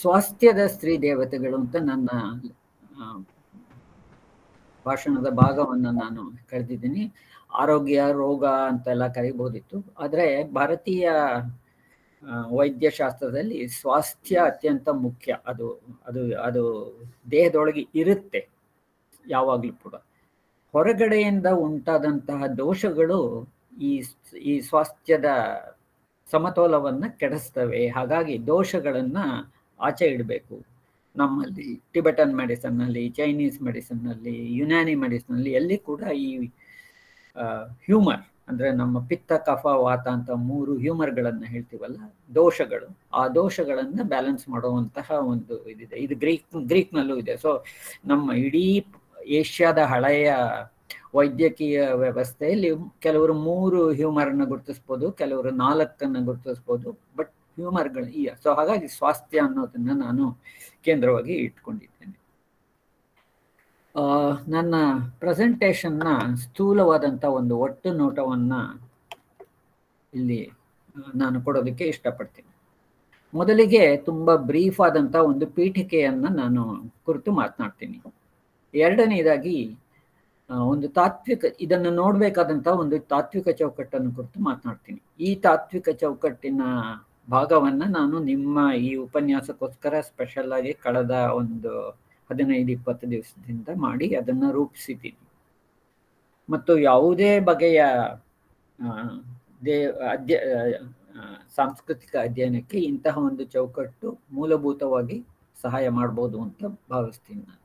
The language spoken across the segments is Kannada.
ಸ್ವಾಸ್ಥ್ಯದ ಸ್ತ್ರೀ ದೇವತೆಗಳು ಅಂತ ನನ್ನ ಆ, ಭಾಷಣದ ಭಾಗವನ್ನು ನಾನು ಕಳೆದಿದ್ದೀನಿ. ಆರೋಗ್ಯ, ರೋಗ ಅಂತೆಲ್ಲ ಕರಿಬೋದಿತ್ತು. ಆದರೆ ಭಾರತೀಯ ವೈದ್ಯಶಾಸ್ತ್ರದಲ್ಲಿ ಸ್ವಾಸ್ಥ್ಯ ಅತ್ಯಂತ ಮುಖ್ಯ. ಅದು ಅದು ಅದು ದೇಹದೊಳಗೆ ಇರುತ್ತೆ ಯಾವಾಗಲೂ ಕೂಡ. ಹೊರಗಡೆಯಿಂದ ಉಂಟಾದಂತಹ ದೋಷಗಳು ಈ ಈ ಸ್ವಾಸ್ಥ್ಯದ ಸಮತೋಲವನ್ನು ಕೆಡಿಸ್ತವೆ. ಹಾಗಾಗಿ ದೋಷಗಳನ್ನು ಆಚೆ ಇಡಬೇಕು. ನಮ್ಮಲ್ಲಿ ಟಿಬೆಟನ್ ಮೆಡಿಸನ್ನಲ್ಲಿ, ಚೈನೀಸ್ ಮೆಡಿಸನ್ನಲ್ಲಿ, ಯುನಾನಿ ಮೆಡಿಸನ್ನಲ್ಲಿ ಎಲ್ಲಿ ಕೂಡ ಈ ಹ್ಯೂಮರ್ ಅಂದರೆ ನಮ್ಮ ಪಿತ್ತ, ಕಫ, ವಾತ ಅಂತ 3 ಹ್ಯೂಮರ್ಗಳನ್ನು ಹೇಳ್ತೀವಲ್ಲ, ದೋಷಗಳು, ಆ ದೋಷಗಳನ್ನು ಬ್ಯಾಲೆನ್ಸ್ ಮಾಡುವಂತಹ ಒಂದು ಇದಿದೆ. ಇದು ಗ್ರೀಕ್ನಲ್ಲೂ ಇದೆ. ಸೊ ನಮ್ಮ ಇಡೀ ಏಷ್ಯಾದ ಹಳೆಯ ವೈದ್ಯಕೀಯ ವ್ಯವಸ್ಥೆಯಲ್ಲಿ ಕೆಲವರು 3 ಹ್ಯೂಮರನ್ನು ಗುರುತಿಸ್ಬೋದು, ಕೆಲವರು 4 ಗುರುತಿಸ್ಬೋದು. ಬಟ್ ಹ್ಯೂಮರ್ಗಳು ಸೊ ಹಾಗಾಗಿ ಸ್ವಾಸ್ಥ್ಯ ಅನ್ನೋದನ್ನ ನಾನು ಕೇಂದ್ರವಾಗಿ ಇಟ್ಕೊಂಡಿದ್ದೇನೆ. ನನ್ನ ಪ್ರೆಸೆಂಟೇಷನ್ನ ಸ್ಥೂಲವಾದಂಥ ಒಂದು ಒಟ್ಟು ನೋಟವನ್ನು ಇಲ್ಲಿ ನಾನು ಕೊಡೋದಕ್ಕೆ ಇಷ್ಟಪಡ್ತೀನಿ. ಮೊದಲಿಗೆ ತುಂಬ ಬ್ರೀಫ್ ಆದಂಥ ಒಂದು ಪೀಠಿಕೆಯನ್ನು ನಾನು ಕುರಿತು ಮಾತನಾಡ್ತೀನಿ. ಎರಡನೇದಾಗಿ ಒಂದು ತಾತ್ವಿಕ, ಇದನ್ನು ನೋಡಬೇಕಾದಂಥ ಒಂದು ತಾತ್ವಿಕ ಚೌಕಟ್ಟನ್ನು ಕುರಿತು ಮಾತನಾಡ್ತೀನಿ. ಈ ತಾತ್ವಿಕ ಚೌಕಟ್ಟಿನ ಭಾಗವನ್ನು ನಾನು ನಿಮ್ಮ ಈ ಉಪನ್ಯಾಸಕ್ಕೋಸ್ಕರ ಸ್ಪೆಷಲ್ ಆಗಿ ಕಳೆದ ಒಂದು 15-20 ದಿವಸದಿಂದ ಮಾಡಿ ಅದನ್ನು ರೂಪಿಸಿದ್ದೀನಿ. ಮತ್ತು ಯಾವುದೇ ಬಗೆಯ ಸಾಂಸ್ಕೃತಿಕ ಅಧ್ಯಯನಕ್ಕೆ ಇಂತಹ ಒಂದು ಚೌಕಟ್ಟು ಮೂಲಭೂತವಾಗಿ ಸಹಾಯ ಮಾಡ್ಬೋದು ಅಂತ ಭಾವಿಸ್ತೀನಿ ನಾನು.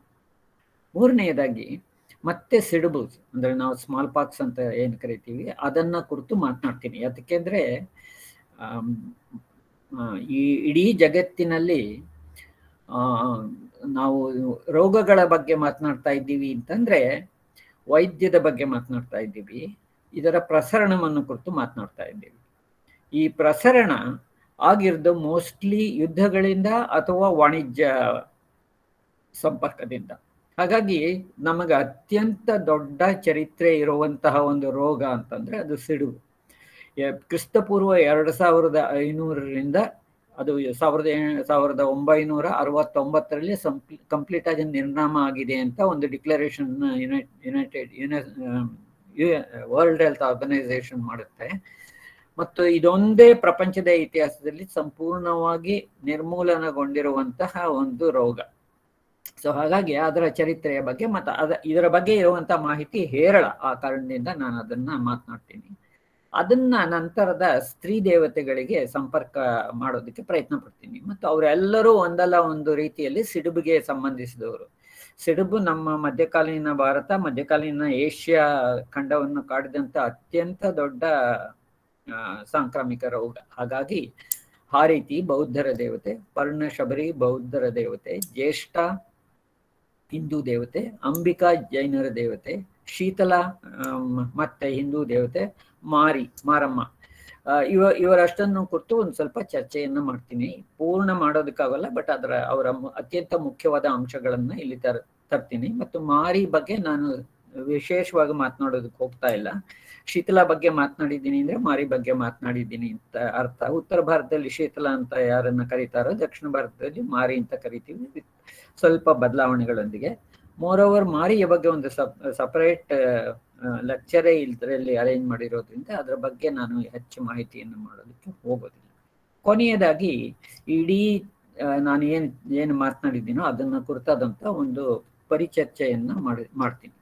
ಮೂರನೆಯದಾಗಿ ಮತ್ತೆ ಸಿಡುಬು ಅಂದರೆ ನಾವು ಸ್ಮಾಲ್ ಪಾಕ್ಸ್ ಅಂತ ಏನು ಕರಿತೀವಿ ಅದನ್ನು ಕುರಿತು ಮಾತನಾಡ್ತೀನಿ. ಯಾಕೆಂದರೆ ಈ ಇಡೀ ಜಗತ್ತಿನಲ್ಲಿ ನಾವು ರೋಗಗಳ ಬಗ್ಗೆ ಮಾತನಾಡ್ತಾ ಇದ್ದೀವಿ ಅಂತಂದರೆ ವೈದ್ಯದ ಬಗ್ಗೆ ಮಾತನಾಡ್ತಾ ಇದ್ದೀವಿ, ಇದರ ಪ್ರಸರಣವನ್ನು ಕುರಿತು ಮಾತನಾಡ್ತಾ ಇದ್ದೀವಿ. ಈ ಪ್ರಸರಣ ಆಗಿರೋದು ಮೋಸ್ಟ್ಲಿ ಯುದ್ಧಗಳಿಂದ ಅಥವಾ ವಾಣಿಜ್ಯ ಸಂಪರ್ಕದಿಂದ. ಹಾಗಾಗಿ ನಮಗೆ ಅತ್ಯಂತ ದೊಡ್ಡ ಚರಿತ್ರೆ ಇರುವಂತಹ ಒಂದು ರೋಗ ಅಂತಂದರೆ ಅದು ಸಿಡುಬು. ಕ್ರಿಸ್ತಪೂರ್ವ 2500ರಿಂದ ಅದು 1969ರಲ್ಲಿ ಕಂಪ್ಲೀಟ್ ಆಗಿ ನಿರ್ನಾಮ ಆಗಿದೆ ಅಂತ ಒಂದು ಡಿಕ್ಲರೇಷನ್ ವರ್ಲ್ಡ್ ಹೆಲ್ತ್ ಆರ್ಗನೈಸೇಷನ್ ಮಾಡುತ್ತೆ. ಮತ್ತು ಇದೊಂದೇ ಪ್ರಪಂಚದ ಇತಿಹಾಸದಲ್ಲಿ ಸಂಪೂರ್ಣವಾಗಿ ನಿರ್ಮೂಲನಗೊಂಡಿರುವಂತಹ ಒಂದು ರೋಗ. ಸೊ ಹಾಗಾಗಿ ಅದರ ಚರಿತ್ರೆಯ ಬಗ್ಗೆ ಮತ್ತು ಇದರ ಬಗ್ಗೆ ಇರುವಂಥ ಮಾಹಿತಿ ಹೇರಳ. ಆ ಕಾರಣದಿಂದ ನಾನು ಅದನ್ನು ಮಾತನಾಡ್ತೀನಿ. ಅದನ್ನ ನಂತರದ ಸ್ತ್ರೀ ದೇವತೆಗಳಿಗೆ ಸಂಪರ್ಕ ಮಾಡೋದಕ್ಕೆ ಪ್ರಯತ್ನ ಪಡ್ತೀನಿ. ಮತ್ತು ಅವರೆಲ್ಲರೂ ಒಂದಲ್ಲ ಒಂದು ರೀತಿಯಲ್ಲಿ ಸಿಡುಬಿಗೆ ಸಂಬಂಧಿಸಿದವರು. ಸಿಡುಬು ನಮ್ಮ ಮಧ್ಯಕಾಲೀನ ಭಾರತ, ಮಧ್ಯಕಾಲೀನ ಏಷ್ಯಾ ಖಂಡವನ್ನು ಕಾಡಿದಂಥ ಅತ್ಯಂತ ದೊಡ್ಡ ಸಾಂಕ್ರಾಮಿಕ ರೋಗ. ಹಾಗಾಗಿ ಹಾರೀತಿ ಬೌದ್ಧರ ದೇವತೆ, ಪರ್ಣಶಬರಿ ಬೌದ್ಧರ ದೇವತೆ, ಜ್ಯೇಷ್ಠ ಹಿಂದೂ ದೇವತೆ, ಅಂಬಿಕಾ ಜೈನರ ದೇವತೆ, ಶೀತಲ ಮತ್ತೆ ಹಿಂದೂ ದೇವತೆ, ಮಾರಮ್ಮ, ಇವರಷ್ಟನ್ನು ಕುರಿತು ಒಂದು ಸ್ವಲ್ಪ ಚರ್ಚೆಯನ್ನು ಮಾಡ್ತೀನಿ. ಪೂರ್ಣ ಮಾಡೋದಕ್ಕಾಗಲ್ಲ, ಬಟ್ ಅವರ ಅತ್ಯಂತ ಮುಖ್ಯವಾದ ಅಂಶಗಳನ್ನು ಇಲ್ಲಿ ತರ್ತೀನಿ. ಮತ್ತು ಮಾರಿ ಬಗ್ಗೆ ನಾನು ವಿಶೇಷವಾಗಿ ಮಾತನಾಡೋದಕ್ಕೆ ಹೋಗ್ತಾ ಇಲ್ಲ. ಶೀತಲ ಬಗ್ಗೆ ಮಾತನಾಡಿದ್ದೀನಿ ಅಂದರೆ ಮಾರಿ ಬಗ್ಗೆ ಮಾತನಾಡಿದ್ದೀನಿ ಅಂತ ಅರ್ಥ. ಉತ್ತರ ಭಾರತದಲ್ಲಿ ಶೀತಲ ಅಂತ ಯಾರನ್ನ ಕರೀತಾರೋ, ದಕ್ಷಿಣ ಭಾರತದಲ್ಲಿ ಮಾರಿ ಅಂತ ಕರಿತೀವಿ, ಸ್ವಲ್ಪ ಬದಲಾವಣೆಗಳೊಂದಿಗೆ. ಮೋರೋವರ್ ಮಾರಿಯ ಬಗ್ಗೆ ಒಂದು ಸಪರೇಟ್ ಲೆಕ್ಚರೇ ಇದರಲ್ಲಿ ಅರೇಂಜ್ ಮಾಡಿರೋದ್ರಿಂದ ಅದರ ಬಗ್ಗೆ ನಾನು ಹೆಚ್ಚು ಮಾಹಿತಿಯನ್ನು ಮಾಡೋದಕ್ಕೆ ಹೋಗೋದಿಲ್ಲ. ಕೊನೆಯದಾಗಿ ಇಡೀ ನಾನು ಏನು ಮಾತನಾಡಿದ್ದೀನೋ ಅದನ್ನು ಕುರಿತಾದಂಥ ಒಂದು ಪರಿಚರ್ಚೆಯನ್ನು ಮಾಡ್ತೀನಿ.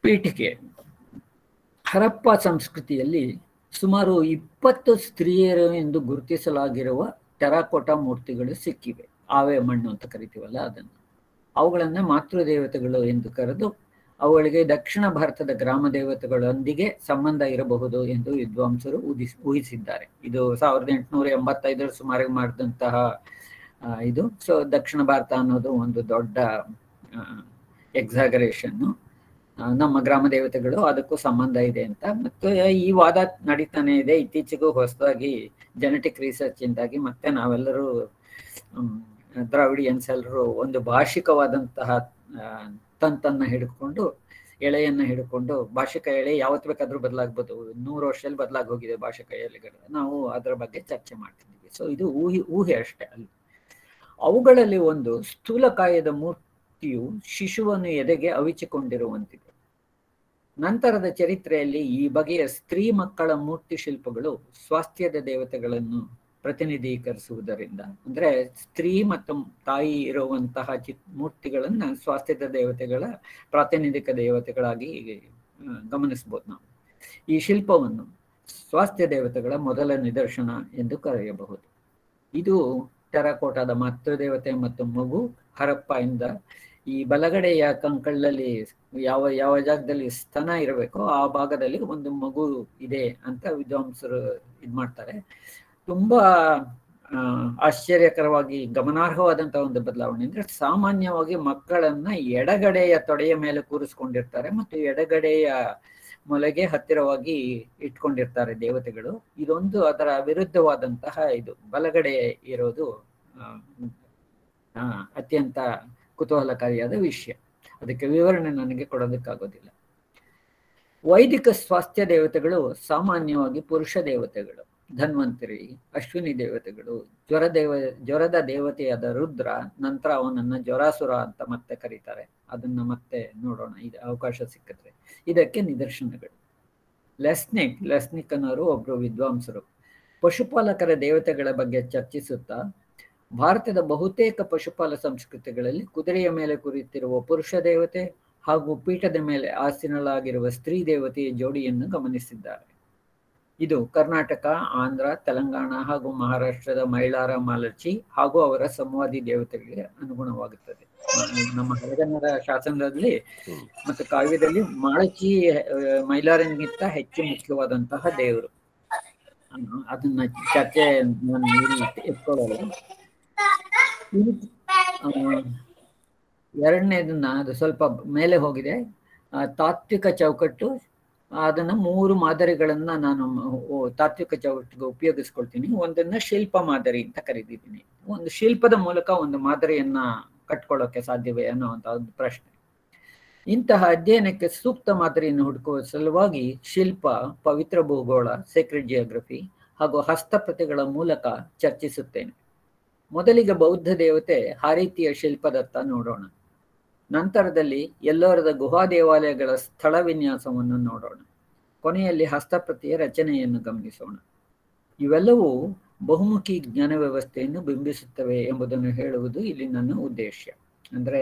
ಪೀಠಿಕೆ. ಹರಪ್ಪ ಸಂಸ್ಕೃತಿಯಲ್ಲಿ ಸುಮಾರು 20 ಸ್ತ್ರೀಯರು ಎಂದು ಗುರುತಿಸಲಾಗಿರುವ ಟೆರಾಕೋಟಾ ಮೂರ್ತಿಗಳು ಸಿಕ್ಕಿವೆ. ಆವೆ ಮಣ್ಣು ಅಂತ ಕರಿತೀವಲ್ಲ ಅದನ್ನು. ಅವುಗಳನ್ನು ಮಾತೃದೇವತೆಗಳು ಎಂದು ಕರೆದು ಅವುಗಳಿಗೆ ದಕ್ಷಿಣ ಭಾರತದ ಗ್ರಾಮ ದೇವತೆಗಳೊಂದಿಗೆ ಸಂಬಂಧ ಇರಬಹುದು ಎಂದು ವಿದ್ವಾಂಸರು ಊಹಿಸಿದ್ದಾರೆ. ಇದು 1885 ಸುಮಾರಿಗೆ ಮಾಡಿದಂತಹ ಇದು. ಸೊ ದಕ್ಷಿಣ ಭಾರತ ಅನ್ನೋದು ಒಂದು ದೊಡ್ಡ ಎಕ್ಸಾಗರೇಷನ್ನು. ನಮ್ಮ ಗ್ರಾಮ ದೇವತೆಗಳು ಅದಕ್ಕೂ ಸಂಬಂಧ ಇದೆ ಅಂತ. ಮತ್ತು ಈ ವಾದ ನಡೀತಾನೆ ಇದೆ. ಇತ್ತೀಚೆಗೂ ಹೊಸದಾಗಿ ಜೆನೆಟಿಕ್ ರಿಸರ್ಚ್ ಇಂದಾಗಿ ಮತ್ತೆ ನಾವೆಲ್ಲರೂ ದ್ರಾವಿಡಿಯನ್ಸ್ ಎಲ್ಲರೂ ಒಂದು ಭಾಷಿಕವಾದಂತಹ ತಂತನ್ನು ಹಿಡ್ಕೊಂಡು, ಎಳೆಯನ್ನು ಹಿಡ್ಕೊಂಡು, ಭಾಷಿಕ ಎಳೆ ಯಾವತ್ತು ಬೇಕಾದ್ರೂ ಬದಲಾಗ್ಬೋದು, 100 ವರ್ಷದಲ್ಲಿ ಬದಲಾಗಿ ಹೋಗಿದೆ ಭಾಷಿಕ ಎಲೆಗಳು. ನಾವು ಅದರ ಬಗ್ಗೆ ಚರ್ಚೆ ಮಾಡ್ತಿದ್ದೀವಿ. ಸೊ ಇದು ಊಹೆ ಅಷ್ಟೇ ಅಲ್ಲಿ. ಅವುಗಳಲ್ಲಿ ಒಂದು ಸ್ಥೂಲಕಾಯದ ಮೂರ್ತಿಯು ಶಿಶುವನ್ನು ಎದೆಗೆ ಅವಿಚಿಕೊಂಡಿರುವಂತಿದೆ. ನಂತರದ ಚರಿತ್ರೆಯಲ್ಲಿ ಈ ಬಗೆಯ ಸ್ತ್ರೀ ಮಕ್ಕಳ ಮೂರ್ತಿ ಶಿಲ್ಪಗಳು ಸ್ವಾಸ್ಥ್ಯದ ದೇವತೆಗಳನ್ನು ಪ್ರತಿನಿಧೀಕರಿಸುವುದರಿಂದ, ಅಂದ್ರೆ ಸ್ತ್ರೀ ಮತ್ತು ತಾಯಿ ಇರುವಂತಹ ಮೂರ್ತಿಗಳನ್ನ ಸ್ವಾಸ್ಥ್ಯದ ದೇವತೆಗಳ ಪ್ರಾತಿನಿಧಿಕ ದೇವತೆಗಳಾಗಿ ಗಮನಿಸಬಹುದು ನಾವು. ಈ ಶಿಲ್ಪವನ್ನು ಸ್ವಾಸ್ಥ್ಯ ದೇವತೆಗಳ ಮೊದಲ ನಿದರ್ಶನ ಎಂದು ಕರೆಯಬಹುದು. ಇದು ಟೆರಕೋಟಾದ ಮಾತೃದೇವತೆ ಮತ್ತು ಮಗು ಹರಪ್ಪ ಇಂದ ಈ ಬಲಗಡೆಯ ಕಂಕಳಲ್ಲಿ ಯಾವ ಯಾವ ಜಾಗದಲ್ಲಿ ಸ್ತನ ಇರಬೇಕೋ ಆ ಭಾಗದಲ್ಲಿ ಒಂದು ಮಗು ಇದೆ ಅಂತ ವಿದ್ವಾಂಸರು ಇದ್ ಮಾಡ್ತಾರೆ. ತುಂಬಾ ಆಶ್ಚರ್ಯಕರವಾಗಿ ಗಮನಾರ್ಹವಾದಂತಹ ಒಂದು ಬದಲಾವಣೆ ಅಂದ್ರೆ, ಸಾಮಾನ್ಯವಾಗಿ ಮಕ್ಕಳನ್ನ ಎಡಗಡೆಯ ತೊಡೆಯ ಮೇಲೆ ಕೂರಿಸ್ಕೊಂಡಿರ್ತಾರೆ ಮತ್ತು ಎಡಗಡೆಯ ಮೊಲೆಗೆ ಹತ್ತಿರವಾಗಿ ಇಟ್ಕೊಂಡಿರ್ತಾರೆ ದೇವತೆಗಳು. ಇದೊಂದು ಅದರ ವಿರುದ್ಧವಾದಂತಹ ಇದು ಬಲಗಡೆ ಇರೋದು ಅತ್ಯಂತ ಕುತೂಹಲಕಾರಿಯಾದ ವಿಷಯ. ಅದಕ್ಕೆ ವಿವರಣೆ ನನಗೆ ಕೊಡೋದಕ್ಕಾಗೋದಿಲ್ಲ. ವೈದಿಕ ಸ್ವಾಸ್ಥ್ಯ ದೇವತೆಗಳು ಸಾಮಾನ್ಯವಾಗಿ ಪುರುಷ ದೇವತೆಗಳು. ಧನ್ವಂತರಿ, ಅಶ್ವಿನಿ ದೇವತೆಗಳು, ಜ್ವರದ ದೇವತೆಯಾದ ರುದ್ರ, ನಂತರ ಅವನನ್ನ ಜ್ವರಾಸುರ ಅಂತ ಮತ್ತೆ ಕರೀತಾರೆ. ಅದನ್ನ ಮತ್ತೆ ನೋಡೋಣ ಇದು ಅವಕಾಶ ಸಿಕ್ಕಿದ್ರೆ. ಇದಕ್ಕೆ ನಿದರ್ಶನಗಳು. ಲೆಸ್ನಿಕ್ ಅನ್ನೋರು ಒಬ್ರು ವಿದ್ವಾಂಸರು ಪಶುಪಾಲಕರ ದೇವತೆಗಳ ಬಗ್ಗೆ ಚರ್ಚಿಸುತ್ತಾ, ಭಾರತದ ಬಹುತೇಕ ಪಶುಪಾಲ ಸಂಸ್ಕೃತಿಗಳಲ್ಲಿ ಕುದುರೆಯ ಮೇಲೆ ಕುರಿತಿರುವ ಪುರುಷ ದೇವತೆ ಹಾಗೂ ಪೀಠದ ಮೇಲೆ ಆಸೀನಳಾಗಿರುವ ಸ್ತ್ರೀ ದೇವತೆಯ ಜೋಡಿಯನ್ನು ಗಮನಿಸಿದ್ದಾರೆ. ಇದು ಕರ್ನಾಟಕ, ಆಂಧ್ರ, ತೆಲಂಗಾಣ ಹಾಗೂ ಮಹಾರಾಷ್ಟ್ರದ ಮೈಲಾರ ಮಾಲರ್ಚಿ ಹಾಗೂ ಅವರ ಸಂವಾದಿ ದೇವತೆಗಳಿಗೆ ಅನುಗುಣವಾಗುತ್ತದೆ. ನಮ್ಮ ಹಳೆಗನ್ನಡ ಶಾಸನದಲ್ಲಿ ಮತ್ತು ಕಾವ್ಯದಲ್ಲಿ ಮಾಳಚಿ ಮೈಲಾರನಿಗಿಂತ ಹೆಚ್ಚು ಮುಖ್ಯವಾದಂತಹ ದೇವರು. ಅದನ್ನ ಚರ್ಚೆ ನಾನು ಎತ್ಕೊಳ್ಳಲ್ಲ. ಎರಡನೇದನ್ನ ಅದು ಸ್ವಲ್ಪ ಮೇಲೆ ಹೋಗಿದೆ. ತಾತ್ವಿಕ ಚೌಕಟ್ಟು, ಅದನ್ನ 3 ಮಾದರಿಗಳನ್ನ ನಾನು ತಾತ್ವಿಕ ಚೌಕಟ್ಟಿಗೆ ಉಪಯೋಗಿಸ್ಕೊಳ್ತೀನಿ. ಒಂದನ್ನ ಶಿಲ್ಪ ಮಾದರಿ ಅಂತ ಕರೀತಿದ್ದೀನಿ. ಒಂದು ಶಿಲ್ಪದ ಮೂಲಕ ಒಂದು ಮಾದರಿಯನ್ನ ಕಟ್ಕೊಳ್ಳೋಕೆ ಸಾಧ್ಯವೇ ಅನ್ನೋಂಥ ಒಂದು ಪ್ರಶ್ನೆ. ಇಂತಹ ಅಧ್ಯಯನಕ್ಕೆ ಸೂಕ್ತ ಮಾದರಿಯನ್ನು ಹುಡುಕುವ ಸಲುವಾಗಿ ಶಿಲ್ಪ, ಪವಿತ್ರ ಭೂಗೋಳ, ಸೇಕ್ರೆಡ್ ಜಿಯೋಗ್ರಫಿ ಹಾಗೂ ಹಸ್ತಪ್ರತಿಗಳ ಮೂಲಕ ಚರ್ಚಿಸುತ್ತೇನೆ. ಮೊದಲಿಗೆ ಬೌದ್ಧ ದೇವತೆ ಹಾರೀತಿಯ ಶಿಲ್ಪದತ್ತ ನೋಡೋಣ. ನಂತರದಲ್ಲಿ ಎಲ್ಲೋರದ ಗುಹಾ ದೇವಾಲಯಗಳ ಸ್ಥಳ ವಿನ್ಯಾಸವನ್ನು ನೋಡೋಣ. ಕೊನೆಯಲ್ಲಿ ಹಸ್ತಪ್ರತಿಯ ರಚನೆಯನ್ನು ಗಮನಿಸೋಣ. ಇವೆಲ್ಲವೂ ಬಹುಮುಖಿ ಜ್ಞಾನ ವ್ಯವಸ್ಥೆಯನ್ನು ಬಿಂಬಿಸುತ್ತವೆ ಎಂಬುದನ್ನು ಹೇಳುವುದು ಇಲ್ಲಿ ನನ್ನ ಉದ್ದೇಶ. ಅಂದ್ರೆ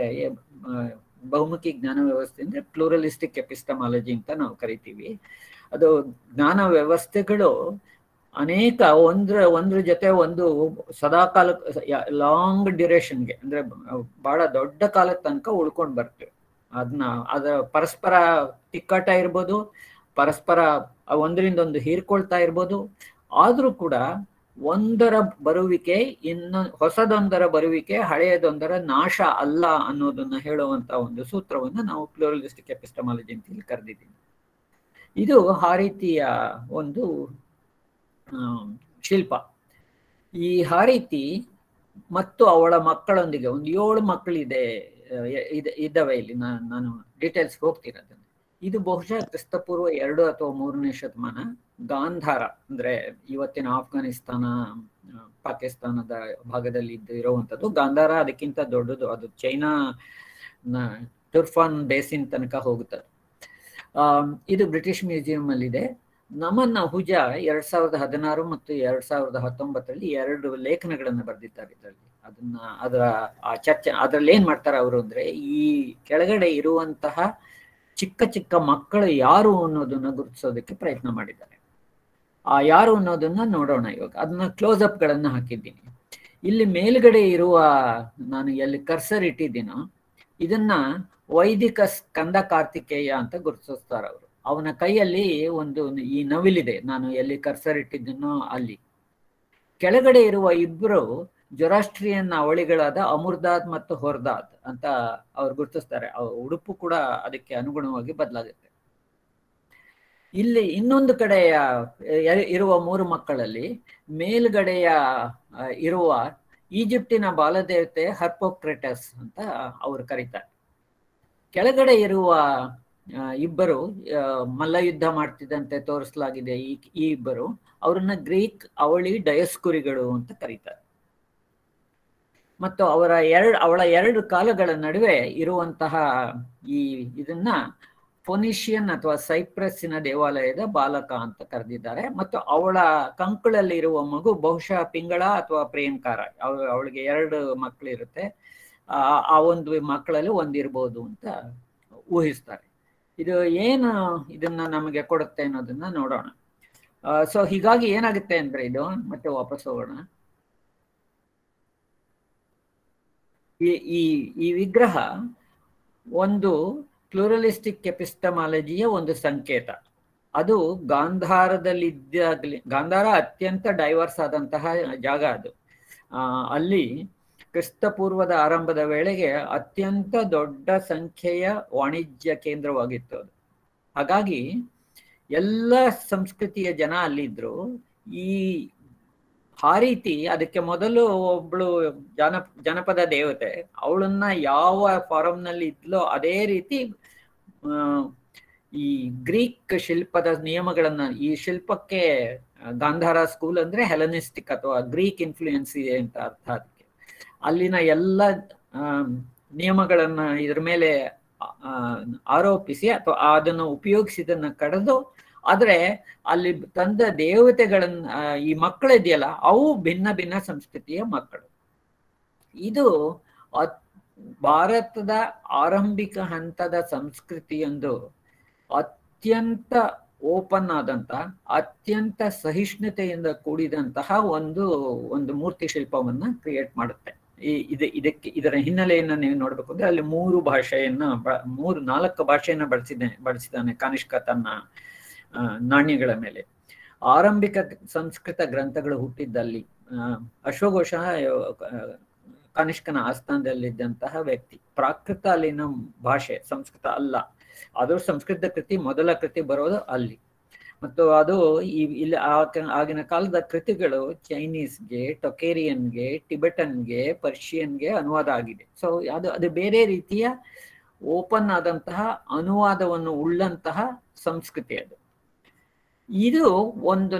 ಬಹುಮುಖಿ ಜ್ಞಾನ ವ್ಯವಸ್ಥೆ ಅಂದ್ರೆ ಪ್ಲೂರಲಿಸ್ಟಿಕ್ ಎಪಿಸ್ಟಮಾಲಜಿ ಅಂತ ನಾವು ಕರಿತೀವಿ. ಅದು ಜ್ಞಾನ ವ್ಯವಸ್ಥೆಗಳು ಅನೇಕ ಒಂದ್ರ ಜೊತೆ ಒಂದು ಸದಾಕಾಲ ಲಾಂಗ್ ಡ್ಯೂರೇಷನ್ಗೆ ಅಂದ್ರೆ ಬಹಳ ದೊಡ್ಡ ಕಾಲದ ತನಕ ಉಳ್ಕೊಂಡು ಬರ್ತೇವೆ. ಅದರ ಪರಸ್ಪರ ತಿಕ್ಕಾಟ ಇರ್ಬೋದು, ಪರಸ್ಪರ ಒಂದರಿಂದೊಂದು ಹೀರ್ಕೊಳ್ತಾ ಇರ್ಬೋದು. ಆದ್ರೂ ಕೂಡ ಒಂದರ ಬರುವಿಕೆ ಹೊಸದೊಂದರ ಬರುವಿಕೆ ಹಳೆಯದೊಂದರ ನಾಶ ಅಲ್ಲ ಅನ್ನೋದನ್ನ ಹೇಳುವಂತ ಒಂದು ಸೂತ್ರವನ್ನು ನಾವು ಪ್ಲೂರಲಿಸ್ಟಿಕ್ ಎಪಿಸ್ಟಮಾಲಜಿ ಅಂತ ಇಲ್ಲಿ ಕರೆದಿದ್ದೀವಿ. ಇದು ಹಾರೀತಿಯ ಒಂದು ಶಿಲ್ಪ. ಈ ಹಾರೀತಿ ಮತ್ತು ಅವಳ ಮಕ್ಕಳೊಂದಿಗೆ ಒಂದು 7 ಮಕ್ಕಳಿದೆ ಇದ್ದಾವೆ. ಇಲ್ಲಿ ನಾನು ಡೀಟೇಲ್ಸ್ ಹೋಗ್ತೀನಿ. ಇದು ಬಹುಶಃ ಕ್ರಿಸ್ತಪೂರ್ವ 2 ಅಥವಾ 3ನೇ ಶತಮಾನ. ಗಾಂಧಾರ ಅಂದ್ರೆ ಇವತ್ತಿನ ಆಫ್ಘಾನಿಸ್ತಾನ, ಪಾಕಿಸ್ತಾನದ ಭಾಗದಲ್ಲಿ ಇರುವಂಥದ್ದು. ಗಾಂಧಾರ ಅದಕ್ಕಿಂತ ದೊಡ್ಡದು. ಅದು ಚೈನಾ ಟುರ್ಫಾನ್ ಬೇಸಿನ್ ತನಕ ಹೋಗುತ್ತದೆ. ಇದು ಬ್ರಿಟಿಷ್ ಮ್ಯೂಸಿಯಂ ಅಲ್ಲಿ ಇದೆ. ನಮನ್ ಅಹುಜಾ 2016 ಮತ್ತು 2019 2 ಲೇಖನಗಳನ್ನು ಬರೆದಿದ್ದಾರೆ ಇದರಲ್ಲಿ. ಅದರ ಆ ಚರ್ಚೆ ಅದರಲ್ಲಿ ಏನ್ ಮಾಡ್ತಾರೆ ಅವರು ಅಂದ್ರೆ, ಈ ಕೆಳಗಡೆ ಇರುವಂತಹ ಚಿಕ್ಕ ಚಿಕ್ಕ ಮಕ್ಕಳು ಯಾರು ಅನ್ನೋದನ್ನ ಗುರುತಿಸೋದಕ್ಕೆ ಪ್ರಯತ್ನ ಮಾಡಿದ್ದಾರೆ. ಆ ಯಾರು ಅನ್ನೋದನ್ನ ನೋಡೋಣ ಇವಾಗ. ಅದನ್ನ ಕ್ಲೋಸ್ ಅಪ್ ಗಳನ್ನ ಹಾಕಿದ್ದೀನಿ. ಇಲ್ಲಿ ಮೇಲ್ಗಡೆ ಇರುವ, ನಾನು ಎಲ್ಲಿ ಕರ್ಸರ್ ಇಟ್ಟಿದ್ದೀನೋ ಇದನ್ನ ವೈದಿಕ ಸ್ಕಂದ ಕಾರ್ತಿಕೇಯ ಅಂತ ಗುರುತಿಸ್ತಾರೆ ಅವರು. ಅವನ ಕೈಯಲ್ಲಿ ಒಂದು ಈ ನವಿಲಿದೆ, ನಾನು ಎಲ್ಲಿ ಕರ್ಸರ್ ಇಟ್ಟಿದ್ದೀನೋ ಅಲ್ಲಿ. ಕೆಳಗಡೆ ಇರುವ ಇಬ್ರು ಜೊರಾಸ್ಟ್ರಿಯನ್ ಅವಳಿಗಳಾದ ಅಮುರ್ದಾದ್ ಮತ್ತು ಹೊರ್ದಾದ್ ಅಂತ ಅವ್ರು ಗುರುತಿಸ್ತಾರೆ. ಉಡುಪು ಕೂಡ ಅದಕ್ಕೆ ಅನುಗುಣವಾಗಿ ಬದಲಾಗುತ್ತೆ. ಇಲ್ಲಿ ಇನ್ನೊಂದು ಕಡೆಯ ಇರುವ 3 ಮಕ್ಕಳಲ್ಲಿ ಮೇಲ್ಗಡೆಯ ಇರುವ ಈಜಿಪ್ಟಿನ ಬಾಲದೇವತೆ ಹರ್ಪೋಕ್ರೆಟಸ್ ಅಂತ ಅವರು ಕರೀತಾರೆ. ಕೆಳಗಡೆ ಇರುವ ಇಬ್ಬರು ಮಲ್ಲಯುದ್ಧ ಮಾಡ್ತಿದ್ದಂತೆ ತೋರಿಸಲಾಗಿದೆ. ಈ ಇಬ್ಬರು ಅವರನ್ನ ಗ್ರೀಕ್ ಅವಳಿ ಡಯಸ್ಕುರಿಗಳು ಅಂತ ಕರೀತಾರೆ. ಮತ್ತು ಅವಳ ಎರಡು ಕಾಲಗಳ ನಡುವೆ ಇರುವಂತಹ ಇದನ್ನ ಫೊನಿಷಿಯನ್ ಅಥವಾ ಸೈಪ್ರಸ್ಸಿನ ದೇವಾಲಯದ ಬಾಲಕ ಅಂತ ಕರೆದಿದ್ದಾರೆ. ಮತ್ತು ಅವಳ ಕಂಕಳಲ್ಲಿ ಇರುವ ಮಗು ಬಹುಶಃ ಪಿಂಗಳ ಅಥವಾ ಪ್ರಿಯಂಕಾರ. ಅವಳಿಗೆ 2 ಮಕ್ಕಳು ಇರುತ್ತೆ. ಆ ಒಂದು ಮಕ್ಕಳಲ್ಲಿ ಒಂದಿರ್ಬೋದು ಅಂತ ಊಹಿಸ್ತಾರೆ. ಇದು ಏನು ಇದನ್ನ ನಮಗೆ ಕೊಡುತ್ತೆ ಅನ್ನೋದನ್ನ ನೋಡೋಣ. ಸೊ ಹೀಗಾಗಿ ಏನಾಗುತ್ತೆ ಅಂದ್ರೆ ಇದು ಮತ್ತೆ ವಾಪಸ್ ಹೋಗೋಣ. ಈ ವಿಗ್ರಹ ಒಂದು ಪ್ಲೂರಲಿಸ್ಟಿಕ್ ಎಪಿಸ್ಟಮಾಲಜಿಯ ಒಂದು ಸಂಕೇತ. ಅದು ಗಾಂಧಾರ ಅತ್ಯಂತ ಡೈವರ್ಸ್ ಆದಂತಹ ಜಾಗ. ಅದು ಅಲ್ಲಿ ಕ್ರಿಸ್ತಪೂರ್ವದ ಆರಂಭದ ವೇಳೆಗೆ ಅತ್ಯಂತ ದೊಡ್ಡ ಸಂಖ್ಯೆಯ ವಾಣಿಜ್ಯ ಕೇಂದ್ರವಾಗಿತ್ತು ಅದು. ಹಾಗಾಗಿ ಎಲ್ಲ ಸಂಸ್ಕೃತಿಯ ಜನ ಅಲ್ಲಿದ್ರು. ಆ ರೀತಿ ಅದಕ್ಕೆ ಮೊದಲು ಒಬ್ಳು ಜನಪದ ದೇವತೆ, ಅವಳನ್ನ ಯಾವ ಫಾರಂನಲ್ಲಿ ಇದ್ಲೋ ಅದೇ ರೀತಿ ಈ ಗ್ರೀಕ್ ಶಿಲ್ಪದ ನಿಯಮಗಳನ್ನ, ಈ ಶಿಲ್ಪಕ್ಕೆ ಗಾಂಧಾರ ಸ್ಕೂಲ್ ಅಂದ್ರೆ ಹೆಲನಿಸ್ಟಿಕ್ ಅಥವಾ ಗ್ರೀಕ್ ಇನ್ಫ್ಲೂಯೆನ್ಸ್ ಇದೆ ಅಂತ ಅರ್ಥ. ಅದಕ್ಕೆ ಅಲ್ಲಿನ ಎಲ್ಲ ನಿಯಮಗಳನ್ನ ಇದ್ರ ಮೇಲೆ ಆರೋಪಿಸಿ ಅಥವಾ ಅದನ್ನು ಉಪಯೋಗಿಸಿದನ್ನ ಕಳೆದು, ಆದ್ರೆ ಅಲ್ಲಿ ತಂದ ದೇವತೆಗಳನ್ನ, ಈ ಮಕ್ಕಳಿದೆಯಲ್ಲ ಅವು ಭಿನ್ನ ಭಿನ್ನ ಸಂಸ್ಕೃತಿಯ ಮಕ್ಕಳು. ಇದು ಭಾರತದ ಆರಂಭಿಕ ಹಂತದ ಸಂಸ್ಕೃತಿಯೊಂದು ಅತ್ಯಂತ ಓಪನ್ ಆದಂತ, ಅತ್ಯಂತ ಸಹಿಷ್ಣುತೆಯಿಂದ ಕೂಡಿದಂತಹ ಒಂದು ಮೂರ್ತಿ ಶಿಲ್ಪವನ್ನ ಕ್ರಿಯೇಟ್ ಮಾಡುತ್ತೆ. ಇದರ ಹಿನ್ನೆಲೆಯನ್ನ ನೀವು ನೋಡ್ಬೇಕು ಅಂದ್ರೆ ಅಲ್ಲಿ 4 ಭಾಷೆಯನ್ನ ಬಳಸಿದ್ದಾನೆ ಕನಿಷ್ಕ ತನ್ನ ನಾಣ್ಯಗಳ ಮೇಲೆ. ಆರಂಭಿಕ ಸಂಸ್ಕೃತ ಗ್ರಂಥಗಳು ಹುಟ್ಟಿದ್ದಲ್ಲಿ ಅಶ್ವಘೋಷ ಕನಿಷ್ಕನ ಆಸ್ಥಾನದಲ್ಲಿದ್ದಂತಹ ವ್ಯಕ್ತಿ. ಪ್ರಾಕೃತ ಅಲ್ಲಿನ ಭಾಷೆ, ಸಂಸ್ಕೃತ ಅಲ್ಲ. ಅದು ಸಂಸ್ಕೃತ ಕೃತಿ, ಮೊದಲ ಕೃತಿ ಬರೋದು ಅಲ್ಲಿ. ಮತ್ತು ಅದು ಇಲ್ಲಿ ಆಗಿನ ಕಾಲದ ಕೃತಿಗಳು ಚೈನೀಸ್ಗೆ, ಟೊಕೇರಿಯನ್ಗೆ, ಟಿಬೆಟನ್ಗೆ, ಪರ್ಷಿಯನ್ಗೆ ಅನುವಾದ ಆಗಿದೆ. ಸೊ ಅದು ಬೇರೆ ರೀತಿಯ ಓಪನ್ ಆದಂತಹ ಅನುವಾದವನ್ನು ಉಳ್ಳಂತಹ ಸಂಸ್ಕೃತಿ ಅದು. ಇದು ಒಂದು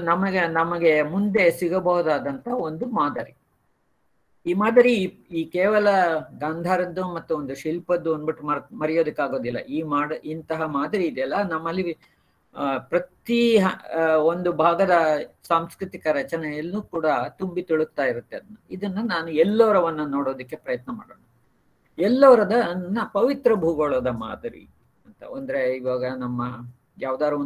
ನಮಗೆ ಮುಂದೆ ಸಿಗಬಹುದಾದಂತ ಒಂದು ಮಾದರಿ. ಈ ಮಾದರಿ ಈ ಕೇವಲ ಗಾಂಧಾರದ್ದು ಮತ್ತು ಒಂದು ಶಿಲ್ಪದ್ದು ಅಂದ್ಬಿಟ್ಟು ಮರೆಯೋದಕ್ಕಾಗೋದಿಲ್ಲ. ಇಂತಹ ಮಾದರಿ ಇದೆಯಲ್ಲ ನಮ್ಮಲ್ಲಿ ಪ್ರತಿ ಒಂದು ಭಾಗದ ಸಾಂಸ್ಕೃತಿಕ ರಚನೆಯಲ್ಲೂ ಕೂಡ ತುಂಬಿ ತುಳುಕ್ತಾ ಇರುತ್ತೆ. ಇದನ್ನ ನಾನು ಎಲ್ಲೋರವನ್ನ ನೋಡೋದಕ್ಕೆ ಪ್ರಯತ್ನ ಮಾಡೋಣ. ಎಲ್ಲೋರದ ಪವಿತ್ರ ಭೂಗೋಳದ ಮಾದರಿ ಅಂತ ಅಂದ್ರೆ, ಇವಾಗ ನಮ್ಮ ಯಾವ್ದಾರು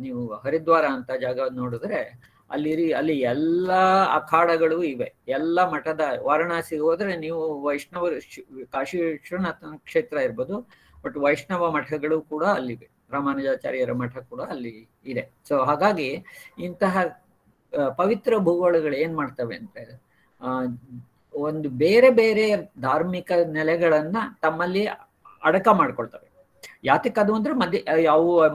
ನೀವು ಹರಿದ್ವಾರ ಅಂತ ಜಾಗ ನೋಡಿದ್ರೆ ಅಲ್ಲಿ ಎಲ್ಲಾ ಅಖಾಡಗಳು ಇವೆ. ಎಲ್ಲ ಮಠದ, ವಾರಣಾಸಿಗೆ ಹೋದ್ರೆ ನೀವು ಕಾಶಿ ವಿಶ್ವನಾಥನ ಕ್ಷೇತ್ರ ಇರ್ಬೋದು, ಬಟ್ ವೈಷ್ಣವ ಮಠಗಳು ಕೂಡ ಅಲ್ಲಿವೆ. ರಾಮಾನುಜಾಚಾರ್ಯರ ಮಠ ಕೂಡ ಅಲ್ಲಿ ಇದೆ. ಸೊ ಹಾಗಾಗಿ ಇಂತಹ ಪವಿತ್ರ ಭೂಗೋಳಗಳು ಏನ್ ಮಾಡ್ತವೆ ಅಂದ್ರೆ ಒಂದು ಬೇರೆ ಬೇರೆ ಧಾರ್ಮಿಕ ನೆಲೆಗಳನ್ನ ತಮ್ಮಲ್ಲಿ ಅಡಕ ಮಾಡ್ಕೊಳ್ತವೆ. ಯಾತಕ್ಕದು ಅಂದ್ರೆ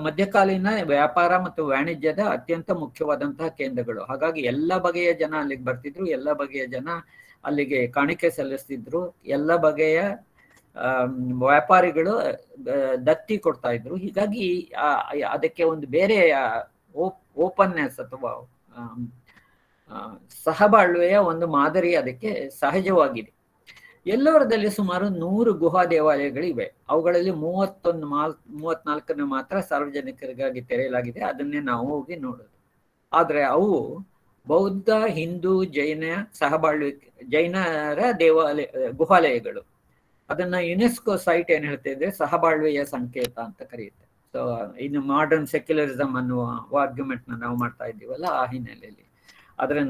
ಮಧ್ಯಕಾಲೀನ ವ್ಯಾಪಾರ ಮತ್ತು ವಾಣಿಜ್ಯದ ಅತ್ಯಂತ ಮುಖ್ಯವಾದಂತಹ ಕೇಂದ್ರಗಳು. ಹಾಗಾಗಿ ಎಲ್ಲ ಬಗೆಯ ಜನ ಅಲ್ಲಿಗೆ ಬರ್ತಿದ್ರು, ಎಲ್ಲ ಬಗೆಯ ಜನ ಅಲ್ಲಿಗೆ ಕಾಣಿಕೆ ಸಲ್ಲಿಸ್ತಿದ್ರು, ಎಲ್ಲ ಬಗೆಯ ವ್ಯಾಪಾರಿಗಳು ದತ್ತಿ ಕೊಡ್ತಾ ಇದ್ರು. ಹೀಗಾಗಿ ಅದಕ್ಕೆ ಒಂದು ಬೇರೆ ಓಪನ್ನೆಸ್ ಅಥವಾ ಸಹಬಾಳ್ವೆಯ ಒಂದು ಮಾದರಿ ಅದಕ್ಕೆ ಸಹಜವಾಗಿದೆ. ಎಲ್ಲೋರದಲ್ಲಿ ಸುಮಾರು 100 ಗುಹಾ ದೇವಾಲಯಗಳಿವೆ. ಅವುಗಳಲ್ಲಿ 34 ಮಾತ್ರ ಸಾರ್ವಜನಿಕರಿಗಾಗಿ ತೆರೆಯಲಾಗಿದೆ. ಅದನ್ನೇ ನಾವು ಹೋಗಿ ನೋಡೋದು. ಆದ್ರೆ ಅವು ಬೌದ್ಧ, ಹಿಂದೂ, ಜೈನರ ಗುಹಾಲಯಗಳು. ಅದನ್ನ ಯುನೆಸ್ಕೋ ಸೈಟ್ ಏನ್ ಹೇಳ್ತಿದ್ರೆ ಸಹಬಾಳ್ವೆಯ ಸಂಕೇತ ಅಂತ ಕರೆಯುತ್ತೆ. ಸೊ ಇನ್ನು ಮಾಡರ್ನ್ ಸೆಕ್ಯುಲರಿಸಮ್ ಅನ್ನುವ ಆರ್ಗ್ಯುಮೆಂಟ್ ನಾವು ಮಾಡ್ತಾ ಇದ್ದೀವಲ್ಲ, ಆ ಹಿನ್ನೆಲೆಯಲ್ಲಿ. ಆದ್ರೆ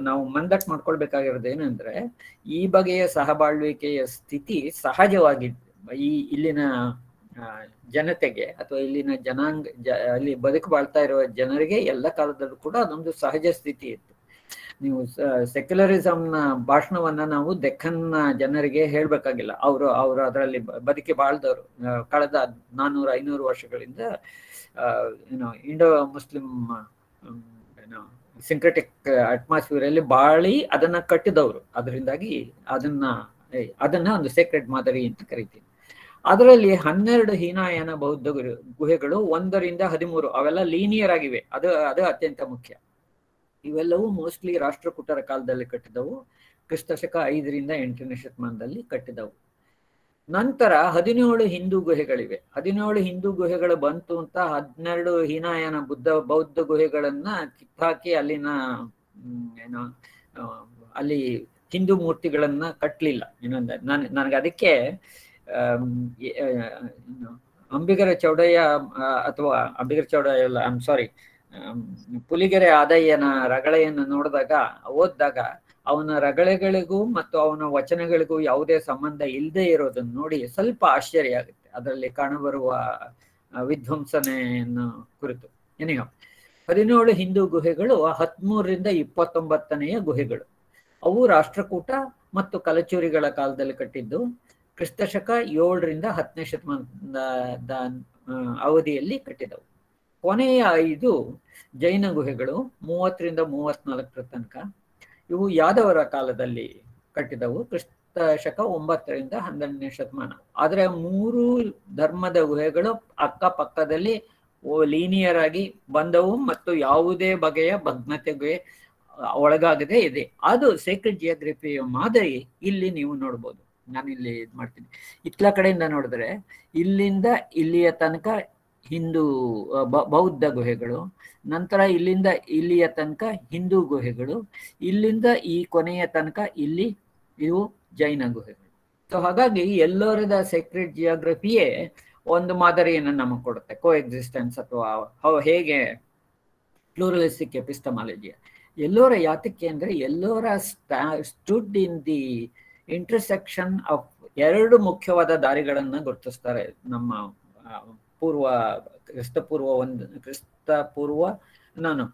ನಾವು ಮಂದಟ್ ಮಾಡ್ಕೊಳ್ಬೇಕಾಗಿರೋದು ಏನಂದ್ರೆ, ಈ ಬಗೆಯ ಸಹಬಾಳ್ವಿಕೆಯ ಸ್ಥಿತಿ ಸಹಜವಾಗಿದ್ದು ಇಲ್ಲಿನ ಜನತೆಗೆ ಅಥವಾ ಇಲ್ಲಿನ ಅಲ್ಲಿ ಬದುಕು ಬಾಳ್ತಾ ಇರುವ ಜನರಿಗೆ ಎಲ್ಲ ಕಾಲದಲ್ಲೂ ಕೂಡ ಅದೊಂದು ಸಹಜ ಸ್ಥಿತಿ ಇತ್ತು. ನೀವು ಸೆಕ್ಯುಲರಿಸಂನ ಭಾಷಣವನ್ನ ನಾವು ದೆಕ್ಕನ್ ಜನರಿಗೆ ಹೇಳ್ಬೇಕಾಗಿಲ್ಲ. ಅವರು ಅದರಲ್ಲಿ ಬದುಕಿ ಬಾಳ್ದವರು ಕಳೆದ 400-500 ವರ್ಷಗಳಿಂದ ಇಂಡೋ ಮುಸ್ಲಿಂ ಸಿಂಕ್ರೆಟಿಕ್ ಅಟ್ಮಾಸ್ಫಿಯರ್ ಅಲ್ಲಿ ಬಾಳಿ ಅದನ್ನ ಕಟ್ಟಿದವರು. ಅದರಿಂದಾಗಿ ಅದನ್ನ ಒಂದು ಸೇಕ್ರೆಡ್ ಮಾದರಿ ಅಂತ ಕರಿತೀನಿ. ಅದರಲ್ಲಿ 12 ಹೀನಾಯನ ಬೌದ್ಧ ಗುಹೆಗಳು 1-13 ಅವೆಲ್ಲ ಲೀನಿಯರ್ ಆಗಿವೆ. ಅದು ಅತ್ಯಂತ ಮುಖ್ಯ. ಇವೆಲ್ಲವೂ ಮೋಸ್ಟ್ಲಿ ರಾಷ್ಟ್ರಕೂಟರ ಕಾಲದಲ್ಲಿ ಕಟ್ಟಿದವು, ಕ್ರಿಸ್ತಶಕ 5-8ನೇ ಶತಮಾನದಲ್ಲಿ ಕಟ್ಟಿದವು. ನಂತರ 17 ಹಿಂದೂ ಗುಹೆಗಳಿವೆ. 17 ಹಿಂದೂ ಗುಹೆಗಳು ಬಂತು ಅಂತ 12 ಹೀನಾಯನ ಬೌದ್ಧ ಗುಹೆಗಳನ್ನ ಕಿತ್ತಾಕಿ ಅಲ್ಲಿನ ಏನೋ ಅಲ್ಲಿ ಹಿಂದೂ ಮೂರ್ತಿಗಳನ್ನ ಕಟ್ಟಲಿಲ್ಲ. ನನಗೆ ಅದಕ್ಕೆ ಅಂಬಿಗರ ಚೌಡಯ್ಯ ಅಥವಾ ಅಂಬಿಗರ ಚೌಡಯ್ಯ ಅಲ್ಲ, ಸಾರಿ, ಪುಲಿಗೆರೆ ಆದಯ್ಯನ ರಗಳೆಯನ್ನು ಓದಿದಾಗ ಅವನ ರಗಳೆಗಳಿಗೂ ಮತ್ತು ಅವನ ವಚನಗಳಿಗೂ ಯಾವುದೇ ಸಂಬಂಧ ಇಲ್ಲದೆ ಇರೋದನ್ನು ನೋಡಿ ಸ್ವಲ್ಪ ಆಶ್ಚರ್ಯ ಆಗುತ್ತೆ, ಅದರಲ್ಲಿ ಕಾಣಬರುವ ವಿಧ್ವಂಸನೆಯನ್ನು ಕುರಿತು. ಏನಿಯೋ 17 ಹಿಂದೂ ಗುಹೆಗಳು 13-29ನೆಯ ಗುಹೆಗಳು. ಅವು ರಾಷ್ಟ್ರಕೂಟ ಮತ್ತು ಕಲಚೂರಿಗಳ ಕಾಲದಲ್ಲಿ ಕಟ್ಟಿದ್ದು, ಕ್ರಿಸ್ತಶಕ 7-10ನೇ ಶತಮಾನದ ಅವಧಿಯಲ್ಲಿ ಕಟ್ಟಿದವು. ಕೊನೆಯ 5 ಜೈನ ಗುಹೆಗಳು 30-34 ತನಕ. ಇವು ಯಾದವರ ಕಾಲದಲ್ಲಿ ಕಟ್ಟಿದವು, ಕ್ರಿಸ್ತಶಕ 9-12ನೇ ಶತಮಾನ. ಆದರೆ 3 ಧರ್ಮದ ಗುಹೆಗಳು ಅಕ್ಕಪಕ್ಕದಲ್ಲಿ ಲೀನಿಯರ್ ಆಗಿ ಬಂದವು ಮತ್ತು ಯಾವುದೇ ಬಗೆಯ ಭಗ್ನತೆಗೆ ಒಳಗಾಗದೆ ಇದೆ. ಅದು ಸೇಕ್ರೆಡ್ ಜಿಯೋಗ್ರಫಿಯ ಮಾದರಿ ಇಲ್ಲಿ ನೀವು ನೋಡ್ಬೋದು. ನಾನು ಇಲ್ಲಿ ಇದು ಮಾಡ್ತೀನಿ. ಇತ್ಲ ಕಡೆಯಿಂದ ನೋಡಿದ್ರೆ ಇಲ್ಲಿಂದ ಇಲ್ಲಿಯ ತನಕ ಹಿಂದೂ ಬೌದ್ಧ ಗುಹೆಗಳು, ನಂತರ ಇಲ್ಲಿಂದ ಇಲ್ಲಿಯ ತನಕ ಹಿಂದೂ ಗುಹೆಗಳು, ಇಲ್ಲಿಂದ ಈ ಕೊನೆಯ ತನಕ ಇಲ್ಲಿ ಇವು ಜೈನ ಗುಹೆಗಳು. ಸೊ ಹಾಗಾಗಿ ಎಲ್ಲೋರದ ಸೇಕ್ರೆಡ್ ಜಿಯೋಗ್ರಫಿಯೇ ಒಂದು ಮಾದರಿಯನ್ನು ನಮಗೆ ಕೊಡುತ್ತೆ. ಕೋ ಎಕ್ಸಿಸ್ಟೆನ್ಸ್ ಅಥವಾ ಹೇಗೆ ಪ್ಲೂರಲಿಸ್ಟಿಕ್ ಎಪಿಸ್ಟಮಾಲಜಿ. ಎಲ್ಲೋರ ಯಾತಕ್ಕೆ ಅಂದರೆ Ellora stood in the intersection of 2 ಮುಖ್ಯವಾದ ದಾರಿಗಳನ್ನು ಗುರುತಿಸ್ತಾರೆ. ನಮ್ಮ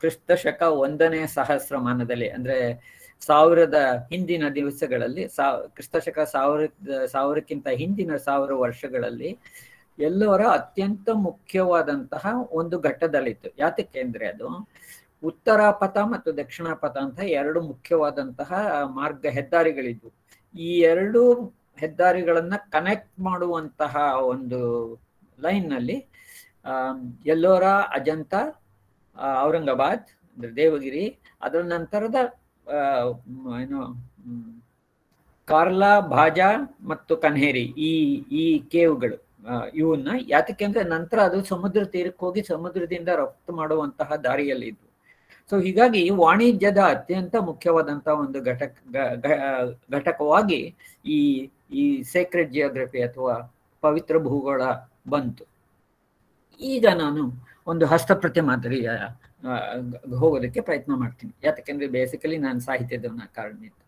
ಕ್ರಿಸ್ತಶಕ 1ನೇ ಸಹಸ್ರಮಾನದಲ್ಲಿ, ಅಂದ್ರೆ 1000 ಹಿಂದಿನ ದಿವಸಗಳಲ್ಲಿ, ಕ್ರಿಸ್ತಶಕ 1000ಕ್ಕಿಂತ ಹಿಂದಿನ 1000 ವರ್ಷಗಳಲ್ಲಿ ಎಲ್ಲೋರ ಅತ್ಯಂತ ಮುಖ್ಯವಾದಂತಹ ಒಂದು ಘಟ್ಟದಲ್ಲಿತ್ತು. ಯಾತಕ್ಕೆ ಅಂದ್ರೆ ಅದು ಉತ್ತರ ಪಥ ಮತ್ತು ದಕ್ಷಿಣ ಪಥ ಅಂತ 2 ಮುಖ್ಯವಾದಂತಹ ಹೆದ್ದಾರಿಗಳಿದ್ವು. ಈ 2 ಹೆದ್ದಾರಿಗಳನ್ನ ಕನೆಕ್ಟ್ ಮಾಡುವಂತಹ ಒಂದು ಲೈನ್ ನಲ್ಲಿ ಎಲ್ಲೋರ, ಅಜಂತ, ಔರಂಗಾಬಾದ್ ಅಂದ್ರೆ ದೇವಗಿರಿ, ಅದರ ನಂತರದ ಕಾರ್ಲಾ, ಭಾಜಾ ಮತ್ತು ಕನ್ಹೇರಿ ಈ ಕೇವ್ಗಳು, ಇವನ್ನ ಯಾತಕ್ಕೆ ಅಂದ್ರೆ ನಂತರ ಅದು ಸಮುದ್ರ ತೀರಕ್ಕೆ ಹೋಗಿ ಸಮುದ್ರದಿಂದ ರಫ್ತು ಮಾಡುವಂತಹ ದಾರಿಯಲ್ಲಿ ಇದ್ವು. ಸೊ ಹೀಗಾಗಿ ವಾಣಿಜ್ಯದ ಅತ್ಯಂತ ಮುಖ್ಯವಾದಂತಹ ಒಂದು ಘಟಕವಾಗಿ ಈ ಸೇಕ್ರೆಡ್ ಜಿಯೋಗ್ರಫಿ ಅಥವಾ ಪವಿತ್ರ ಭೂಗೋಳ ಬಂತು. ಈಗ ನಾನು ಒಂದು ಹಸ್ತಪ್ರತಿ ಮಾದರಿಯ ಹೋಗೋದಕ್ಕೆ ಪ್ರಯತ್ನ ಮಾಡ್ತೀನಿ. ಯಾತಕ್ಕೆಂದ್ರೆ ಬೇಸಿಕಲಿ ನಾನು ಸಾಹಿತ್ಯದವನ ಕಾರಣದಿಂದ.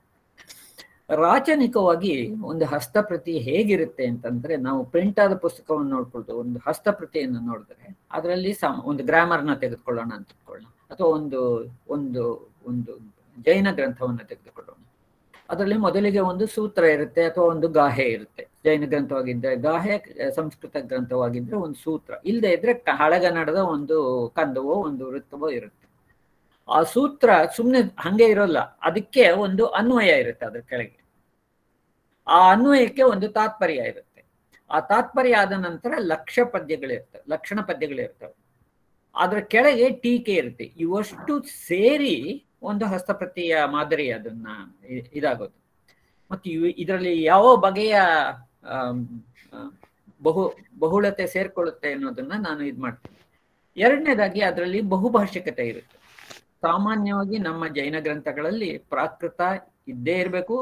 ರಾಚನಿಕವಾಗಿ ಒಂದು ಹಸ್ತಪ್ರತಿ ಹೇಗಿರುತ್ತೆ ಅಂತಂದ್ರೆ, ನಾವು ಪ್ರಿಂಟ್ ಆದ ಪುಸ್ತಕವನ್ನು ನೋಡ್ಕೊಳ್ತು ಒಂದು ಹಸ್ತಪ್ರತಿಯನ್ನು ನೋಡಿದ್ರೆ ಅದರಲ್ಲಿ ಒಂದು ಗ್ರಾಮರ್ನ ತೆಗೆದುಕೊಳ್ಳೋಣ ಅಂತ ಇಟ್ಕೊಳ್ಳೋಣ, ಅಥವಾ ಒಂದು ಜೈನ ಗ್ರಂಥವನ್ನು ತೆಗೆದುಕೊಳ್ಳೋಣ. ಅದರಲ್ಲಿ ಮೊದಲಿಗೆ ಒಂದು ಸೂತ್ರ ಇರುತ್ತೆ ಅಥವಾ ಒಂದು ಗಾಹೆ ಇರುತ್ತೆ. ಜೈನ ಗ್ರಂಥವಾಗಿದ್ದರೆ ಗಾಹೆ, ಸಂಸ್ಕೃತ ಗ್ರಂಥವಾಗಿದ್ರೆ ಒಂದು ಸೂತ್ರ, ಇಲ್ಲದೆ ಇದ್ರೆ ಹಳಗನ್ನಡದ ಒಂದು ಕಂದವೋ ಒಂದು ವೃತ್ತವೋ ಇರುತ್ತೆ. ಆ ಸೂತ್ರ ಸುಮ್ಮನೆ ಹಂಗೆ ಇರೋಲ್ಲ, ಅದಕ್ಕೆ ಒಂದು ಅನ್ವಯ ಇರುತ್ತೆ ಅದ್ರ ಕೆಳಗೆ. ಆ ಅನ್ವಯಕ್ಕೆ ಒಂದು ತಾತ್ಪರ್ಯ ಇರುತ್ತೆ. ಆ ತಾತ್ಪರ್ಯ ಆದ ನಂತರ ಲಕ್ಷಣ ಪದ್ಯಗಳಿರ್ತವೆ. ಅದ್ರ ಕೆಳಗೆ ಟೀಕೆ ಇರುತ್ತೆ. ಇವಷ್ಟು ಸೇರಿ ಒಂದು ಹಸ್ತಪ್ರತಿಯ ಮಾದರಿ ಅದನ್ನ ಇದಾಗೋದು. ಮತ್ತು ಇದರಲ್ಲಿ ಯಾವ ಬಗೆಯ ಬಹುಳತೆ ಸೇರ್ಕೊಳ್ಳುತ್ತೆ ಅನ್ನೋದನ್ನ ನಾನು ಇದು ಮಾಡ್ತೀನಿ. ಎರಡನೇದಾಗಿ ಅದರಲ್ಲಿ ಬಹುಭಾಷಿಕತೆ ಇರುತ್ತೆ. ಸಾಮಾನ್ಯವಾಗಿ ನಮ್ಮ ಜೈನ ಗ್ರಂಥಗಳಲ್ಲಿ ಪ್ರಾಕೃತ ಇದ್ದೇ ಇರಬೇಕು,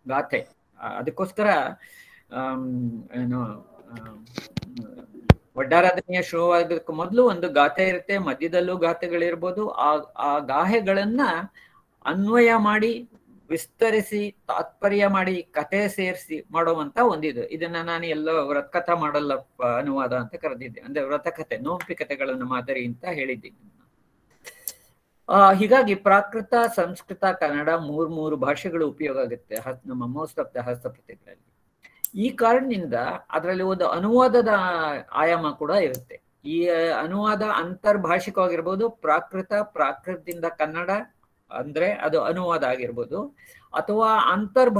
ಗಾಥೆ. ಅದಕ್ಕೋಸ್ಕರ ಒಡ್ಡಾರಾಧನೆಯ ಶುರುವಾಗೋದಕ್ಕೆ ಮೊದಲು ಒಂದು ಗಾಥೆ ಇರುತ್ತೆ, ಮಧ್ಯದಲ್ಲೂ ಗಾಥೆಗಳಿರ್ಬೋದು. ಆ ಗಾಹೆಗಳನ್ನ ಅನ್ವಯ ಮಾಡಿ, ವಿಸ್ತರಿಸಿ, ತಾತ್ಪರ್ಯ ಮಾಡಿ, ಕಥೆ ಸೇರಿಸಿ ಮಾಡುವಂತ ಒಂದಿದು. ಇದನ್ನ ನಾನು ಎಲ್ಲೋ ವ್ರತಕಥಾ ಮಾಡಲ್ಲ ಅನುವಾದ ಅಂತ ಕರೆದಿದ್ದೆ. ಅಂದ್ರೆ ವ್ರತಕಥೆ, ನೋಂಪಿ ಕಥೆಗಳನ್ನು ಮಾದರಿ ಅಂತ ಹೇಳಿದ್ದೀನಿ. ಹೀಗಾಗಿ ಪ್ರಾಕೃತ, ಸಂಸ್ಕೃತ, ಕನ್ನಡ 3 ಭಾಷೆಗಳು ಉಪಯೋಗ ಆಗುತ್ತೆ ನಮ್ಮ ಮೋಸ್ಟ್ ಆಫ್ ದ ಹಸ್ತಪ್ರತಿಗಳಲ್ಲಿ. ಈ ಕಾರಣದಿಂದ ಅದರಲ್ಲಿ ಒಂದು ಅನುವಾದದ ಆಯಾಮ ಕೂಡ ಇರುತ್ತೆ. ಈ ಅನುವಾದ ಅಂತರ್ಭಾಷಿಕವಾಗಿರ್ಬೋದು. ಪ್ರಾಕೃತದಿಂದ ಕನ್ನಡ, ಅಂದ್ರೆ ಅದು ಅನುವಾದ ಆಗಿರ್ಬೋದು, ಅಥವಾ ಅಂತರ್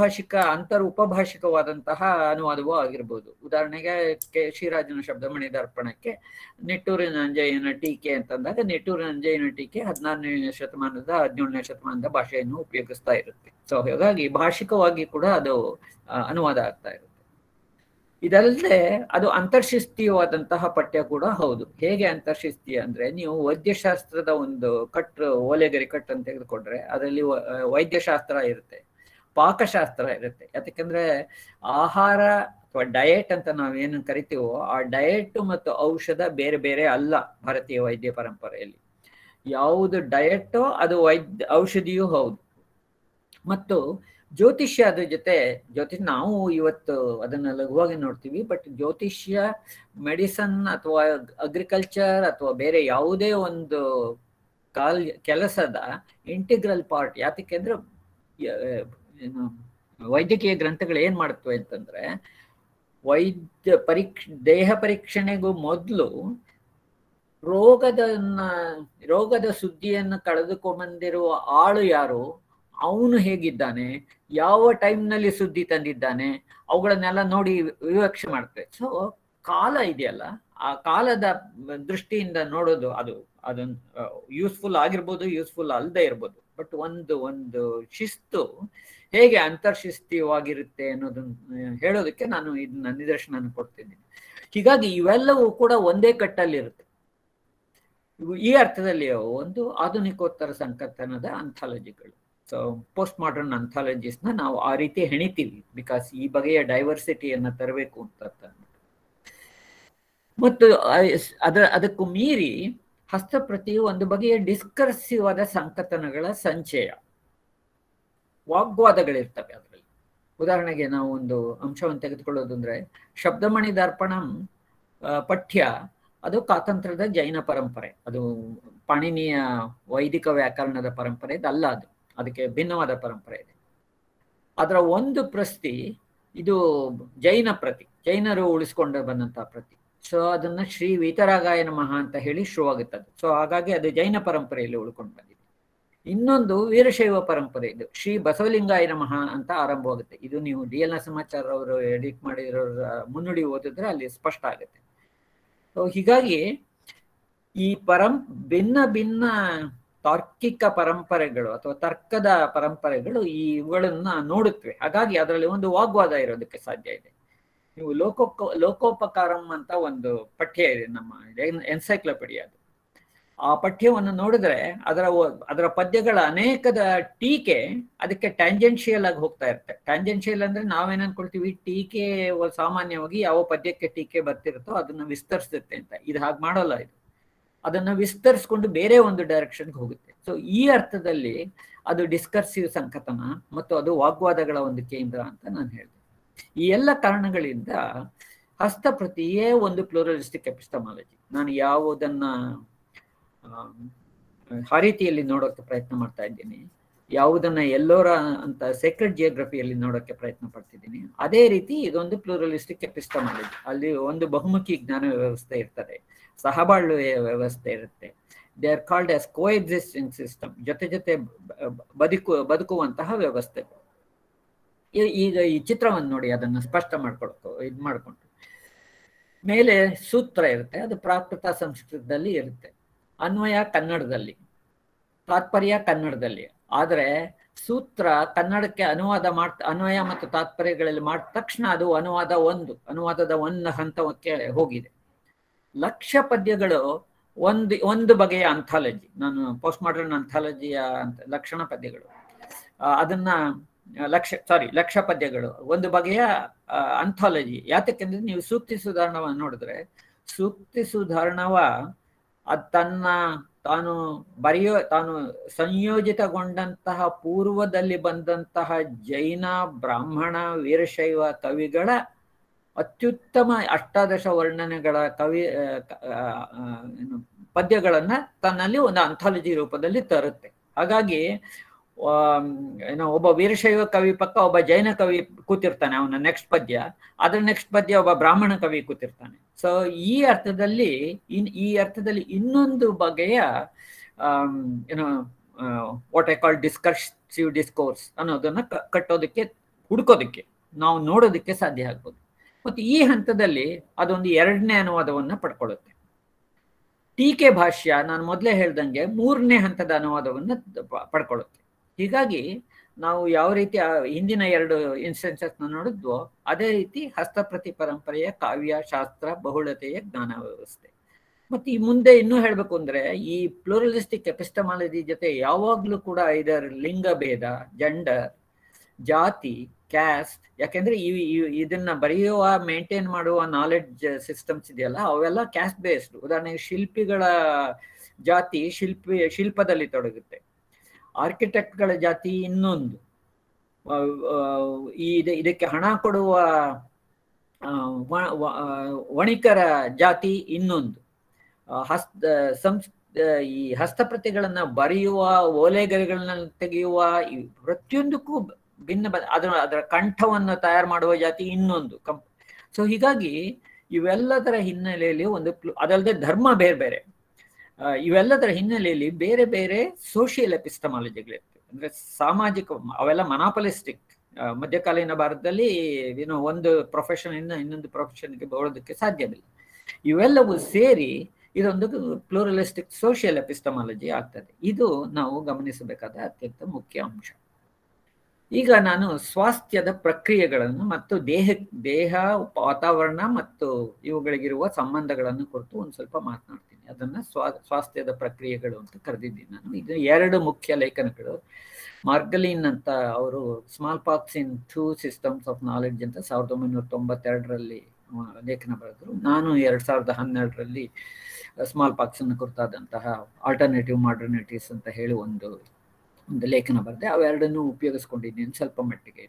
ಉಪಭಾಷಿಕವಾದಂತಹ ಅನುವಾದವೂ ಆಗಿರ್ಬೋದು. ಉದಾಹರಣೆಗೆ ಶ್ರೀರಾಜನ ಶಬ್ದಮಣಿ ದರ್ಪಣಕ್ಕೆ ನಿಟ್ಟೂರಿನ ಅಂಜಯ್ಯನ ಟೀಕೆ ಅಂತಂದಾಗ ನಿಟ್ಟೂರಿನ ಅಂಜಯ್ಯನ ಟೀಕೆ 16ನೇ ಶತಮಾನದ 17ನೇ ಶತಮಾನದ ಭಾಷೆಯನ್ನು ಉಪಯೋಗಿಸ್ತಾ ಇರುತ್ತೆ. ಸೊ ಹಾಗಾಗಿ ಭಾಷಿಕವಾಗಿ ಕೂಡ ಅದು ಅನುವಾದ ಆಗ್ತಾ ಇರುತ್ತೆ. ಇದಲ್ಲದೆ ಅದು ಅಂತರ್ಶಿಸ್ತೀಯವಾದಂತಹ ಪಠ್ಯ ಕೂಡ ಹೌದು. ಹೇಗೆ ಅಂತರ್ಶಿಸ್ತೀಯ ಅಂದ್ರೆ, ನೀವು ವೈದ್ಯಶಾಸ್ತ್ರದ ಒಂದು ಓಲೆಗರಿ ಕಟ್ ಅಂತ ತೆಗೆದುಕೊಂಡ್ರೆ ಅದರಲ್ಲಿ ವೈದ್ಯಶಾಸ್ತ್ರ ಇರುತ್ತೆ, ಪಾಕಶಾಸ್ತ್ರ ಇರುತ್ತೆ. ಯಾಕಂದ್ರೆ ಆಹಾರ ಅಥವಾ ಡಯಟ್ ಅಂತ ನಾವೇನು ಕರಿತೀವೋ ಆ ಡಯಟ್ ಮತ್ತು ಔಷಧ ಬೇರೆ ಬೇರೆ ಅಲ್ಲ. ಭಾರತೀಯ ವೈದ್ಯ ಪರಂಪರೆಯಲ್ಲಿ ಯಾವುದು ಡಯಟೋ ಅದು ಔಷಧಿಯೂ ಹೌದು. ಮತ್ತು ಜ್ಯೋತಿಷ್ಯ ಅದ್ರ ಜೊತೆ ನಾವು ಇವತ್ತು ಅದನ್ನ ಲಘುವಾಗಿ ನೋಡ್ತೀವಿ, ಬಟ್ ಜ್ಯೋತಿಷ್ಯ ಮೆಡಿಸನ್ ಅಥವಾ ಅಗ್ರಿಕಲ್ಚರ್ ಅಥವಾ ಬೇರೆ ಯಾವುದೇ ಒಂದು ಕೆಲಸದ ಇಂಟಿಗ್ರಲ್ ಪಾರ್ಟ್. ಯಾಕೆಂದ್ರೆ ವೈದ್ಯಕೀಯ ಗ್ರಂಥಗಳು ಏನ್ ಮಾಡುತ್ತವೆ ಅಂತಂದ್ರೆ, ದೇಹ ಪರೀಕ್ಷಣೆಗೂ ಮೊದಲು ರೋಗದ ಸುದ್ದಿಯನ್ನು ಕಳೆದುಕೊಂಡ್ಬಂದಿರುವ ಆಳು ಯಾರು, ಅವನು ಹೇಗಿದ್ದಾನೆ, ಯಾವ ಟೈಮ್ನಲ್ಲಿ ಸುದ್ದಿ ತಂದಿದ್ದಾನೆ, ಅವುಗಳನ್ನೆಲ್ಲ ನೋಡಿ ವಿವಕ್ಷೆ ಮಾಡ್ತೇವೆ. ಸೊ ಕಾಲ ಇದೆಯಲ್ಲ, ಆ ಕಾಲದ ದೃಷ್ಟಿಯಿಂದ ನೋಡೋದು ಅದೊಂದು ಯೂಸ್ಫುಲ್ ಆಗಿರ್ಬೋದು, ಯೂಸ್ಫುಲ್ ಅಲ್ಲದೆ ಇರ್ಬೋದು. ಬಟ್ ಒಂದು ಶಿಸ್ತು ಹೇಗೆ ಅಂತರ್ಶಿಸ್ತೀಯವಾಗಿರುತ್ತೆ ಅನ್ನೋದನ್ನ ಹೇಳೋದಕ್ಕೆ ನಾನು ಇದನ್ನ ನಿದರ್ಶನ ಕೊಡ್ತಿದ್ದೀನಿ. ಹೀಗಾಗಿ ಇವೆಲ್ಲವೂ ಕೂಡ ಒಂದೇ ಕಟ್ಟಲ್ಲಿರುತ್ತೆ. ಈ ಅರ್ಥದಲ್ಲಿ ಒಂದು ಆಧುನಿಕೋತ್ತರ ಸಂಕಥನದ ಅಂಥಾಲಜಿಗಳು. ಸೊ ಪೋಸ್ಟ್ ಮಾಡರ್ನ್ ಅಂಥಾಲಜಿಸ್ನ ನಾವು ಆ ರೀತಿ ಹೆಣಿತೀವಿ, ಬಿಕಾಸ್ ಈ ಬಗೆಯ ಡೈವರ್ಸಿಟಿಯನ್ನು ತರಬೇಕು ಅಂತ. ಮತ್ತು ಅದಕ್ಕೂ ಮೀರಿ ಹಸ್ತಪ್ರತಿಯು ಒಂದು ಬಗೆಯ ಡಿಸ್ಕರ್ಸಿವ್ ಆದ ಸಂಕಥನಗಳ ಸಂಚಯ, ವಾಗ್ವಾದಗಳಿರ್ತವೆ ಅದರಲ್ಲಿ. ಉದಾಹರಣೆಗೆ ನಾವು ಒಂದು ಅಂಶವನ್ನು ತೆಗೆದುಕೊಳ್ಳೋದು ಅಂದ್ರೆ, ಶಬ್ದಮಣಿ ದರ್ಪಣಂ ಪಠ್ಯ ಅದು ಕಾತಂತ್ರದ ಜೈನ ಪರಂಪರೆ, ಅದು ಪಾಣಿನಿಯ ವೈದಿಕ ವ್ಯಾಕರಣದ ಪರಂಪರೆ ಅಲ್ಲ, ಅದಕ್ಕೆ ಭಿನ್ನವಾದ ಪರಂಪರೆ ಇದೆ. ಅದರ ಒಂದು ಪ್ರತಿ ಇದು ಜೈನ ಪ್ರತಿ, ಜೈನರು ಉಳಿಸ್ಕೊಂಡು ಬಂದಂತಹ ಪ್ರತಿ. ಸೊ ಅದನ್ನ ಶ್ರೀ ವೀತರಾಗಾಯ ನಮಃ ಅಂತ ಹೇಳಿ ಶುರುವಾಗುತ್ತದೆ. ಸೊ ಹಾಗಾಗಿ ಅದು ಜೈನ ಪರಂಪರೆಯಲ್ಲಿ ಉಳ್ಕೊಂಡು ಬಂದಿದೆ. ಇನ್ನೊಂದು ವೀರಶೈವ ಪರಂಪರೆ, ಇದು ಶ್ರೀ ಬಸವಲಿಂಗಾಯ ನಮಃ ಅಂತ ಆರಂಭವಾಗುತ್ತೆ. ಇದು ನೀವು DL ನರಸಿಂಹಾಚಾರ್ಯ ಅವರು ಎಡಿಟ್ ಮಾಡಿರೋ ಮುನ್ನುಡಿ ಓದಿದ್ರೆ ಅಲ್ಲಿ ಸ್ಪಷ್ಟ ಆಗುತ್ತೆ. ಸೊ ಹೀಗಾಗಿ ಈ ಭಿನ್ನ ಭಿನ್ನ ತಾರ್ಕಿಕ ಪರಂಪರೆಗಳು ಅಥವಾ ತರ್ಕದ ಪರಂಪರೆಗಳು ಇವುಗಳನ್ನ ನೋಡುತ್ತವೆ. ಹಾಗಾಗಿ ಅದರಲ್ಲಿ ಒಂದು ವಾಗ್ವಾದ ಇರೋದಕ್ಕೆ ಸಾಧ್ಯ ಇದೆ. ನೀವು ಲೋಕೋಪಕಾರಂ ಅಂತ ಒಂದು ಪಠ್ಯ ಇದೆ ನಮ್ಮ ಎನ್ಸೈಕ್ಲೋಪೀಡಿಯಾದ. ಆ ಪಠ್ಯವನ್ನು ನೋಡಿದ್ರೆ ಅದರ ಪದ್ಯಗಳ ಅನೇಕದ ಟೀಕೆ ಅದಕ್ಕೆ ಟ್ಯಾಂಜೆನ್ಷಿಯಲ್ ಆಗಿ ಹೋಗ್ತಾ ಇರುತ್ತೆ. ಟ್ಯಾಂಜೆನ್ಷಿಯಲ್ ಅಂದ್ರೆ ನಾವೇನ್ ಅನ್ಕೊಳ್ತೀವಿ, ಟೀಕೆ ಸಾಮಾನ್ಯವಾಗಿ ಯಾವ ಪದ್ಯಕ್ಕೆ ಟೀಕೆ ಬರ್ತಿರುತ್ತೋ ಅದನ್ನ ವಿಸ್ತರಿಸುತ್ತೆ ಅಂತ. ಇದು ಹಾಗೆ ಮಾಡೋಲ್ಲ, ಇದು ಅದನ್ನ ವಿಸ್ತರಿಸ್ಕೊಂಡು ಬೇರೆ ಒಂದು ಡೈರೆಕ್ಷನ್ಗೆ ಹೋಗುತ್ತೆ. ಸೊ ಈ ಅರ್ಥದಲ್ಲಿ ಅದು ಡಿಸ್ಕರ್ಸಿವ್ ಸಂಕಥನ ಮತ್ತು ಅದು ವಾಗ್ವಾದಗಳ ಒಂದು ಕೇಂದ್ರ ಅಂತ ನಾನು ಹೇಳಿದೆ. ಈ ಎಲ್ಲ ಕಾರಣಗಳಿಂದ ಹಸ್ತಪ್ರತಿಯೇ ಒಂದು ಪ್ಲೂರಲಿಸ್ಟಿಕ್ ಎಪಿಸ್ಟಮಾಲಜಿ. ನಾನು ಯಾವುದನ್ನ ಆ ರೀತಿಯಲ್ಲಿ ನೋಡೋಕೆ ಪ್ರಯತ್ನ ಮಾಡ್ತಾ ಇದ್ದೀನಿ, ಯಾವುದನ್ನ ಎಲ್ಲೋರ ಅಂತ ಸೆಕ್ರೆಟ್ ಜಿಯೋಗ್ರಫಿಯಲ್ಲಿ ನೋಡೋಕೆ ಪ್ರಯತ್ನ ಪಡ್ತಿದ್ದೀನಿ, ಅದೇ ರೀತಿ ಇದೊಂದು ಪ್ಲೂರಲಿಸ್ಟಿಕ್ ಎಪಿಸ್ಟಮಾಲಜಿ. ಅಲ್ಲಿ ಒಂದು ಬಹುಮುಖಿ ಜ್ಞಾನ ವ್ಯವಸ್ಥೆ ಇರ್ತದೆ, ಸಹಬಾಳ್ವೆಯ ವ್ಯವಸ್ಥೆ ಇರುತ್ತೆ. They are called as coexisting system, ಜೊತೆ ಬದುಕುವಂತಹ ವ್ಯವಸ್ಥೆ. ಈಗ ಈ ಚಿತ್ರವನ್ನು ನೋಡಿ, ಅದನ್ನು ಸ್ಪಷ್ಟ ಮಾಡ್ಕೊಂಡು ಮೇಲೆ ಸೂತ್ರ ಇರುತ್ತೆ, ಅದು ಪ್ರಾಕೃತ ಸಂಸ್ಕೃತದಲ್ಲಿ ಇರುತ್ತೆ, ಅನ್ವಯ ಕನ್ನಡದಲ್ಲಿ, ತಾತ್ಪರ್ಯ ಕನ್ನಡದಲ್ಲಿ. ಆದರೆ ಸೂತ್ರ ಕನ್ನಡಕ್ಕೆ ಅನ್ವಯ ಮತ್ತು ತಾತ್ಪರ್ಯಗಳಲ್ಲಿ ಮಾಡಿದ ತಕ್ಷಣ ಅದು ಅನುವಾದದ ಒಂದು ಹಂತಕ್ಕೆ ಹೋಗಿದೆ. ಲಕ್ಷ ಪದ್ಯಗಳು ಒಂದು ಬಗೆಯ ಅಂಥಾಲಜಿ, ನಾನು ಪೋಸ್ಟ್ ಮಾಡರ್ನ್ ಅಂಥಾಲಜಿಯ ಲಕ್ಷಣ ಪದ್ಯಗಳು, ಅದನ್ನ ಲಕ್ಷ ಪದ್ಯಗಳು ಒಂದು ಬಗೆಯ ಅಂಥಾಲಜಿ. ಯಾತಕ್ಕೆಂದ್ರೆ ನೀವು ಸೂಕ್ತಿ ಸುಧಾರಣವನ್ನು ನೋಡಿದ್ರೆ, ಸೂಕ್ತಿ ಸುಧಾರಣವ ತಾನು ಸಂಯೋಜಿತಗೊಂಡಂತಹ ಪೂರ್ವದಲ್ಲಿ ಬಂದಂತಹ ಜೈನ, ಬ್ರಾಹ್ಮಣ, ವೀರಶೈವ ಕವಿಗಳ ಅತ್ಯುತ್ತಮ ಅಷ್ಟಾದಶ ವರ್ಣನೆಗಳ ಪದ್ಯಗಳನ್ನ ತನ್ನಲ್ಲಿ ಒಂದು ಅಂಥಾಲಜಿ ರೂಪದಲ್ಲಿ ತರುತ್ತೆ. ಹಾಗಾಗಿ ಒಬ್ಬ ವೀರಶೈವ ಕವಿ ಪಕ್ಕ ಒಬ್ಬ ಜೈನ ಕವಿ ಕೂತಿರ್ತಾನೆ, ಅವನ ನೆಕ್ಸ್ಟ್ ಪದ್ಯ, ಅದ್ರ ನೆಕ್ಸ್ಟ್ ಪದ್ಯ ಒಬ್ಬ ಬ್ರಾಹ್ಮಣ ಕವಿ ಕೂತಿರ್ತಾನೆ. ಸೊ ಈ ಅರ್ಥದಲ್ಲಿ ಇನ್ನೊಂದು ಬಗೆಯ ವಾಟ್ ಐ ಕಾಲ್ ಡಿಸ್ಕರ್ಸಿವ್ ಡಿಸ್ಕೋರ್ಸ್ ಅನ್ನೋದನ್ನ ಕಟ್ಟೋದಕ್ಕೆ ಹುಡುಕೋದಕ್ಕೆ ನಾವು ನೋಡೋದಕ್ಕೆ ಸಾಧ್ಯ ಆಗ್ಬೋದು. ಮತ್ತು ಈ ಹಂತದಲ್ಲಿ ಅದೊಂದು ಎರಡನೇ ಅನುವಾದವನ್ನ ಪಡ್ಕೊಳ್ಳುತ್ತೆ. ಟೀಕೆ ಭಾಷ್ಯ ನಾನು ಮೊದಲೇ ಹೇಳ್ದಂಗೆ ಮೂರನೇ ಹಂತದ ಅನುವಾದವನ್ನ ಪಡ್ಕೊಳ್ಳುತ್ತೆ. ಹೀಗಾಗಿ ನಾವು ಯಾವ ರೀತಿ ಹಿಂದಿನ ಎರಡು ಇನ್ಸ್ಟೆನ್ಸಸ್ ನೋಡಿದ್ವೋ ಅದೇ ರೀತಿ ಹಸ್ತಪ್ರತಿ ಪರಂಪರೆಯ ಕಾವ್ಯ ಶಾಸ್ತ್ರ ಬಹುಳತೆಯ ಜ್ಞಾನ ವ್ಯವಸ್ಥೆ. ಮತ್ತೆ ಈ ಮುಂದೆ ಇನ್ನೂ ಹೇಳ್ಬೇಕು ಅಂದ್ರೆ ಈ ಪ್ಲೂರಲಿಸ್ಟಿಕ್ ಎಪಿಸ್ಟಮಾಲಜಿ ಜೊತೆ ಯಾವಾಗ್ಲೂ ಕೂಡ ಇದರ ಲಿಂಗ ಭೇದ, ಜೆಂಡರ್, ಜಾತಿ, ಕ್ಯಾಸ್ಟ್, ಯಾಕೆಂದ್ರೆ ಇದನ್ನ ಬರೆಯುವ ಮೇಂಟೈನ್ ಮಾಡುವ ನಾಲೆಡ್ಜ್ ಸಿಸ್ಟಮ್ಸ್ ಇದೆಯಲ್ಲ ಅವೆಲ್ಲ ಕ್ಯಾಸ್ಟ್ ಬೇಸ್ಡ್. ಉದಾಹರಣೆಗೆ ಶಿಲ್ಪಿಗಳ ಜಾತಿ ಶಿಲ್ಪದಲ್ಲಿ ತೊಡಗುತ್ತೆ, ಆರ್ಕಿಟೆಕ್ಟ್ಗಳ ಜಾತಿ ಇನ್ನೊಂದು, ಇದಕ್ಕೆ ಹಣ ಕೊಡುವ ವಣಿಕರ ಜಾತಿ ಇನ್ನೊಂದು, ಈ ಹಸ್ತಪ್ರತಿಗಳನ್ನ ಬರೆಯುವ, ಓಲೆಗರಿಗಳನ್ನ ತೆಗೆಯುವ ಪ್ರತಿಯೊಂದಕ್ಕೂ ಭಿನ್ನ ಅದರ ಕಂಠವನ್ನು ತಯಾರು ಮಾಡುವ ಜಾತಿ ಇನ್ನೊಂದು ಸೊ ಹೀಗಾಗಿ ಇವೆಲ್ಲದರ ಹಿನ್ನೆಲೆಯಲ್ಲಿ ಅದಲ್ಲದೆ ಧರ್ಮ ಬೇರೆ ಬೇರೆ, ಇವೆಲ್ಲದರ ಹಿನ್ನೆಲೆಯಲ್ಲಿ ಬೇರೆ ಬೇರೆ ಸೋಷಿಯಲ್ ಎಪಿಸ್ಟಮಾಲಜಿಗಳಿರ್ತವೆ. ಅಂದ್ರೆ ಸಾಮಾಜಿಕ, ಅವೆಲ್ಲ ಮನಾಪಲಿಸ್ಟಿಕ್. ಮಧ್ಯಕಾಲೀನ ಭಾರತದಲ್ಲಿ ಒಂದು ಪ್ರೊಫೆಷನ್ ಇಂದ ಇನ್ನೊಂದು ಪ್ರೊಫೆಷನ್ಗೆ ಬರೋದಕ್ಕೆ ಸಾಧ್ಯವಿಲ್ಲ. ಇವೆಲ್ಲವೂ ಸೇರಿ ಇದೊಂದು ಪ್ಲೂರಲಿಸ್ಟಿಕ್ ಸೋಷಿಯಲ್ ಎಪಿಸ್ಟಮಾಲಜಿ ಆಗ್ತದೆ. ಇದು ನಾವು ಗಮನಿಸಬೇಕಾದ ಅತ್ಯಂತ ಮುಖ್ಯ ಅಂಶ. ಈಗ ನಾನು ಸ್ವಾಸ್ಥ್ಯದ ಪ್ರಕ್ರಿಯೆಗಳನ್ನು ಮತ್ತು ದೇಹ ವಾತಾವರಣ ಮತ್ತು ಇವುಗಳಿಗಿರುವ ಸಂಬಂಧಗಳನ್ನು ಕುರಿತು ಒಂದು ಸ್ವಲ್ಪ ಮಾತನಾಡ್ತೀನಿ. ಅದನ್ನ ಸ್ವಾಸ್ಥ್ಯದ ಪ್ರಕ್ರಿಯೆಗಳು ಅಂತ ಕರೆದಿದ್ದೀನಿ ನಾನು. ಇದು ಎರಡು ಮುಖ್ಯ ಲೇಖನಗಳು. ಮಾರ್ಗಲಿನ್ ಅಂತ ಅವರು small pox in 2 systems of knowledge ಅಂತ 1992ರಲ್ಲಿ ಲೇಖನ ಬರೆದರು. ನಾನು 2012ರಲ್ಲಿ ಸ್ಮಾಲ್ ಪಾಕ್ಸ್ ಅನ್ನು ಕುರಿತಾದಂತಹ ಆಲ್ಟರ್ನೇಟಿವ್ ಮಾಡರ್ನಿಟೀಸ್ ಅಂತ ಹೇಳಿ ಒಂದು ಲೇಖನ ಬರೆದೆ. ಅವೆರಡನ್ನು ಉಪಯೋಗಿಸ್ಕೊಂಡಿದ್ದೀನಿ ಸ್ವಲ್ಪ ಮಟ್ಟಿಗೆ.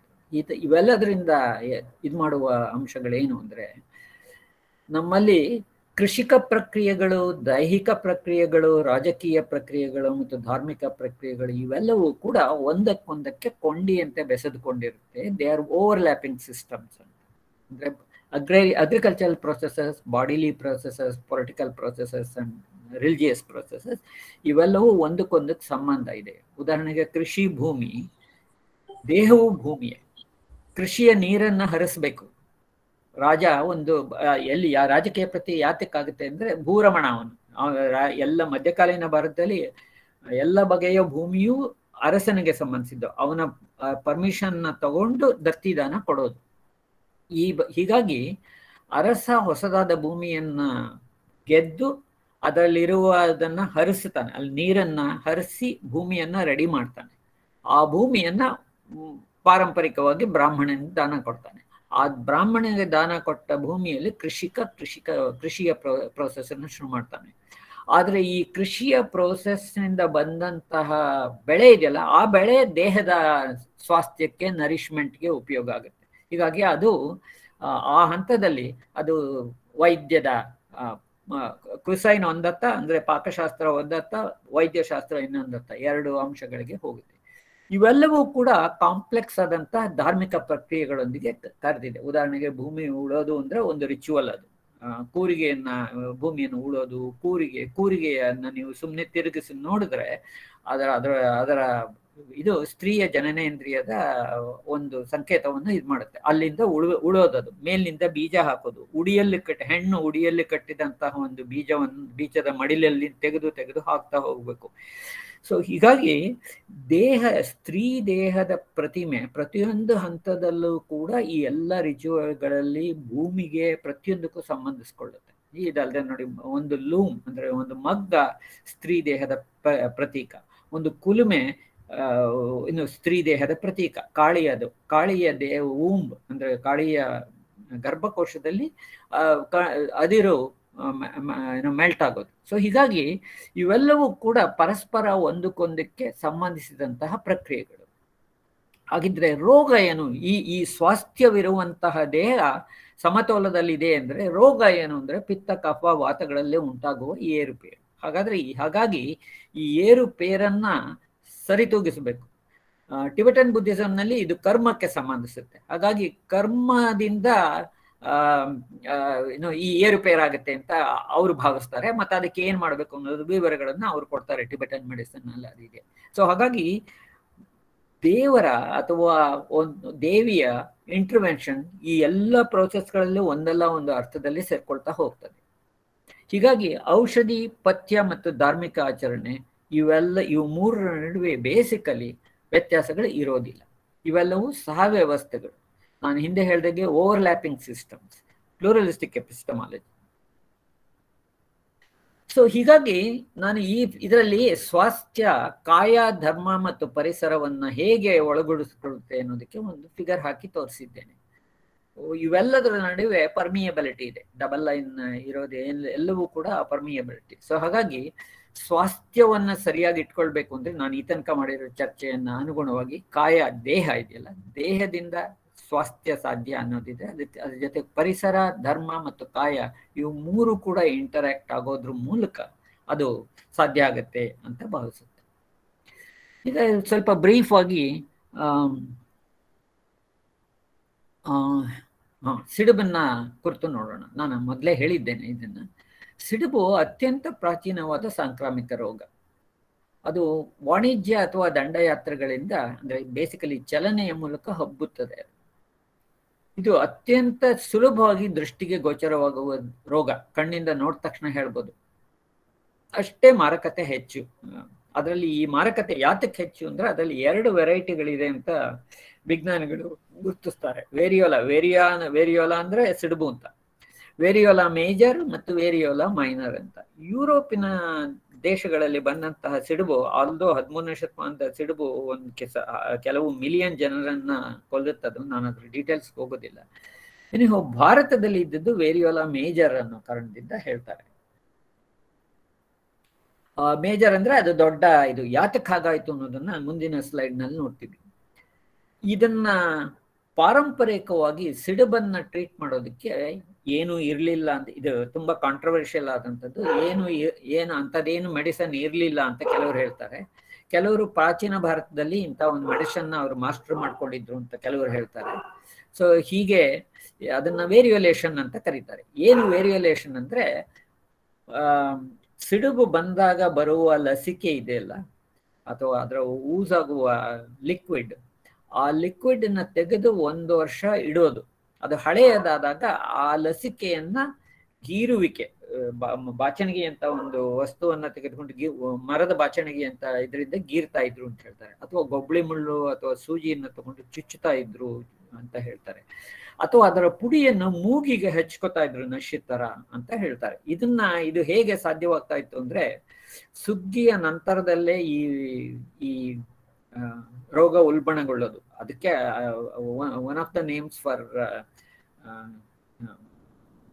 ಇವೆಲ್ಲದರಿಂದ ಇದು ಮಾಡುವ ಅಂಶಗಳೇನು ಅಂದ್ರೆ, ನಮ್ಮಲ್ಲಿ ಕೃಷಿಕ ಪ್ರಕ್ರಿಯೆಗಳು, ದೈಹಿಕ ಪ್ರಕ್ರಿಯೆಗಳು, ರಾಜಕೀಯ ಪ್ರಕ್ರಿಯೆಗಳು ಮತ್ತು ಧಾರ್ಮಿಕ ಪ್ರಕ್ರಿಯೆಗಳು ಇವೆಲ್ಲವೂ ಕೂಡ ಒಂದಕ್ಕೊಂದಕ್ಕೆ ಕೊಂಡಿಯಂತೆ ಬೆಸೆದುಕೊಂಡಿರುತ್ತೆ. ದೇ ಆರ್ ಓವರ್ಲ್ಯಾಪಿಂಗ್ ಸಿಸ್ಟಮ್ಸ್ ಅಂತ. ಅಂದ್ರೆ agricultural processes, bodily processes, political processes and religious processes ಇವೆಲ್ಲವೂ ಒಂದಕ್ಕೊಂದಕ್ಕೆ ಸಂಬಂಧ ಇದೆ. ಉದಾಹರಣೆಗೆ ಕೃಷಿ ಭೂಮಿ, ದೇಹವು ಭೂಮಿಯೇ. ಕೃಷಿಯ ನೀರನ್ನ ಹರಿಸ್ಬೇಕು. ರಾಜ ಒಂದು ಎಲ್ಲಿ ರಾಜಕೀಯ ಪ್ರತಿ ಯಾತಕ್ಕಾಗುತ್ತೆ ಅಂದ್ರೆ ಭೂರಮಣವನ್ನು ಎಲ್ಲ ಮಧ್ಯಕಾಲೀನ ಭಾರತದಲ್ಲಿ ಎಲ್ಲ ಬಗೆಯ ಭೂಮಿಯೂ ಅರಸನಿಗೆ ಸಂಬಂಧಿಸಿದ್ದು. ಅವನ ಪರ್ಮಿಷನ್ ತಗೊಂಡು ದತ್ತಿದಾನ ಕೊಡೋದು. ಹೀಗಾಗಿ ಅರಸ ಹೊಸದಾದ ಭೂಮಿಯನ್ನ ಗೆದ್ದು ಅದರಲ್ಲಿರುವುದನ್ನ ಹರಿಸ್ತಾನೆ, ಅಲ್ಲಿ ನೀರನ್ನ ಹರಿಸಿ ಭೂಮಿಯನ್ನ ರೆಡಿ ಮಾಡ್ತಾನೆ. ಆ ಭೂಮಿಯನ್ನ ಪಾರಂಪರಿಕವಾಗಿ ಬ್ರಾಹ್ಮಣನಿಗೆ ದಾನ ಕೊಡ್ತಾನೆ. ಆ ಬ್ರಾಹ್ಮಣನಿಗೆ ದಾನ ಕೊಟ್ಟ ಭೂಮಿಯಲ್ಲಿ ಕೃಷಿಯ ಪ್ರೋಸೆಸ್ ಅನ್ನು ಶುರು ಮಾಡ್ತಾನೆ. ಆದ್ರೆ ಈ ಕೃಷಿಯ ಪ್ರೋಸೆಸ್ ನಿಂದ ಬಂದಂತಹ ಬೆಳೆ ಇದೆಯಲ್ಲ, ಆ ಬೆಳೆ ದೇಹದ ಸ್ವಾಸ್ಥ್ಯಕ್ಕೆ, ನರಿಶ್ಮೆಂಟ್ಗೆ ಉಪಯೋಗ ಆಗುತ್ತೆ. ಹೀಗಾಗಿ ಅದು ಆ ಹಂತದಲ್ಲಿ ಅದು ವೈದ್ಯದ ಕ್ವಿಸೈನ್ ಒಂದತ್ತ, ಅಂದ್ರೆ ಪಾಕಶಾಸ್ತ್ರ ಒಂದತ್ತ, ವೈದ್ಯಶಾಸ್ತ್ರ ಇನ್ನೊಂದತ್ತ, ಎರಡು ಅಂಶಗಳಿಗೆ ಹೋಗುತ್ತೆ. ಇವೆಲ್ಲವೂ ಕೂಡ ಕಾಂಪ್ಲೆಕ್ಸ್ ಆದಂತಹ ಧಾರ್ಮಿಕ ಪ್ರಕ್ರಿಯೆಗಳೊಂದಿಗೆ ಕರೆದಿದೆ. ಉದಾಹರಣೆಗೆ ಭೂಮಿ ಉಳೋದು ಅಂದ್ರೆ ಒಂದು ರಿಚುವಲ್. ಅದು ಭೂಮಿಯನ್ನು ಉಳೋದು, ಕೂರಿಗೆಯನ್ನ ನೀವು ಸುಮ್ಮನೆ ತಿರುಗಿಸಿ ನೋಡಿದ್ರೆ ಅದರ ಇದು ಸ್ತ್ರೀಯ ಜನನೇಂದ್ರಿಯದ ಒಂದು ಸಂಕೇತವನ್ನು ಇದು ಮಾಡುತ್ತೆ. ಅಲ್ಲಿಂದ ಉಳೋದದು, ಮೇಲಿನಿಂದ ಬೀಜ ಹಾಕೋದು, ಹೆಣ್ಣು ಉಡಿಯಲ್ಲಿ ಕಟ್ಟಿದಂತಹ ಒಂದು ಬೀಜದ ಮಡಿಲಲ್ಲಿ ತೆಗೆದು ಹಾಕ್ತಾ ಹೋಗ್ಬೇಕು. ಸೊ ಹೀಗಾಗಿ ಸ್ತ್ರೀ ದೇಹದ ಪ್ರತಿಮೆ ಪ್ರತಿಯೊಂದು ಹಂತದಲ್ಲೂ ಕೂಡ ಈ ಎಲ್ಲ ರಿಚುವಲ್ಗಳಲ್ಲಿ ಭೂಮಿಗೆ ಪ್ರತಿಯೊಂದಕ್ಕೂ ಸಂಬಂಧಿಸ್ಕೊಳ್ಳುತ್ತೆ. ಇದಲ್ಲದೆ ನೋಡಿ, ಒಂದು ಲೂಮ್ ಅಂದ್ರೆ ಒಂದು ಮಗ್ಗ ಸ್ತ್ರೀ ದೇಹದ ಪ್ರತೀಕ, ಒಂದು ಕುಲುಮೆ ಇನ್ನು ಸ್ತ್ರೀ ದೇಹದ ಪ್ರತೀಕ. ಕಾಳಿಯ ದೇಹ ಊಂಬ್ ಅಂದ್ರೆ ಕಾಳಿಯ ಗರ್ಭಕೋಶದಲ್ಲಿ ಅದಿರು ಮೆಲ್ಟ್ ಆಗೋದು. ಸೊ ಹೀಗಾಗಿ ಇವೆಲ್ಲವೂ ಕೂಡ ಪರಸ್ಪರ ಒಂದಕ್ಕೊಂದಕ್ಕೆ ಸಂಬಂಧಿಸಿದಂತಹ ಪ್ರಕ್ರಿಯೆಗಳು. ಹಾಗಿದ್ರೆ ರೋಗ ಏನು? ಈ ಸ್ವಾಸ್ಥ್ಯವಿರುವಂತಹ ದೇಹ ಸಮತೋಲದಲ್ಲಿದೆ ಅಂದ್ರೆ ರೋಗ ಏನು ಅಂದ್ರೆ ಪಿತ್ತ, ಕಫ, ವಾತಗಳಲ್ಲೇ ಉಂಟಾಗುವ ಈ ಏರುಪೇರು. ಹಾಗಾಗಿ ಈ ಏರುಪೇರನ್ನ ಸರಿತೂಗಿಸಬೇಕು. ಟಿಬೆಟನ್ ಬುದ್ಧಿಸಂನಲ್ಲಿ ಇದು ಕರ್ಮಕ್ಕೆ ಸಂಬಂಧಿಸುತ್ತೆ. ಹಾಗಾಗಿ ಕರ್ಮದಿಂದ ಏನು ಈ ಏರುಪೇರಾಗುತ್ತೆ ಅಂತ ಅವರು ಭಾವಿಸ್ತಾರೆ. ಮತ್ತೆ ಅದಕ್ಕೆ ಏನ್ ಮಾಡ್ಬೇಕು ಅನ್ನೋದು ವಿವರಗಳನ್ನ ಅವ್ರು ಕೊಡ್ತಾರೆ ಟಿಬೆಟನ್ ಮೆಡಿಸಿನ್ ಅಲ್ಲಿ ಅದಿದೆ. ಸೊ ಹಾಗಾಗಿ ದೇವರ ಅಥವಾ ಒಂದು ದೇವಿಯ ಇಂಟರ್ವೆನ್ಷನ್ ಈ ಎಲ್ಲ ಪ್ರೋಸೆಸ್ಗಳಲ್ಲೂ ಒಂದಲ್ಲ ಒಂದು ಅರ್ಥದಲ್ಲಿ ಸೇರ್ಕೊಳ್ತಾ ಹೋಗ್ತದೆ. ಹೀಗಾಗಿ ಔಷಧಿ, ಪಥ್ಯ ಮತ್ತು ಧಾರ್ಮಿಕ ಆಚರಣೆ ಇವು ಮೂರರ ನಡುವೆ ಬೇಸಿಕಲಿ ವ್ಯತ್ಯಾಸಗಳು ಇರೋದಿಲ್ಲ. ಇವೆಲ್ಲವೂ ಸಹ ವ್ಯವಸ್ಥೆಗಳು. ನಾನು ಹಿಂದೆ ಹೇಳಿದಾಗೆ overlapping systems, pluralistic epistemology. So ಹೀಗಾಗಿ ನಾನು ಇದರಲ್ಲಿ ಸ್ವಾಸ್ಥ್ಯ, ಕಾಯ, ಧರ್ಮ ಮತ್ತು ಪರಿಸರವನ್ನ ಹೇಗೆ ಒಳಗೂಡಿಸಿಕೊಳ್ಳುತ್ತೆ ಅನ್ನೋದಕ್ಕೆ ಒಂದು ಫಿಗರ್ ಹಾಕಿ ತೋರಿಸಿದ್ದೇನೆ. ಇವೆಲ್ಲದರ ನಡುವೆ ಪರ್ಮಿಯಬಿಲಿಟಿ ಇದೆ, ಡಬಲ್ ಲೈನ್ ಇರೋದೇ ಎಲ್ಲವೂ ಕೂಡ ಪರ್ಮಿಯಬಿಲಿಟಿ. ಸೊ ಹಾಗಾಗಿ ಸ್ವಾಸ್ಥ್ಯವನ್ನ ಸರಿಯಾಗಿ ಇಟ್ಕೊಳ್ಬೇಕು ಅಂದ್ರೆ ನಾನು ಈ ತನಕ ಮಾಡಿರೋ ಚರ್ಚೆಯನ್ನ ಅನುಗುಣವಾಗಿ ಕಾಯ, ದೇಹ ಇದೆಯಲ್ಲ, ದೇಹದಿಂದ ಸ್ವಾಸ್ಥ್ಯ ಸಾಧ್ಯ ಅನ್ನೋದಿದೆ. ಅದ್ರ ಜೊತೆ ಪರಿಸರ, ಧರ್ಮ ಮತ್ತು ಕಾಯ ಇವು ಮೂರು ಕೂಡ ಇಂಟರಾಕ್ಟ್ ಆಗೋದ್ರ ಮೂಲಕ ಅದು ಸಾಧ್ಯ ಆಗತ್ತೆ ಅಂತ ಭಾವಿಸುತ್ತೆ. ಈಗ ಸ್ವಲ್ಪ ಬ್ರೀಫ್ ಆಗಿ ಸಿಡುಬನ್ನ ಕುರಿತು ನೋಡೋಣ. ನಾನು ಮೊದಲೇ ಹೇಳಿದ್ದೇನೆ ಇದನ್ನ. ಸಿಡುಬು ಅತ್ಯಂತ ಪ್ರಾಚೀನವಾದ ಸಾಂಕ್ರಾಮಿಕ ರೋಗ. ಅದು ವಾಣಿಜ್ಯ ಅಥವಾ ದಂಡಯಾತ್ರೆಗಳಿಂದ, ಅಂದ್ರೆ ಬೇಸಿಕಲಿ ಚಲನೆಯ ಮೂಲಕ ಹಬ್ಬುತ್ತದೆ. ಇದು ಅತ್ಯಂತ ಸುಲಭವಾಗಿ ದೃಷ್ಟಿಗೆ ಗೋಚರವಾಗುವ ರೋಗ. ಕಣ್ಣಿಂದ ನೋಡಿದ ತಕ್ಷಣ ಹೇಳ್ಬೋದು. ಅಷ್ಟೇ ಮಾರಕತೆ ಹೆಚ್ಚು. ಅದರಲ್ಲಿ ಈ ಮಾರಕತೆ ಯಾತಕ್ಕೆ ಹೆಚ್ಚು ಅಂದ್ರೆ ಅದರಲ್ಲಿ 2 ವೆರೈಟಿಗಳಿದೆ ಅಂತ ವಿಜ್ಞಾನಿಗಳು ಗುರುತಿಸ್ತಾರೆ. ವೇರಿಯೋಲಾ ಅಂದ್ರೆ ಸಿಡುಬು ಅಂತ, ವೇರಿಯೋಲಾ ಮೇಜರ್ ಮತ್ತು ವೇರಿಯೋಲಾ ಮೈನರ್ ಅಂತ. ಯುರೋಪಿನ ದೇಶಗಳಲ್ಲಿ ಬಂದಂತಹ ಸಿಡುಬು, ಆಲ್ದೋ 13ನೇ ಶತಮಾನದ ಸಿಡುಬು ಕೆಲವು ಮಿಲಿಯನ್ ಜನರನ್ನ ಕೊಲ್ಲುತ್ತದು. ನಾನು ಅದ್ರ ಡೀಟೇಲ್ಸ್ ಹೋಗೋದಿಲ್ಲ. ಇನ್ನು ಭಾರತದಲ್ಲಿ ಇದ್ದದ್ದು ವೇರಿಯೋಲಾ ಮೇಜರ್ ಅನ್ನೋ ಕಾರಣದಿಂದ ಹೇಳ್ತಾರೆ. ಮೇಜರ್ ಅಂದ್ರೆ ಅದು ದೊಡ್ಡ ಇದು. ಯಾತಕ್ಕೆ ಹಾಗಾಯ್ತು ಅನ್ನೋದನ್ನ ಮುಂದಿನ ಸ್ಲೈಡ್ ನಲ್ಲಿ ನೋಡ್ತೀವಿ. ಇದನ್ನ ಪಾರಂಪರಿಕವಾಗಿ ಸಿಡುಬನ್ನ ಟ್ರೀಟ್ ಮಾಡೋದಕ್ಕೆ ಏನು ಇರ್ಲಿಲ್ಲ ಅಂತ, ಇದು ತುಂಬಾ ಕಾಂಟ್ರವರ್ಷಿಯಲ್ ಆದಂಥದ್ದು. ಏನು ಅಂಥದ್ದೇನು ಮೆಡಿಸನ್ ಇರ್ಲಿಲ್ಲ ಅಂತ ಕೆಲವರು ಹೇಳ್ತಾರೆ. ಕೆಲವರು ಪ್ರಾಚೀನ ಭಾರತದಲ್ಲಿ ಇಂಥ ಒಂದು ಮೆಡಿಸನ್ ಅವರು ಮಾಸ್ಟರ್ ಮಾಡ್ಕೊಂಡಿದ್ರು ಅಂತ ಕೆಲವರು ಹೇಳ್ತಾರೆ. ಸೊ ಹೀಗೆ ಅದನ್ನ ವೇರಿಯೋಲೇಷನ್ ಅಂತ ಕರೀತಾರೆ. ಏನು ವೇರಿಯೋಲೇಷನ್ ಅಂದ್ರೆ ಸಿಡುಬು ಬಂದಾಗ ಬರುವ ಲಸಿಕೆ ಇದೆಯಲ್ಲ, ಅಥವಾ ಅದರ ಯೂಸ್ ಆಗುವ ಲಿಕ್ವಿಡ್, ಆ ಲಿಕ್ವಿಡ್ ನ ತೆಗೆದು 1 ವರ್ಷ ಇಡೋದು. ಅದು ಹಳೆಯದಾದಾಗ ಆ ಲಸಿಕೆಯನ್ನ ಗೀರುವಿಕೆ, ಬಾಚಣಿಗೆ ಅಂತ ಒಂದು ವಸ್ತುವನ್ನ ತೆಗೆದುಕೊಂಡು ಮರದ ಬಾಚಣಿಗೆ ಅಂತ ಇದರಿಂದ ಗೀರ್ತಾ ಇದ್ರು ಅಂತ ಹೇಳ್ತಾರೆ. ಅಥವಾ ಗೊಬ್ಬಳಿ ಮುಳ್ಳು ಅಥವಾ ಸೂಜಿಯನ್ನ ತಗೊಂಡು ಚುಚ್ಚುತ್ತಾ ಇದ್ರು ಅಂತ ಹೇಳ್ತಾರೆ. ಅಥವಾ ಅದರ ಪುಡಿಯನ್ನು ಮೂಗಿಗೆ ಹಚ್ಕೋತಾ ಇದ್ರು ನಶಿತರ ಅಂತ ಹೇಳ್ತಾರೆ. ಇದು ಹೇಗೆ ಸಾಧ್ಯವಾಗ್ತಾ ಇತ್ತು ಅಂದ್ರೆ, ಸುಗ್ಗಿಯ ನಂತರದಲ್ಲೇ ಈ ರೋಗ ಉಲ್ಬಣಗೊಳ್ಳೋದು. ಅದಕ್ಕೆ one of the names for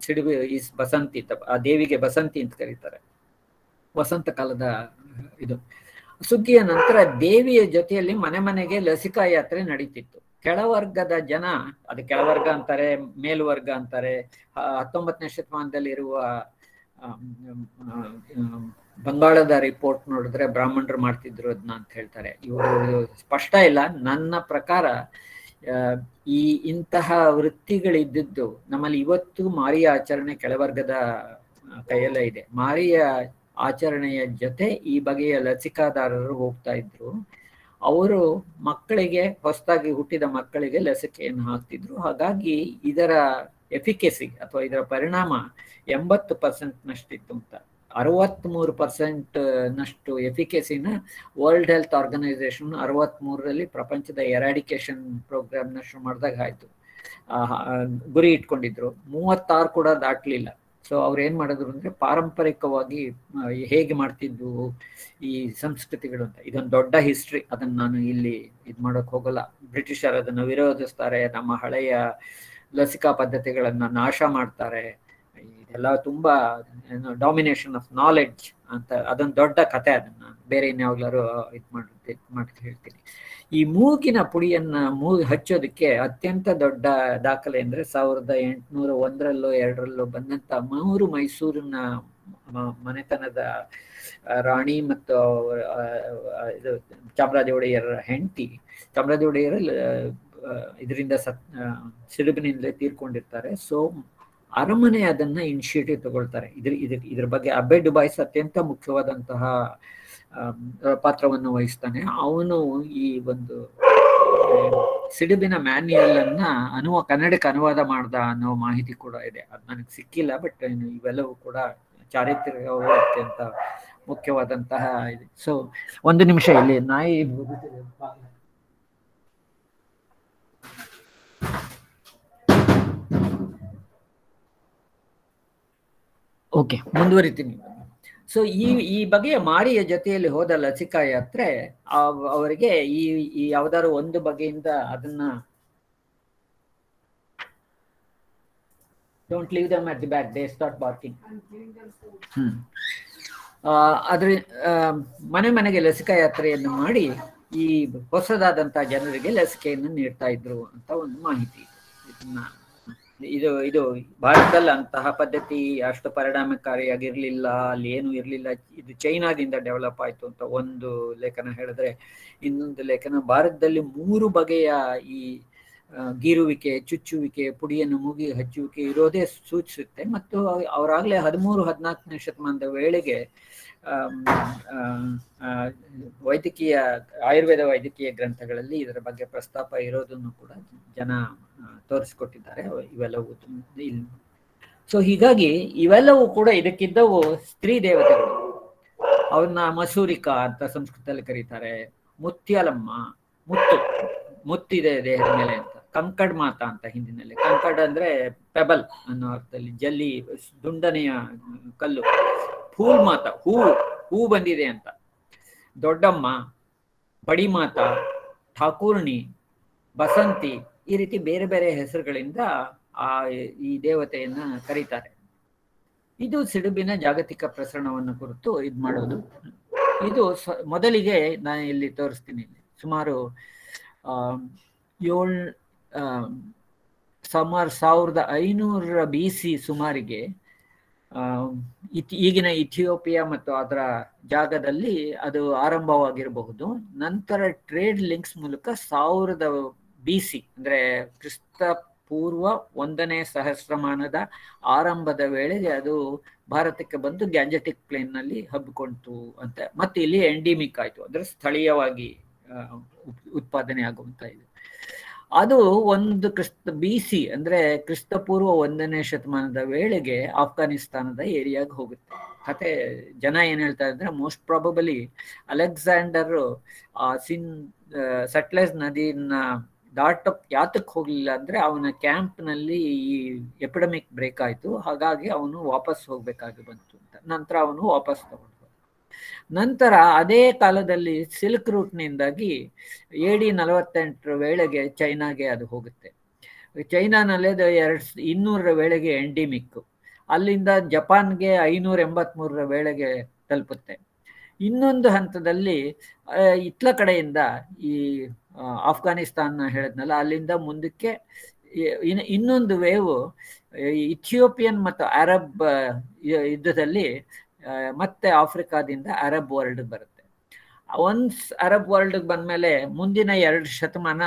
ಸಿಡುಬು ಈಸ್ ಬಸಂತಿ. ಆ ದೇವಿಗೆ ಬಸಂತಿ ಅಂತ ಕರೀತಾರೆ. ವಸಂತ ಕಾಲದ ಇದು. ಸುಗ್ಗಿಯ ನಂತರ ದೇವಿಯ ಜೊತೆಯಲ್ಲಿ ಮನೆ ಮನೆಗೆ ಲಸಿಕಾ ಯಾತ್ರೆ ನಡೀತಿತ್ತು. ಕೆಳವರ್ಗದ ಜನ, ಅದು ಕೆಳವರ್ಗ ಅಂತಾರೆ, ಮೇಲ್ವರ್ಗ ಅಂತಾರೆ. 19ನೇ ಶತಮಾನದಲ್ಲಿ ಇರುವ ಬಂಗಾಳದ ರಿಪೋರ್ಟ್ ನೋಡಿದ್ರೆ ಬ್ರಾಹ್ಮಣರು ಮಾಡ್ತಿದ್ರು ಅದನ್ನ ಅಂತ ಹೇಳ್ತಾರೆ. ಇವರು ಸ್ಪಷ್ಟ ಇಲ್ಲ. ನನ್ನ ಪ್ರಕಾರ ಇಂತಹ ವೃತ್ತಿಗಳಿದ್ದದ್ದು ನಮ್ಮಲ್ಲಿ ಇವತ್ತು ಮಾರಿಯ ಆಚರಣೆ ಕೆಳವರ್ಗದ ಕೈಯಲ್ಲೇ ಇದೆ. ಮಾರಿಯ ಆಚರಣೆಯ ಜೊತೆ ಈ ಬಗೆಯ ಲಸಿಕಾದಾರರು ಹೋಗ್ತಾ ಇದ್ರು. ಅವರು ಮಕ್ಕಳಿಗೆ, ಹೊಸದಾಗಿ ಹುಟ್ಟಿದ ಮಕ್ಕಳಿಗೆ ಲಸಿಕೆಯನ್ನು ಹಾಕ್ತಿದ್ರು. ಹಾಗಾಗಿ ಇದರ ಎಫಿಕೆಸಿ ಅಥವಾ ಇದರ ಪರಿಣಾಮ 80% ನಷ್ಟಿತ್ತು ಅಂತ. 63% ನಷ್ಟು ಎಫಿಕೆಸಿನ ವರ್ಲ್ಡ್ ಹೆಲ್ತ್ ಆರ್ಗನೈಸೇಷನ್ 63ರಲ್ಲಿ ಪ್ರಪಂಚದ ಎರಾಡಿಕೇಶನ್ ಪ್ರೋಗ್ರಾಮ್ನ ಶುರು ಮಾಡಿದಾಗ ಆಯ್ತು. ಗುರಿ ಇಟ್ಕೊಂಡಿದ್ರು. 36 ಕೂಡ ದಾಟ್ಲಿಲ್ಲ. ಸೊ ಅವ್ರು ಏನ್ ಮಾಡಿದ್ರು ಅಂದ್ರೆ, ಪಾರಂಪರಿಕವಾಗಿ ಹೇಗೆ ಮಾಡ್ತಿದ್ವು ಈ ಸಂಸ್ಕೃತಿಗಳು ಅಂತ, ಇದೊಂದು ದೊಡ್ಡ ಹಿಸ್ಟ್ರಿ. ಅದನ್ನ ನಾನು ಇಲ್ಲಿ ಮಾಡೋಕ್ ಹೋಗಲ್ಲ. ಬ್ರಿಟಿಷರು ಅದನ್ನ ವಿರೋಧಿಸ್ತಾರೆ, ನಮ್ಮ ಹಳೆಯ ಲಸಿಕಾ ಪದ್ಧತಿಗಳನ್ನ ನಾಶ ಮಾಡ್ತಾರೆ. ಇದೆಲ್ಲ ತುಂಬಾ ಡಾಮಿನೇಷನ್ ಆಫ್ ನಾಲೆಡ್ಜ್ ಅಂತ, ಅದೊಂದು ದೊಡ್ಡ ಕತೆ. ಅದನ್ನ ಬೇರೆ ಇನ್ಯಾವಾಗ್ಲಾರು ಮಾಡಿ ಹೇಳ್ತೀನಿ. ಈ ಮೂಗಿನ ಪುಡಿಯನ್ನ ಹಚ್ಚೋದಕ್ಕೆ ಅತ್ಯಂತ ದೊಡ್ಡ ದಾಖಲೆ ಅಂದ್ರೆ 1801ರಲ್ಲೋ 2ರಲ್ಲೋ ಬಂದಂತ ಮೈಸೂರಿನ ಮನೆತನದ ರಾಣಿ ಮತ್ತು ಇದು ಚಾಮರಾಜ ಒಡೆಯರ ಹೆಂಡತಿ. ಚಾಮರಾಜ ಒಡೆಯರ ಇದರಿಂದ ಸಿಡುಬಿನಿಂದಲೇ ತೀರ್ಕೊಂಡಿರ್ತಾರೆ. ಸೊ ಅರಮನೆ ಅದನ್ನ ಇನಿಷಿಯೇಟಿವ್ ತಗೊಳ್ತಾರೆ. ಇದ್ರ ಬಗ್ಗೆ ಅಬೆ ಡುಬಾಯ್ಸ್ ಅತ್ಯಂತ ಮುಖ್ಯವಾದಂತಹ ಪಾತ್ರವನ್ನು ವಹಿಸ್ತಾನೆ. ಅವನು ಈ ಒಂದು ಸಿಡುಬಿನ ಮ್ಯಾನ್ಯುಯಲ್ ಅನ್ನ ಕನ್ನಡಕ್ಕೆ ಅನುವಾದ ಮಾಡ್ದ ಅನ್ನೋ ಮಾಹಿತಿ ಕೂಡ ಇದೆ. ಅದು ನನಗೆ ಸಿಕ್ಕಿಲ್ಲ, ಬಟ್ ಇವೆಲ್ಲವೂ ಕೂಡ ಚಾರಿತ್ರಿಕವು ಅತ್ಯಂತ ಮುಖ್ಯವಾದಂತಹ ಇದೆ. ಸೊ ಒಂದು ನಿಮಿಷ, ಇಲ್ಲಿ ನಾಯಿ ಓಕೆ, ಮುಂದುವರಿತೀನಿ. ಸೊ ಈ ಬಗೆಯ ಮಾರಿಯ ಜೊತೆಯಲ್ಲಿ ಹೋದ ಲಸಿಕಾ ಯಾತ್ರೆ ಅವರಿಗೆ ಈ ಯಾವ್ದಾದ್ರು ಒಂದು ಬಗೆಯಿಂದ ಅದನ್ನ don't leave dum at the back, they start barking. ಅದ್ರ ಮನೆಗೆ ಲಸಿಕಾ ಯಾತ್ರೆಯನ್ನು ಮಾಡಿ ಈ ಹೊಸದಾದಂತಹ ಜನರಿಗೆ ಲಸಿಕೆಯನ್ನು ನೀಡ್ತಾ ಇದ್ರು ಅಂತ ಒಂದು ಮಾಹಿತಿ ಇದೆ. ಇದು ಭಾರತದಲ್ಲಿ ಅಂತಹ ಪದ್ಧತಿ ಅಷ್ಟು ಪರಿಣಾಮಕಾರಿಯಾಗಿರ್ಲಿಲ್ಲ, ಅಲ್ಲಿ ಏನು ಇರ್ಲಿಲ್ಲ. ಇದು ಚೈನಾದಿಂದ ಡೆವಲಪ್ ಆಯ್ತು ಅಂತ ಒಂದು ಲೇಖನ ಹೇಳಿದ್ರೆ, ಇನ್ನೊಂದು ಲೇಖನ ಭಾರತದಲ್ಲಿ 3 ಬಗೆಯ ಈ ಗೀರುವಿಕೆ, ಚುಚ್ಚುವಿಕೆ, ಪುಡಿಯನ್ನು ಮೂಗಿ ಹಚ್ಚುವಿಕೆ ಇರೋದೇ ಸೂಚಿಸುತ್ತೆ. ಮತ್ತು ಅವರಾಗಲೇ 13-14ನೇ ಶತಮಾನದ ವೇಳೆಗೆ ಆಯುರ್ವೇದ ವೈದ್ಯಕೀಯ ಗ್ರಂಥಗಳಲ್ಲಿ ಇದರ ಬಗ್ಗೆ ಪ್ರಸ್ತಾಪ ಇರೋದನ್ನು ಕೂಡ ಜನ ತೋರಿಸಿಕೊಟ್ಟಿದ್ದಾರೆ. ಇವೆಲ್ಲವೂ ಇಲ್ಲಿ. ಸೊ ಹೀಗಾಗಿ ಇವೆಲ್ಲವೂ ಕೂಡ ಇದಕ್ಕಿದ್ದವು ಸ್ತ್ರೀ ದೇವತೆಗಳು. ಅವ್ರನ್ನ ಮಸೂರಿಕಾ ಅಂತ ಸಂಸ್ಕೃತದಲ್ಲಿ ಕರೀತಾರೆ. ಮುತ್ಯಾಲಮ್ಮ, ಮುತ್ತಿದೆ ದೇಹದ ಮೇಲೆ ಅಂತ. ಕಂಕಡ್ ಮಾತಾ ಅಂತ ಹಿಂದಿನಲ್ಲಿ. ಕಂಕಡ್ ಅಂದ್ರೆ ಪೆಬಲ್ ಅನ್ನೋ ಅರ್ಥದಲ್ಲಿ, ಜಲ್ಲಿ, ದುಂಡನೆಯ ಕಲ್ಲು. ಫೂಲ್ ಮಾತಾ, ಹೂ ಬಂದಿದೆ ಅಂತ. ದೊಡ್ಡಮ್ಮ, ಬಡಿ ಮಾತಾ, ಠಾಕೂರ್ಣಿ, ಬಸಂತಿ, ಈ ರೀತಿ ಬೇರೆ ಬೇರೆ ಹೆಸರುಗಳಿಂದ ಈ ದೇವತೆಯನ್ನ ಕರೀತಾರೆ. ಇದು ಸಿಡುಬಿನ ಜಾಗತಿಕ ಪ್ರಸರಣವನ್ನು ಕುರಿತು ಇದು ಮಾಡೋದು. ಇದು ಮೊದಲಿಗೆ ನಾನು ಇಲ್ಲಿ ತೋರಿಸ್ತೀನಿ. ಸುಮಾರು 1500 BC ಸುಮಾರಿಗೆ ಈಗಿನ ಇಥಿಯೋಪಿಯಾ ಮತ್ತು ಅದರ ಜಾಗದಲ್ಲಿ ಅದು ಆರಂಭವಾಗಿರಬಹುದು. ನಂತರ ಟ್ರೇಡ್ ಲಿಂಕ್ಸ್ ಮೂಲಕ 1000 BC ಅಂದ್ರೆ ಕ್ರಿಸ್ತ ಪೂರ್ವ 1ನೇ ಸಹಸ್ರಮಾನದ ಆರಂಭದ ವೇಳೆಗೆ ಅದು ಭಾರತಕ್ಕೆ ಬಂದು ಗ್ಯಾಂಜೆಟಿಕ್ ಪ್ಲೇನ್ ನಲ್ಲಿ ಹಬ್ಬಿಕೊಂಡಿತು ಅಂತ. ಮತ್ತೆ ಇಲ್ಲಿ ಎಂಡಿಮಿಕ್ ಆಯ್ತು, ಅಂದ್ರೆ ಸ್ಥಳೀಯವಾಗಿ ಉತ್ಪಾದನೆ ಆಗುವಂತ ಇದು. ಅದು ಒಂದು BC ಅಂದ್ರೆ ಕ್ರಿಸ್ತ ಪೂರ್ವ 1ನೇ ಶತಮಾನದ ವೇಳೆಗೆ ಆಫ್ಘಾನಿಸ್ತಾನದ ಏರಿಯಾಗೆ ಹೋಗುತ್ತೆ. ಕತೆ ಜನ ಏನ್ ಹೇಳ್ತಾರೆ ಅಂದ್ರೆ, ಮೋಸ್ಟ್ ಪ್ರಾಬಬಲಿ ಅಲೆಕ್ಸಾಂಡರ್ ಸಟ್ಲೆಸ್ ನದಿಯನ್ನ ಯಾತಕ್ಕೆ ಹೋಗ್ಲಿಲ್ಲ ಅಂದ್ರೆ, ಅವನ ಕ್ಯಾಂಪ್ ನಲ್ಲಿ ಈ ಎಪಿಡೆಮಿಕ್ ಬ್ರೇಕ್ ಆಯ್ತು. ಹಾಗಾಗಿ ಅವನು ವಾಪಸ್ ಹೋಗ್ಬೇಕಾಗಿ ಬಂತು ಅಂತ. ನಂತರ ಅವನು ವಾಪಸ್ ತಗೊಂಡು, ನಂತರ ಅದೇ ಕಾಲದಲ್ಲಿ ಸಿಲ್ಕ್ ರೂಟ್ ನಿಂದಾಗಿ AD 48 ವೇಳೆಗೆ ಚೈನಾಗೆ ಅದು ಹೋಗುತ್ತೆ. ಚೈನಾನಲ್ಲಿ 200 ವೇಳೆಗೆ ಎಂಡಿಮಿಕ್, ಅಲ್ಲಿಂದ ಜಪಾನ್ಗೆ 583 ವೇಳೆಗೆ ತಲುಪುತ್ತೆ. ಇನ್ನೊಂದು ಹಂತದಲ್ಲಿ ಇತ್ಲ ಕಡೆಯಿಂದ ಈ ಆಫ್ಘಾನಿಸ್ತಾನ ಹೇಳಿದ್ನಲ್ಲ, ಅಲ್ಲಿಂದ ಮುಂದಕ್ಕೆ ಇನ್ನೊಂದು ವೇವ್ ಇಥಿಯೋಪಿಯನ್ ಮತ್ತು ಅರಬ್ ಯುದ್ಧದಲ್ಲಿ ಮತ್ತೆ ಆಫ್ರಿಕಾದಿಂದ ಅರಬ್ ವರ್ಲ್ಡ್ ಬರುತ್ತೆ. ಒನ್ಸ್ ಅರಬ್ ವರ್ಲ್ಡ್ ಬಂದ್ಮೇಲೆ ಮುಂದಿನ 2 ಶತಮಾನ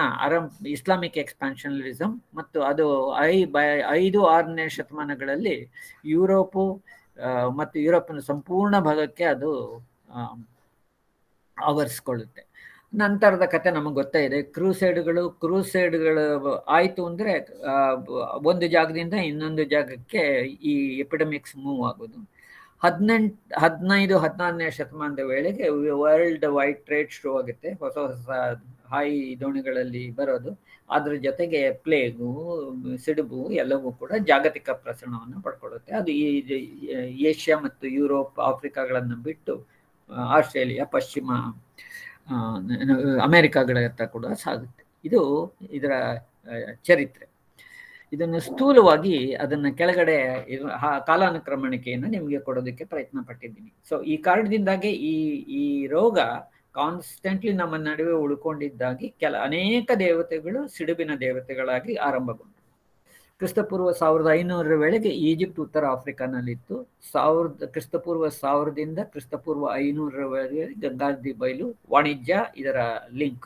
ಇಸ್ಲಾಮಿಕ್ ಎಕ್ಸ್ಪಾನ್ಷನಲಿಸಮ್, ಮತ್ತು ಅದು 5-6ನೇ ಶತಮಾನಗಳಲ್ಲಿ ಯುರೋಪು ಮತ್ತು ಯುರೋಪಿನ ಸಂಪೂರ್ಣ ಭಾಗಕ್ಕೆ ಅದು ಆವರಿಸ್ಕೊಳ್ಳುತ್ತೆ. ನಂತರದ ಕತೆ ನಮಗೆ ಗೊತ್ತೇ ಇದೆ. ಕ್ರೂಸೈಡ್ಗಳು ಆಯ್ತು ಅಂದ್ರೆ ಒಂದು ಜಾಗದಿಂದ ಇನ್ನೊಂದು ಜಾಗಕ್ಕೆ ಈ ಎಪಿಡೆಮಿಕ್ಸ್ ಮೂವ್ ಆಗೋದು. 15-16ನೇ ಶತಮಾನದ ವೇಳೆಗೆ ವರ್ಲ್ಡ್ ವೈಡ್ ಟ್ರೇಡ್ ಶುರು ಆಗುತ್ತೆ. ಹೊಸ ಹಾಯಿ ದೋಣಿಗಳಲ್ಲಿ ಬರೋದು. ಅದ್ರ ಜೊತೆಗೆ ಪ್ಲೇಗು, ಸಿಡುಬು ಎಲ್ಲವೂ ಕೂಡ ಜಾಗತಿಕ ಪ್ರಸರಣವನ್ನು ಪಡ್ಕೊಳ್ಳುತ್ತೆ. ಅದು ಈ ಏಷ್ಯಾ ಮತ್ತು ಯುರೋಪ್, ಆಫ್ರಿಕಾಗಳನ್ನು ಬಿಟ್ಟು ಆಸ್ಟ್ರೇಲಿಯಾ, ಪಶ್ಚಿಮ ಅಮೆರಿಕಾಗಳತ್ತ ಕೂಡ ಸಾಗುತ್ತೆ. ಇದು ಇದರ ಚರಿತ್ರೆ. ಇದನ್ನು ಸ್ಥೂಲವಾಗಿ ಅದನ್ನ ಕೆಳಗಡೆ ಕಾಲಾನುಕ್ರಮಣಿಕೆಯನ್ನು ನಿಮಗೆ ಕೊಡೋದಕ್ಕೆ ಪ್ರಯತ್ನ ಪಟ್ಟಿದ್ದೀನಿ. ಸೊ ಈ ಕಾರಣದಿಂದಾಗಿ ಈ ರೋಗ ಕಾನ್ಸ್ಟೆಂಟ್ಲಿ ನಮ್ಮ ನಡುವೆ ಉಳ್ಕೊಂಡಿದ್ದಾಗಿ ಅನೇಕ ದೇವತೆಗಳು ಸಿಡುಬಿನ ದೇವತೆಗಳಾಗಿ ಆರಂಭಗೊಂಡು. ಕ್ರಿಸ್ತಪೂರ್ವ 1500 ವೇಳೆಗೆ ಈಜಿಪ್ಟ್ ಉತ್ತರ ಆಫ್ರಿಕಾನಲ್ಲಿತ್ತು. ಕ್ರಿಸ್ತಪೂರ್ವ 1000ದಿಂದ ಕ್ರಿಸ್ತಪೂರ್ವ 500 ವೇಳೆಗೆ ಗಂಗಾನದಿ ಬಯಲು ವಾಣಿಜ್ಯ ಇದರ ಲಿಂಕ್.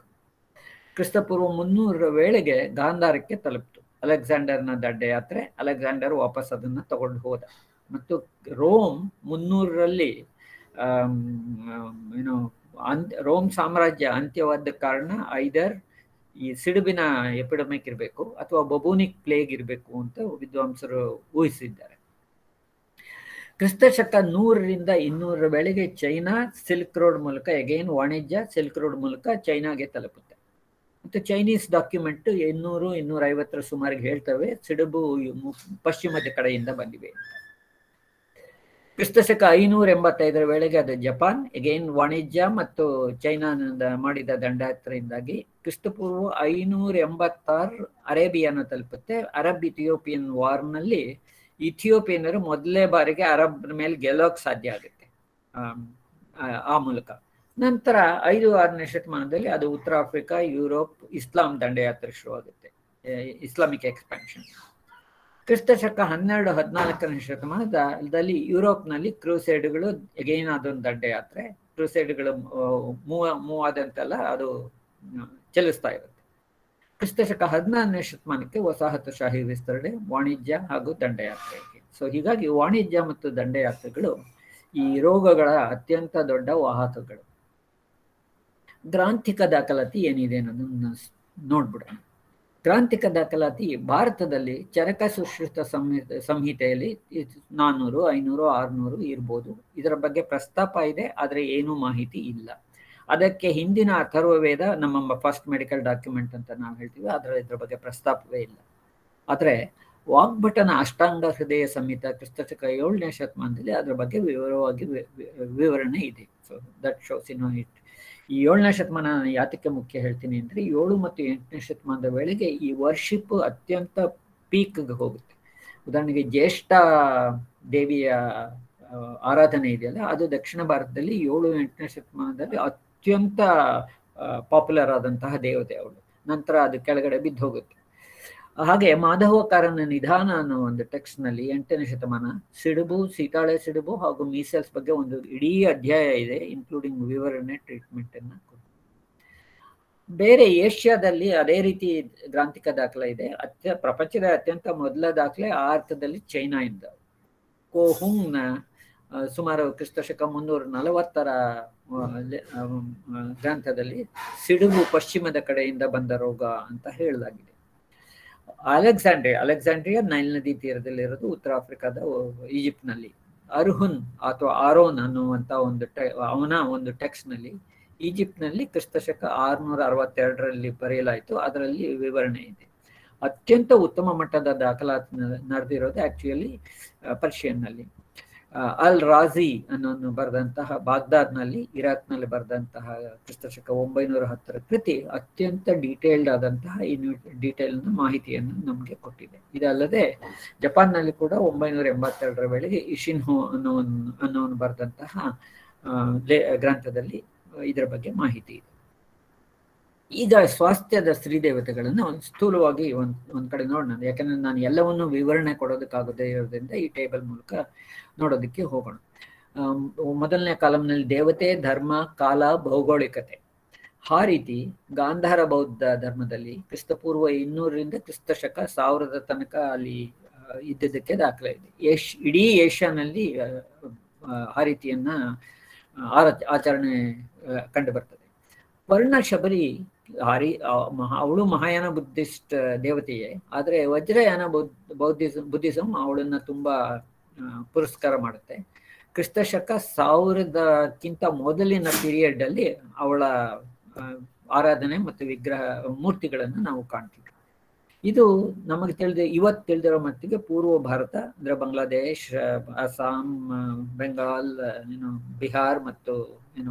ಕ್ರಿಸ್ತಪೂರ್ವ 300 ವೇಳೆಗೆ ಗಾಂಧಾರಕ್ಕೆ ತಲುಪಿತು. ಅಲೆಕ್ಸಾಂಡರ್ನ ದಂಡಯಾತ್ರೆ, ಅಲೆಕ್ಸಾಂಡರ್ ವಾಪಸ್ ಅದನ್ನ ತಗೊಂಡು ಹೋದ. ಮತ್ತು ರೋಮ್ 300ರಲ್ಲಿ ಏನು ರೋಮ್ ಸಾಮ್ರಾಜ್ಯ ಅಂತ್ಯವಾದ ಕಾರಣ ಐದರ್ ಈ ಸಿಡುಬಿನ ಎಪಿಡಮಿಕ್ ಇರಬೇಕು ಅಥವಾ ಬಬೂನಿಕ್ ಪ್ಲೇಗ್ ಇರಬೇಕು ಅಂತ ವಿದ್ವಾಂಸರು ಊಹಿಸಿದ್ದಾರೆ. ಕ್ರಿಸ್ತಶಕ 100ರಿಂದ 200 ವೇಳೆಗೆ ಚೈನಾ ಸಿಲ್ಕ್ ರೋಡ್ ಮೂಲಕ ಎಗೈನ್ ವಾಣಿಜ್ಯ ಸಿಲ್ಕ್ ರೋಡ್ ಮೂಲಕ ಚೈನಾಗೆ ತಲುಪುತ್ತೆ. ಮತ್ತು ಚೈನೀಸ್ ಡಾಕ್ಯುಮೆಂಟ್ 200-250 ಸುಮಾರಿಗೆ ಹೇಳ್ತವೆ ಸಿಡುಬು ಪಶ್ಚಿಮದ ಕಡೆಯಿಂದ ಬಂದಿವೆ. ಕ್ರಿಸ್ತಶಕ 585 ವೇಳೆಗೆ ಅದು ಜಪಾನ್ ಎಗೈನ್ ವಾಣಿಜ್ಯ ಮತ್ತು ಚೈನಾನಿಂದ ಮಾಡಿದ ದಂಡಯಾತ್ರೆಯಿಂದಾಗಿ ಕ್ರಿಸ್ತಪೂರ್ವ 586 ಅರೇಬಿಯಾನ ತಲುಪುತ್ತೆ. ಅರಬ್ ಇಥಿಯೋಪಿಯನ್ ವಾರ್ನಲ್ಲಿ ಇಥಿಯೋಪಿಯನ್ನರು ಮೊದಲನೇ ಬಾರಿಗೆ ಅರಬ್ ಮೇಲೆ ಗೆಲ್ಲೋಕ್ ಸಾಧ್ಯ ಆಗುತ್ತೆ ಆ ಮೂಲಕ. ನಂತರ 5-6ನೇ ಶತಮಾನದಲ್ಲಿ ಅದು ಉತ್ತರ ಆಫ್ರಿಕಾ, ಯುರೋಪ್, ಇಸ್ಲಾಂ ದಂಡಯಾತ್ರೆ ಶುರುವಾಗುತ್ತೆ, ಇಸ್ಲಾಮಿಕ್ ಎಕ್ಸ್ಪಾನ್ಷನ್. ಕ್ರಿಸ್ತಶಕ 12-14ನೇ ಶತಮಾನದಲ್ಲಿ ಯುರೋಪ್ನಲ್ಲಿ ಕ್ರೂಸೈಡ್ಗಳು ಎಗೈನ್ ಅದೊಂದು ದಂಡಯಾತ್ರೆ. ಕ್ರೂಸೈಡ್ಗಳು ಮೂವ್ ಆದಂತೆಲ್ಲ ಅದು ಚಲಿಸ್ತಾ ಇರುತ್ತೆ. ಕ್ರಿಸ್ತಶಕ 14ನೇ ಶತಮಾನಕ್ಕೆ ವಸಾಹತುಶಾಹಿ ವಿಸ್ತರಣೆ, ವಾಣಿಜ್ಯ ಹಾಗೂ ದಂಡಯಾತ್ರೆ. ಸೊ ಹೀಗಾಗಿ ವಾಣಿಜ್ಯ ಮತ್ತು ದಂಡಯಾತ್ರೆಗಳು ಈ ರೋಗಗಳ ಅತ್ಯಂತ ದೊಡ್ಡ ವಾಹಕಗಳು. ಗ್ರಾಂಥಿಕ ದಾಖಲಾತಿ ಏನಿದೆ ಅನ್ನೋದನ್ನ ನೋಡ್ಬಿಡೋಣ. ಗ್ರಾಂಥಿಕ ದಾಖಲಾತಿ ಭಾರತದಲ್ಲಿ ಚರಕ ಸುಶ್ರುತ ಸಂಹಿತೆಯಲ್ಲಿ 400, 500, 600 ಇರ್ಬೋದು. ಇದರ ಬಗ್ಗೆ ಪ್ರಸ್ತಾಪ ಇದೆ, ಆದರೆ ಏನೂ ಮಾಹಿತಿ ಇಲ್ಲ. ಅದಕ್ಕೆ ಹಿಂದಿನ ಅಥರ್ವವೇದ ನಮ್ಮ ಫಸ್ಟ್ ಮೆಡಿಕಲ್ ಡಾಕ್ಯುಮೆಂಟ್ ಅಂತ ನಾವು ಹೇಳ್ತೀವಿ, ಇದ್ರ ಬಗ್ಗೆ ಪ್ರಸ್ತಾಪವೇ ಇಲ್ಲ. ಆದರೆ ವಾಗ್ಭಟನ ಅಷ್ಟಾಂಗ ಹೃದಯ ಸಂಹಿತ ಕ್ರಿಸ್ತಶಕ 7ನೇ ಶತಮಾನದಲ್ಲಿ ಅದರ ಬಗ್ಗೆ ವಿವರವಾಗಿ ವಿವರಣೆ ಇದೆ. So that shows it. ಈ 7ನೇ ಶತಮಾನ ಯಾತಕ್ಕೆ ಮುಖ್ಯ ಹೇಳ್ತೀನಿ ಅಂದರೆ 7 ಮತ್ತು 8ನೇ ಶತಮಾನದ ವೇಳೆಗೆ ಈ ವರ್ಷಿಪ್ ಅತ್ಯಂತ ಪೀಕ್ಗೆ ಹೋಗುತ್ತೆ. ಉದಾಹರಣೆಗೆ ಜ್ಯೇಷ್ಠ ದೇವಿಯ ಆರಾಧನೆ ಇದೆಯಲ್ಲ, ಅದು ದಕ್ಷಿಣ ಭಾರತದಲ್ಲಿ 7-8ನೇ ಶತಮಾನದಲ್ಲಿ ಅತ್ಯಂತ ಪಾಪ್ಯುಲರ್ ಆದಂತಹ ದೇವತೆ ಅವಳು. ನಂತರ ಅದು ಕೆಳಗಡೆ ಬಿದ್ದು ಹೋಗುತ್ತೆ. ಹಾಗೆ ಮಾಧವಕಾರನ ನಿಧಾನ ಅನ್ನೋ ಒಂದು ಟೆಕ್ಸ್ಟ್ ನಲ್ಲಿ 8ನೇ ಶತಮಾನ ಸಿಡುಬು, ಸೀತಾಳೆ ಸಿಡುಬು ಹಾಗೂ ಮೀಸಲ್ಸ್ ಬಗ್ಗೆ ಒಂದು ಇಡೀ ಅಧ್ಯಾಯ ಇದೆ, ಇನ್ಕ್ಲೂಡಿಂಗ್ ವಿವರಣೆ, ಟ್ರೀಟ್ಮೆಂಟ್ ಅನ್ನ. ಬೇರೆ ಏಷ್ಯಾದಲ್ಲಿ ಅದೇ ರೀತಿ ಗ್ರಾಂಥಿಕ ದಾಖಲೆ ಇದೆ. ಪ್ರಪಂಚದ ಅತ್ಯಂತ ಮೊದಲ ದಾಖಲೆ ಆ ಅರ್ಥದಲ್ಲಿ ಚೈನಾಯಿಂದ. ಕೋಹುಂಗ್ನ ಸುಮಾರು ಕ್ರಿಸ್ತಶಕ 340ರ ಗ್ರಂಥದಲ್ಲಿ ಸಿಡುಬು ಪಶ್ಚಿಮದ ಕಡೆಯಿಂದ ಬಂದ ರೋಗ ಅಂತ ಹೇಳಲಾಗಿದೆ. ಅಲೆಕ್ಸಾಂಡ್ರಿಯಾ ನೈಲ್ ನದಿ ತೀರದಲ್ಲಿರೋದು ಉತ್ತರ ಆಫ್ರಿಕಾದ ಈಜಿಪ್ಟ್ನಲ್ಲಿ. ಅರ್ಹುನ್ ಅಥವಾ ಆರೋನ್ ಅನ್ನುವಂಥ ಅವನ ಒಂದು ಟೆಕ್ಸ್ಟ್ ನಲ್ಲಿ ಈಜಿಪ್ಟ್ನಲ್ಲಿ ಕ್ರಿಸ್ತಶಕ 662ರಲ್ಲಿ ಬರೆಯಲಾಯಿತು. ಅದರಲ್ಲಿ ವಿವರಣೆ ಇದೆ. ಅತ್ಯಂತ ಉತ್ತಮ ಮಟ್ಟದ ದಾಖಲಾತಿ ನಡೆದಿರೋದು ಆಕ್ಚುಲಿ ಪರ್ಷಿಯನ್ನಲ್ಲಿ. ಅಲ್ ರಾಜಿ ಅನ್ನೋನು ಬರೆದಂತಹ ಬಾಗ್ದಾದ್ನಲ್ಲಿ, ಇರಾಕ್ನಲ್ಲಿ ಬರೆದಂತಹ ಕ್ರಿಸ್ತಶಕ 910ರ ಕೃತಿ ಅತ್ಯಂತ ಡೀಟೇಲ್ಡ್ ಆದಂತಹ ಡೀಟೇಲ್ನ ಮಾಹಿತಿಯನ್ನು ನಮಗೆ ಕೊಟ್ಟಿದೆ. ಇದಲ್ಲದೆ ಜಪಾನ್ನಲ್ಲಿ ಕೂಡ 982ರ ವೇಳೆಗೆ ಇಶಿನ್ಹೋ ಅನ್ನೋನು ಬರೆದಂತಹ ಗ್ರಂಥದಲ್ಲಿ ಇದರ ಬಗ್ಗೆ ಮಾಹಿತಿ ಇದೆ. ಈಗ ಸ್ವಾಸ್ಥ್ಯದ ಸ್ತ್ರೀದೇವತೆಗಳನ್ನು ಒಂದು ಸ್ಥೂಲವಾಗಿ ಒಂದ್ ಕಡೆ ನೋಡೋಣ, ಯಾಕಂದ್ರೆ ನಾನು ಎಲ್ಲವನ್ನೂ ವಿವರಣೆ ಕೊಡೋದಕ್ಕಾಗದೇ ಇರೋದ್ರಿಂದ ಈ ಟೇಬಲ್ ಮೂಲಕ ನೋಡೋದಕ್ಕೆ ಹೋಗೋಣ. ಮೊದಲನೇ ಕಾಲಂನಲ್ಲಿ ದೇವತೆ, ಧರ್ಮ, ಕಾಲ, ಭೌಗೋಳಿಕತೆ. ಆ ರೀತಿ ಗಾಂಧಾರ ಬೌದ್ಧ ಧರ್ಮದಲ್ಲಿ ಕ್ರಿಸ್ತಪೂರ್ವ 200ರಿಂದ ಕ್ರಿಸ್ತಶಕ 1000 ತನಕ ಅಲ್ಲಿ ಇದ್ದದಕ್ಕೆ ದಾಖಲೆ ಇದೆ. ಇಡೀ ಏಷ್ಯಾನಲ್ಲಿ ಆ ರೀತಿಯನ್ನ ಆಚರಣೆ ಕಂಡು ಬರ್ತದೆ. ವರ್ಣ ಶಬರಿ ಅವಳು ಮಹಾಯಾನ ಬುದ್ಧಿಸ್ಟ್ ದೇವತೆಯೇ, ಆದರೆ ವಜ್ರಯಾನ ಬುದ್ಧಿಸಂ ಅವಳನ್ನ ತುಂಬಾ ಪುರಸ್ಕಾರ ಮಾಡುತ್ತೆ. ಕ್ರಿಸ್ತಶಕ 1000ಕ್ಕಿಂತ ಮೊದಲಿನ ಪೀರಿಯಡ್ ಅಲ್ಲಿ ಅವಳ ಆರಾಧನೆ ಮತ್ತು ವಿಗ್ರಹ ಮೂರ್ತಿಗಳನ್ನು ನಾವು ಕಾಣ್ತೀವಿ. ಇದು ನಮಗೆ ಇವತ್ತು ತಿಳಿದಿರೋ ಮಟ್ಟಿಗೆ ಪೂರ್ವ ಭಾರತ ಅಂದ್ರೆ ಬಾಂಗ್ಲಾದೇಶ್, ಅಸ್ಸಾಂ, ಬೆಂಗಾಲ್, ಬಿಹಾರ್ ಮತ್ತು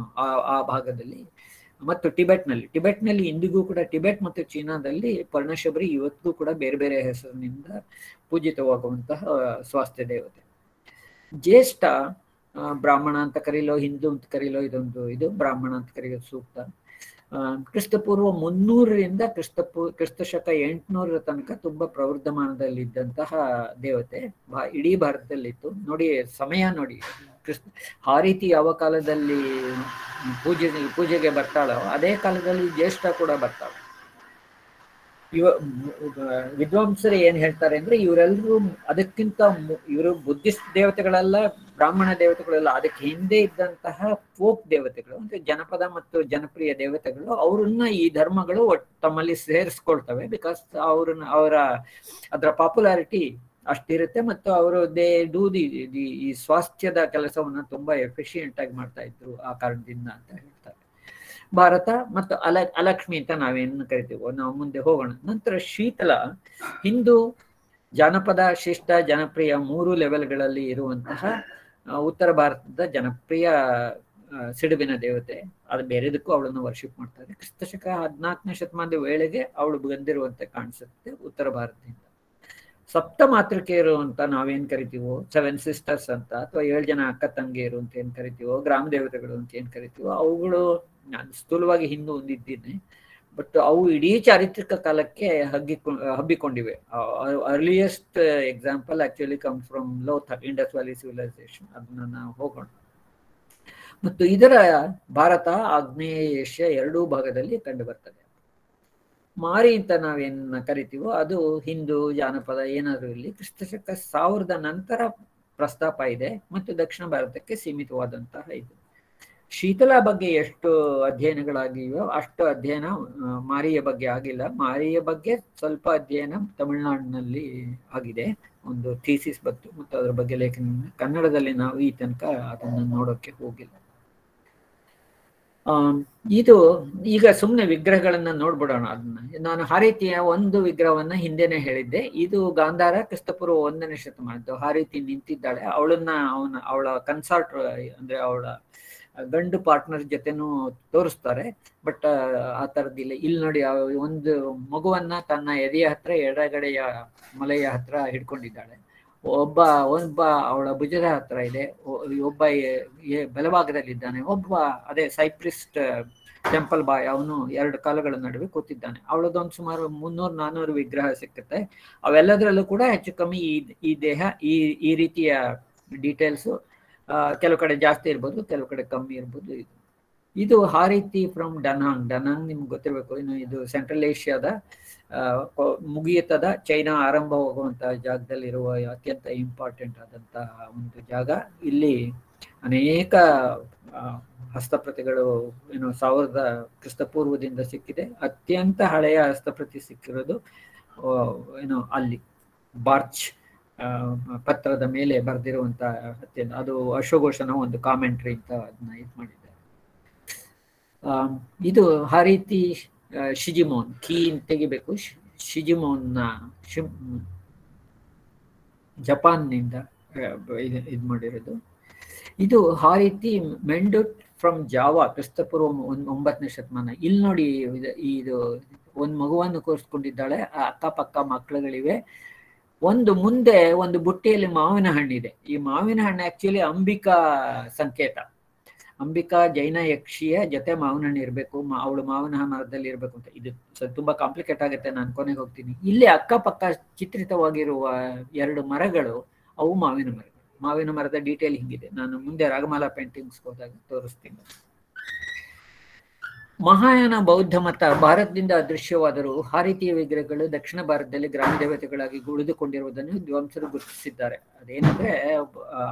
ಆ ಭಾಗದಲ್ಲಿ ಮತ್ತು ಟಿಬೆಟ್ನಲ್ಲಿ ಇಂದಿಗೂ ಕೂಡ ಟಿಬೆಟ್ ಮತ್ತು ಚೀನಾದಲ್ಲಿ ಪರ್ಣಶಬರಿ ಇವತ್ತಿಗೂ ಕೂಡ ಬೇರೆ ಬೇರೆ ಹೆಸರಿನಿಂದ ಪೂಜಿತವಾಗುವಂತಹ ಸ್ವಾಸ್ಥ್ಯ ದೇವತೆ. ಜ್ಯೇಷ್ಠ ಬ್ರಾಹ್ಮಣ ಅಂತ ಕರೀಲೋ, ಹಿಂದೂ ಅಂತ ಕರೀಲೋ, ಇದು ಬ್ರಾಹ್ಮಣ ಅಂತ ಕರೆಯೋದು ಸೂಕ್ತ. ಕ್ರಿಸ್ತಪೂರ್ವ 300ರಿಂದ ಕ್ರಿಸ್ತಶಕ 800ರ ತನಕ ತುಂಬಾ ಪ್ರವರ್ಧಮಾನದಲ್ಲಿದ್ದಂತಹ ದೇವತೆ ಇಡೀ ಭಾರತದಲ್ಲಿತ್ತು. ನೋಡಿ, ಸಮಯ ನೋಡಿ, ಆ ರೀತಿ ಯಾವ ಕಾಲದಲ್ಲಿ ಪೂಜೆಗೆ ಬರ್ತಾಳೋ ಅದೇ ಕಾಲದಲ್ಲಿ ಜ್ಯೇಷ್ಠ ಕೂಡ ಬರ್ತಾಳೆ. ವಿದ್ವಾಂಸರು ಏನ್ ಹೇಳ್ತಾರೆ ಅಂದ್ರೆ ಇವರೆಲ್ಲರೂ ಅದಕ್ಕಿಂತ ಇವರು ಬುದ್ಧಿಸ್ಟ್ ದೇವತೆಗಳೆಲ್ಲ, ಬ್ರಾಹ್ಮಣ ದೇವತೆಗಳೆಲ್ಲ ಅದಕ್ಕೆ ಹಿಂದೆ ಇದ್ದಂತಹ ಫೋಕ್ ದೇವತೆಗಳು ಅಂದ್ರೆ ಜನಪದ ಮತ್ತು ಜನಪ್ರಿಯ ದೇವತೆಗಳು, ಅವ್ರನ್ನ ಈ ಧರ್ಮಗಳು ತಮ್ಮಲ್ಲಿ ಸೇರಿಸ್ಕೊಳ್ತವೆ. ಬಿಕಾಸ್ ಅವರ ಅದರ ಪಾಪ್ಯುಲಾರಿಟಿ ಅಷ್ಟಿರುತ್ತೆ ಮತ್ತು ಅವರು ಡೂ ಈ ಸ್ವಾಸ್ಥ್ಯದ ಕೆಲಸವನ್ನ ತುಂಬಾ ಎಫಿಷಿಯೆಂಟ್ ಆಗಿ ಮಾಡ್ತಾ ಇದ್ರು ಆ ಕಾರಣದಿಂದ ಅಂತ ಹೇಳ್ತಾರೆ. ಭಾರತ ಮತ್ತು ಅಲಕ್ಷ್ಮಿ ಅಂತ ನಾವೇನು ಕರಿತೀವೋ, ನಾವು ಮುಂದೆ ಹೋಗೋಣ. ನಂತರ ಶೀತಲ, ಹಿಂದೂ, ಜಾನಪದ, ಶಿಷ್ಟ, ಜನಪ್ರಿಯ 3 ಲೆವೆಲ್ಗಳಲ್ಲಿ ಇರುವಂತಹ ಉತ್ತರ ಭಾರತದ ಜನಪ್ರಿಯ ಸಿಡುಬಿನ ದೇವತೆ. ಅದು ಬೇರೆದಕ್ಕೂ ಅವಳನ್ನು ವರ್ಷಿಪ್ ಮಾಡ್ತಾರೆ. ಕ್ರಿಸ್ತಶಕ 14ನೇ ಶತಮಾನದ ವೇಳೆಗೆ ಅವಳು ಬಂದಿರುವಂತೆ ಕಾಣಿಸುತ್ತೆ ಉತ್ತರ ಭಾರತದಿಂದ. ಸಪ್ತ ಮಾತೃಕೆಯರು ಅಂತ ನಾವೇನ್ ಕರಿತೀವೋ, 7 ಸಿಸ್ಟರ್ಸ್ ಅಂತ, ಅಥವಾ 7 ಜನ ಅಕ್ಕ ತಂಗಿಯರು ಅಂತ ಏನ್ ಕರಿತೀವೋ, ಗ್ರಾಮ ದೇವತೆಗಳು ಅಂತ ಏನ್ ಕರಿತೀವೋ, ಅವುಗಳು ನಾನು ಸ್ಥೂಲವಾಗಿ ಹಿಂದೂ ಹೊಂದಿದ್ದೀನಿ. ಬಟ್ ಅವು ಇಡೀ ಚಾರಿತ್ರಿಕ ಕಾಲಕ್ಕೆ ಹಬ್ಬಿಕೊಂಡಿವೆ. Earliest example actually come from Lothal, Indus valley civilisation. ಅದನ್ನ ನಾವು ಹೋಗೋಣ. ಮತ್ತು ಇದರ ಭಾರತ, ಆಗ್ನೇಯ ಏಷ್ಯಾ ಎರಡೂ ಭಾಗದಲ್ಲಿ ಕಂಡು ಬರ್ತದೆ. ಮಾರಿ ಅಂತ ನಾವೇನ್ ಕರಿತೀವೋ ಅದು ಹಿಂದೂ, ಜಾನಪದ ಏನಾದ್ರು ಇಲ್ಲಿ ಕ್ರಿಸ್ತಶಕ 1000 ನಂತರ ಪ್ರಸ್ತಾಪ ಇದೆ ಮತ್ತು ದಕ್ಷಿಣ ಭಾರತಕ್ಕೆ ಸೀಮಿತವಾದಂತಹ ಇದು. ಶೀತಲ ಬಗ್ಗೆ ಎಷ್ಟು ಅಧ್ಯಯನಗಳಾಗಿವೆಯೋ ಅಷ್ಟು ಅಧ್ಯಯನ ಮಾರಿಯ ಬಗ್ಗೆ ಆಗಿಲ್ಲ. ಮಾರಿಯ ಬಗ್ಗೆ ಸ್ವಲ್ಪ ಅಧ್ಯಯನ ತಮಿಳುನಾಡಿನಲ್ಲಿ ಆಗಿದೆ, ಒಂದು ಥೀಸಿಸ್ ಬಂತು ಮತ್ತು ಅದರ ಬಗ್ಗೆ ಲೇಖನ. ಕನ್ನಡದಲ್ಲಿ ನಾವು ಈ ತನಕ ಅದನ್ನು ನೋಡೋಕೆ ಹೋಗಿಲ್ಲ. ಇದು ಈಗ ಸುಮ್ಮನೆ ವಿಗ್ರಹಗಳನ್ನ ನೋಡ್ಬಿಡೋಣ. ಅದನ್ನ ನಾನು ಹಾರೀತಿಯ ಒಂದು ವಿಗ್ರಹವನ್ನ ಹಿಂದೆನೆ ಹೇಳಿದ್ದೆ. ಇದು ಗಾಂಧಾರ, ಕ್ರಿಸ್ತಪೂರ್ವ 1ನೇ ಶತಮಾನದ್ದು. ಹಾರೀತಿ ನಿಂತಿದ್ದಾಳೆ. ಅವಳ ಕನ್ಸಾರ್ಟ್ ಅಂದ್ರೆ ಅವಳ ಗಂಡು ಪಾರ್ಟ್ನರ್ ಜೊತೆನೂ ತೋರಿಸ್ತಾರೆ. ಬಟ್ ಆ ತರದಿಲ್ಲ. ಇಲ್ಲಿ ನೋಡಿ, ಒಂದು ಮಗುವನ್ನ ತನ್ನ ಎದೆಯ ಹತ್ರ ಎಡಗಡೆಯ ಮಲೆಯ ಹತ್ರ ಹಿಡ್ಕೊಂಡಿದ್ದಾಳೆ. ಒಬ್ಬ ಅವಳ ಭುಜದ ಹತ್ರ ಇದೆ, ಒಬ್ಬ ಬಲಭಾಗದಲ್ಲಿದ್ದಾನೆ, ಒಬ್ಬ ಅದೇ ಸೈಪ್ರಿಸ್ಟ್ ಟೆಂಪಲ್ ಬಾಯ್ ಅವನು 2 ಕಾಲುಗಳ ನಡುವೆ ಕೂತಿದ್ದಾನೆ. ಅವಳದೊಂದು ಸುಮಾರು 300-400 ವಿಗ್ರಹ ಸಿಕ್ಕುತ್ತೆ. ಅವೆಲ್ಲದರಲ್ಲೂ ಕೂಡ ಹೆಚ್ಚು ಕಮ್ಮಿ ಈ ದೇಹ ಈ ರೀತಿಯ ಡೀಟೇಲ್ಸು ಕೆಲವು ಕಡೆ ಜಾಸ್ತಿ ಇರ್ಬೋದು, ಕೆಲವು ಕಡೆ ಕಮ್ಮಿ ಇರ್ಬೋದು. ಇದು ಹಾರೀತಿ ಫ್ರಮ್ ಡನಾಂಗ್. ನಿಮ್ಗೆ ಗೊತ್ತಿರಬೇಕು, ಇನ್ನು ಇದು ಸೆಂಟ್ರಲ್ ಏಷ್ಯಾದ ಮುಗಿಯುತ್ತದ ಚೈನಾ ಆರಂಭವಾಗುವಂತಹ ಜಾಗದಲ್ಲಿರುವ ಅತ್ಯಂತ ಇಂಪಾರ್ಟೆಂಟ್ ಆದಂತಹ ಒಂದು ಜಾಗ. ಇಲ್ಲಿ ಅನೇಕ ಹಸ್ತಪ್ರತಿಗಳು 1000 ಕ್ರಿಸ್ತಪೂರ್ವದಿಂದ ಸಿಕ್ಕಿದೆ. ಅತ್ಯಂತ ಹಳೆಯ ಹಸ್ತಪ್ರತಿ ಸಿಕ್ಕಿರೋದು ಅಲ್ಲಿ ಬಾರ್ಚ್ ಪತ್ರದ ಮೇಲೆ ಬರೆದಿರುವಂತಹ ಅತ್ಯಂತ, ಅದು ಅಶೋಘೋಷನ ಒಂದು ಕಾಮೆಂಟ್ರಿ ಅಂತ ಅದನ್ನ ಇದು ಮಾಡಿದ್ದಾರೆ. ಇದು ಹಾರೀತಿ ಶಿಜಿಮೋನ್, ಕೀ ತೆಗಿಬೇಕು. ಶಿಜಿಮೋನ್ನ ಜಪಾನ್ನಿಂದ ಇದು ಮಾಡಿರೋದು. ಇದು ಹಾರೀತಿ ಮೆಂಡುಟ್ ಫ್ರಮ್ ಜಾವಾ, ಕ್ರಿಸ್ತಪೂರ್ವ 9ನೇ ಶತಮಾನ. ಇಲ್ಲಿ ನೋಡಿ, ಇದು ಒಂದು ಮಗುವನ್ನು ಕೂರಿಸ್ಕೊಂಡಿದ್ದಾಳೆ. ಅಕ್ಕಪಕ್ಕ ಮಕ್ಕಳುಗಳಿವೆ. ಮುಂದೆ ಒಂದು ಬುಟ್ಟಿಯಲ್ಲಿ ಮಾವಿನ ಹಣ್ಣಿದೆ. ಈ ಮಾವಿನ ಹಣ್ಣು ಆಕ್ಚುಲಿ ಅಂಬಿಕಾ ಸಂಕೇತ. ಅಂಬಿಕಾ ಜೈನ ಯಕ್ಷಿಯ ಜೊತೆ ಮಾವಿನ ಹಣ್ಣು ಇರಬೇಕು, ಅವಳು ಮಾವಿನ ಮರದಲ್ಲಿ ಇರಬೇಕು ಅಂತ. ಇದು ತುಂಬಾ ಕಾಂಪ್ಲಿಕೇಟ್ ಆಗುತ್ತೆ, ನಾನು ಕೊನೆಗೆ ಹೋಗ್ತೀನಿ. ಇಲ್ಲಿ ಅಕ್ಕಪಕ್ಕ ಚಿತ್ರಿತವಾಗಿರುವ 2 ಮರಗಳು, ಅವು ಮಾವಿನ ಮರಗಳು. ಮಾವಿನ ಮರದ ಡೀಟೇಲ್ ಹಿಂಗಿದೆ, ನಾನು ಮುಂದೆ ರಾಗಮಾಲಾ ಪೇಂಟಿಂಗ್ಸ್ ಹೋದಾಗ ತೋರಿಸ್ತೀನಿ. ಮಹಾಯಾನ ಬೌದ್ಧ ಮತ ಭಾರತದಿಂದ ಅದೃಶ್ಯವಾದರೂ ಹಾರೀತಿಯ ವಿಗ್ರಹಗಳು ದಕ್ಷಿಣ ಭಾರತದಲ್ಲಿ ಗ್ರಾಮ ದೇವತೆಗಳಾಗಿ ಉಳಿದುಕೊಂಡಿರುವುದನ್ನು ವಿದ್ವಾಂಸರು ಗುರುತಿಸಿದ್ದಾರೆ. ಅದೇನಂದ್ರೆ,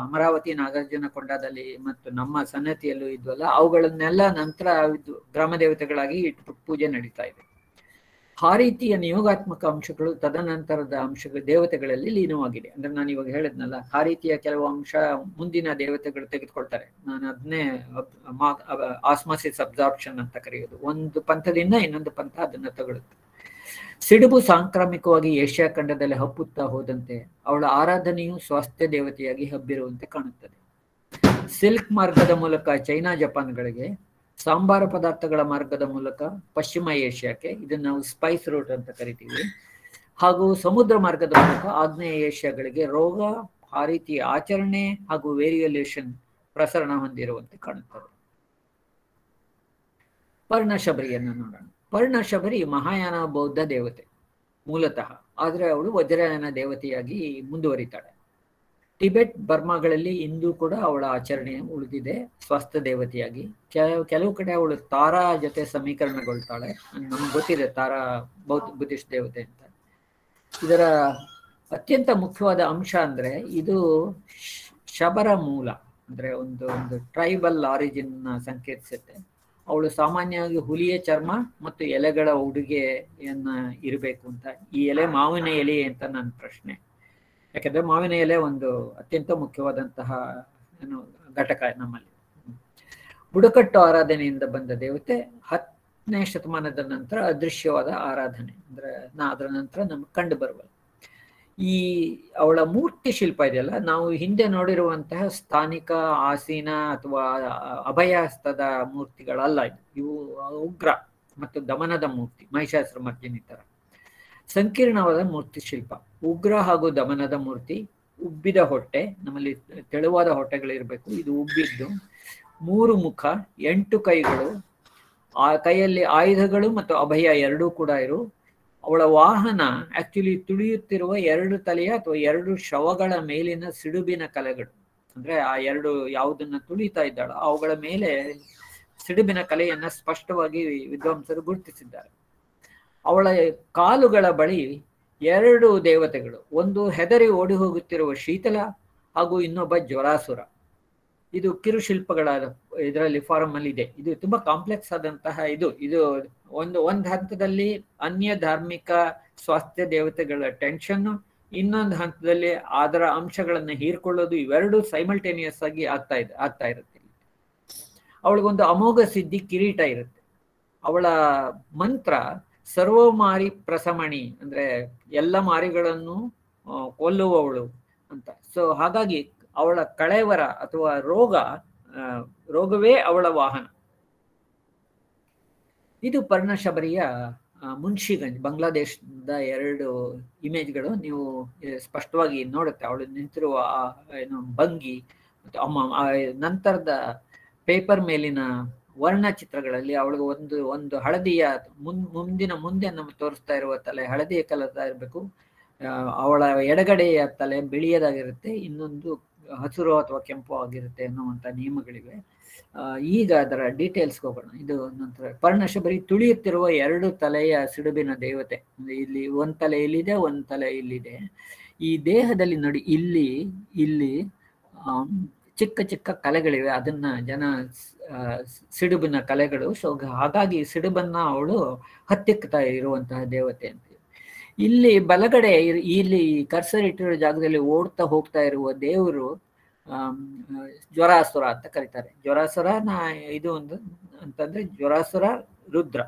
ಅಮರಾವತಿ, ನಾಗಾರ್ಜುನ ಕೊಂಡದಲ್ಲಿ ಮತ್ತು ನಮ್ಮ ಸನ್ನತಿಯಲ್ಲೂ ಇದ್ವಲ್ಲ, ಅವುಗಳನ್ನೆಲ್ಲ ನಂತರ ಗ್ರಾಮ ದೇವತೆಗಳಾಗಿ ಪೂಜೆ ನಡೀತಾ ಇದೆ. ಹಾರೀತಿಯ ನಿಯೋಗಾತ್ಮಕ ಅಂಶಗಳು ತದನಂತರದ ಅಂಶಗಳು ದೇವತೆಗಳಲ್ಲಿ ಲೀನವಾಗಿದೆ. ಅಂದ್ರೆ ನಾನು ಇವಾಗ ಹೇಳಿದ್ನಲ್ಲ, ಹಾರೀತಿಯ ಕೆಲವು ಅಂಶ ಮುಂದಿನ ದೇವತೆಗಳು ತೆಗೆದುಕೊಳ್ತಾರೆ. ನಾನು ಅದನ್ನೇ ಆಸ್ಮಾಸಿಸ್ ಅಬ್ಸಾರ್ಪ್ಷನ್ ಅಂತ ಕರೆಯೋದು. ಒಂದು ಪಂಥದಿಂದ ಇನ್ನೊಂದು ಪಂಥ ಅದನ್ನ ತಗೊಳುತ್ತೆ. ಸಿಡುಬು ಸಾಂಕ್ರಾಮಿಕವಾಗಿ ಏಷ್ಯಾ ಖಂಡದಲ್ಲಿ ಹಬ್ಬುತ್ತಾ ಹೋದಂತೆ ಅವಳ ಆರಾಧನೆಯು ಸ್ವಾಸ್ಥ್ಯ ದೇವತೆಯಾಗಿ ಹಬ್ಬಿರುವಂತೆ ಕಾಣುತ್ತದೆ. ಸಿಲ್ಕ್ ಮಾರ್ಗದ ಮೂಲಕ ಚೈನಾ, ಜಪಾನ್ಗಳಿಗೆ, ಸಾಂಬಾರ ಪದಾರ್ಥಗಳ ಮಾರ್ಗದ ಮೂಲಕ ಪಶ್ಚಿಮ ಏಷ್ಯಾಕ್ಕೆ, ಇದನ್ನು ನಾವು ಸ್ಪೈಸ್ ರೂಟ್ ಅಂತ ಕರಿತೀವಿ, ಹಾಗೂ ಸಮುದ್ರ ಮಾರ್ಗದ ಮೂಲಕ ಆಗ್ನೇಯ ಏಷ್ಯಾಗಳಿಗೆ ರೋಗ, ಹಾರೀತಿ ಆಚರಣೆ ಹಾಗೂ ವೇರಿಯಲೇಷನ್ ಪ್ರಸರಣ ಹೊಂದಿರುವಂತೆ ಕಾಣುತ್ತದೆ. ಪರ್ಣಶಬರಿಯನ್ನು ನೋಡೋಣ. ಪರ್ಣಶಬರಿ ಮಹಾಯಾನ ಬೌದ್ಧ ದೇವತೆ ಮೂಲತಃ, ಆದರೆ ಅವಳು ವಜ್ರಯಾನ ದೇವತೆಯಾಗಿ ಮುಂದುವರಿತಾಳೆ. ಟಿಬೆಟ್ ಬರ್ಮಾಗಳಲ್ಲಿ ಇಂದು ಕೂಡ ಅವಳ ಆಚರಣೆ ಉಳಿದಿದೆ ಸ್ವಾಸ್ಥ್ಯ ದೇವತೆಯಾಗಿ. ಕೆಲವು ಕಡೆ ಅವಳು ತಾರಾ ಜೊತೆ ಸಮೀಕರಣಗೊಳ್ತಾಳೆ. ನಮ್ಗೆ ಗೊತ್ತಿದೆ ತಾರಾ ಬುದ್ಧಿಸ್ಟ್ ದೇವತೆ ಅಂತ. ಇದರ ಅತ್ಯಂತ ಮುಖ್ಯವಾದ ಅಂಶ ಅಂದ್ರೆ ಇದು ಶಬರ ಮೂಲ, ಅಂದ್ರೆ ಒಂದು ಟ್ರೈಬಲ್ ಆರಿಜಿನ್ ಸಂಕೇತಿಸುತ್ತೆ. ಅವಳು ಸಾಮಾನ್ಯವಾಗಿ ಹುಲಿಯ ಚರ್ಮ ಮತ್ತು ಎಲೆಗಳ ಉಡುಗೆಯನ್ನ ಇರಬೇಕು ಅಂತ. ಈ ಎಲೆ ಮಾವಿನ ಎಲೆ ಅಂತ ನನ್ನ ಪ್ರಶ್ನೆ. ಯಾಕಂದ್ರೆ ಮಾವಿನ ಎಲೆ ಒಂದು ಅತ್ಯಂತ ಮುಖ್ಯವಾದಂತಹ ಘಟಕ ನಮ್ಮಲ್ಲಿ. ಬುಡಕಟ್ಟು ಆರಾಧನೆಯಿಂದ ಬಂದ ದೇವತೆ. 10ನೇ ಶತಮಾನದ ನಂತರ ಅದೃಶ್ಯವಾದ ಆರಾಧನೆ, ಅಂದ್ರೆ ಅದರ ನಂತರ ನಮ್ಗೆ ಕಂಡು ಬರುವಲ್ಲ. ಈ ಅವಳ ಮೂರ್ತಿ ಶಿಲ್ಪ ಇದೆಯಲ್ಲ, ನಾವು ಹಿಂದೆ ನೋಡಿರುವಂತಹ ಸ್ಥಾನಿಕ, ಆಸೀನ ಅಥವಾ ಅಭಯಹಸ್ತದ ಮೂರ್ತಿಗಳಲ್ಲ ಇವು ಉಗ್ರ ಮತ್ತು ದಮನದ ಮೂರ್ತಿ, ಮಹಿಷಾಸುರ ಮರ್ದಿನಿ ತರ ಸಂಕೀರ್ಣವಾದ ಮೂರ್ತಿ ಶಿಲ್ಪ. ಉಗ್ರ ಹಾಗೂ ದಮನದ ಮೂರ್ತಿ, ಉಬ್ಬಿದ ಹೊಟ್ಟೆ, ನಮ್ಮಲ್ಲಿ ತೆಳುವಾದ ಹೊಟ್ಟೆಗಳಿರ್ಬೇಕು, ಇದು ಉಬ್ಬಿದ್ದು, 3 ಮುಖ, 8 ಕೈಗಳು, ಆ ಕೈಯಲ್ಲಿ ಆಯುಧಗಳು ಮತ್ತು ಅಭಯ ಎರಡೂ ಕೂಡ ಇರು. ಅವಳ ವಾಹನ ಆಕ್ಚುಲಿ ತುಳಿಯುತ್ತಿರುವ 2 ತಲೆಯ ಅಥವಾ 2 ಶವಗಳ ಮೇಲಿನ ಸಿಡುಬಿನ ಕಲೆಗಳು. ಅಂದ್ರೆ ಆ 2 ಯಾವುದನ್ನ ತುಳಿತಾ ಇದ್ದಾಳ ಅವುಗಳ ಮೇಲೆ ಸಿಡುಬಿನ ಕಲೆಯನ್ನ ಸ್ಪಷ್ಟವಾಗಿ ವಿದ್ವಾಂಸರು ಗುರುತಿಸಿದ್ದಾರೆ. ಅವಳ ಕಾಲುಗಳ ಬಳಿ 2 ದೇವತೆಗಳು, ಒಂದು ಹೆದರಿ ಓಡಿ ಹೋಗುತ್ತಿರುವ ಶೀತಲ ಹಾಗೂ ಇನ್ನೊಬ್ಬ ಜ್ವರಾಸುರ. ಇದು ಕಿರುಶಿಲ್ಪಗಳ ಇದರಲ್ಲಿ ಫಾರಂ ಅಲ್ಲಿ ಇದೆ. ಇದು ತುಂಬಾ ಕಾಂಪ್ಲೆಕ್ಸ್ ಆದಂತಹ ಇದು ಒಂದು ಹಂತದಲ್ಲಿ ಅನ್ಯ ಧಾರ್ಮಿಕ ಸ್ವಾಸ್ಥ್ಯ ದೇವತೆಗಳ ಟೆನ್ಷನ್, ಇನ್ನೊಂದು ಹಂತದಲ್ಲಿ ಅದರ ಅಂಶಗಳನ್ನ ಹೀರ್ಕೊಳ್ಳೋದು, ಇವೆರಡೂ ಸೈಮಲ್ಟೇನಿಯಸ್ ಆಗಿ ಆಗ್ತಾ ಇರುತ್ತೆ. ಅವಳಿಗೊಂದು ಅಮೋಘ ಸಿದ್ಧಿ ಕಿರೀಟ ಇರುತ್ತೆ. ಅವಳ ಮಂತ್ರ ಸರ್ವಮಾರಿ ಪ್ರಸಮಣಿ, ಅಂದ್ರೆ ಎಲ್ಲ ಮಾರಿಗಳನ್ನು ಕೊಲ್ಲುವವಳು ಅಂತ. ಸೊ ಹಾಗಾಗಿ ಅವಳ ಕಳೇವರ ಅಥವಾ ರೋಗವೇ ಅವಳ ವಾಹನ. ಇದು ಪರ್ಣಶಬರಿಯ ಮುನ್ಷಿಗಂಜ್, ಬಾಂಗ್ಲಾದೇಶದ 2 ಇಮೇಜ್ಗಳು ನೀವು ಸ್ಪಷ್ಟವಾಗಿ ನೋಡುತ್ತೆ. ಅವಳು ನಿಂತಿರುವ ಭಂಗಿ ಮತ್ತು ನಂತರದ ಪೇಪರ್ ಮೇಲಿನ ವರ್ಣಚಿತ್ರಗಳಲ್ಲಿ ಅವಳಿಗೆ ಒಂದು ಹಳದಿಯ ಮುಂದೆ ನಮಗೆ ತೋರಿಸ್ತಾ ಇರುವ ತಲೆ ಹಳದಿಯ ಕಲರ್ದ ಇರಬೇಕು. ಅವಳ ಎಡಗಡೆಯ ತಲೆ ಬಿಳಿಯದಾಗಿರುತ್ತೆ, ಇನ್ನೊಂದು ಹಸಿರು ಅಥವಾ ಕೆಂಪು ಆಗಿರುತ್ತೆ ಅನ್ನುವಂಥ ನಿಯಮಗಳಿವೆ. ಈಗ ಅದರ ಡೀಟೇಲ್ಸ್ಗೆ ಹೋಗೋಣ. ಇದು ನಂತರ ಪರ್ಣಶಬರಿ ತುಳಿಯುತ್ತಿರುವ 2 ತಲೆಯ ಸಿಡುಬಿನ ದೇವತೆ. ಇಲ್ಲಿ ಒಂದು ತಲೆ ಇಲ್ಲಿದೆ, ಒಂದು ತಲೆ ಇಲ್ಲಿದೆ. ಈ ದೇಹದಲ್ಲಿ ನೋಡಿ ಇಲ್ಲಿ ಚಿಕ್ಕ ಚಿಕ್ಕ ಕಲೆಗಳಿವೆ, ಅದನ್ನ ಜನ ಸಿಡುಬಿನ ಕಲೆಗಳು. ಸೊ ಹಾಗಾಗಿ ಸಿಡುಬನ್ನ ಅವಳು ಹತ್ತಿಕ್ತಾ ಇರುವಂತಹ ದೇವತೆ ಅಂತ. ಇಲ್ಲಿ ಬಲಗಡೆ ಇಲ್ಲಿ ಕರ್ಸರ್ ಇಟ್ಟಿರೋ ಜಾಗದಲ್ಲಿ ಓಡ್ತಾ ಹೋಗ್ತಾ ಇರುವ ದೇವರು ಜ್ವರಾಸುರ ಅಂತ ಕರೀತಾರೆ. ಜ್ವರಾಸುರನ ಇದು ಒಂದು ಅಂತಂದ್ರೆ ಜ್ವರಾಸುರ ರುದ್ರ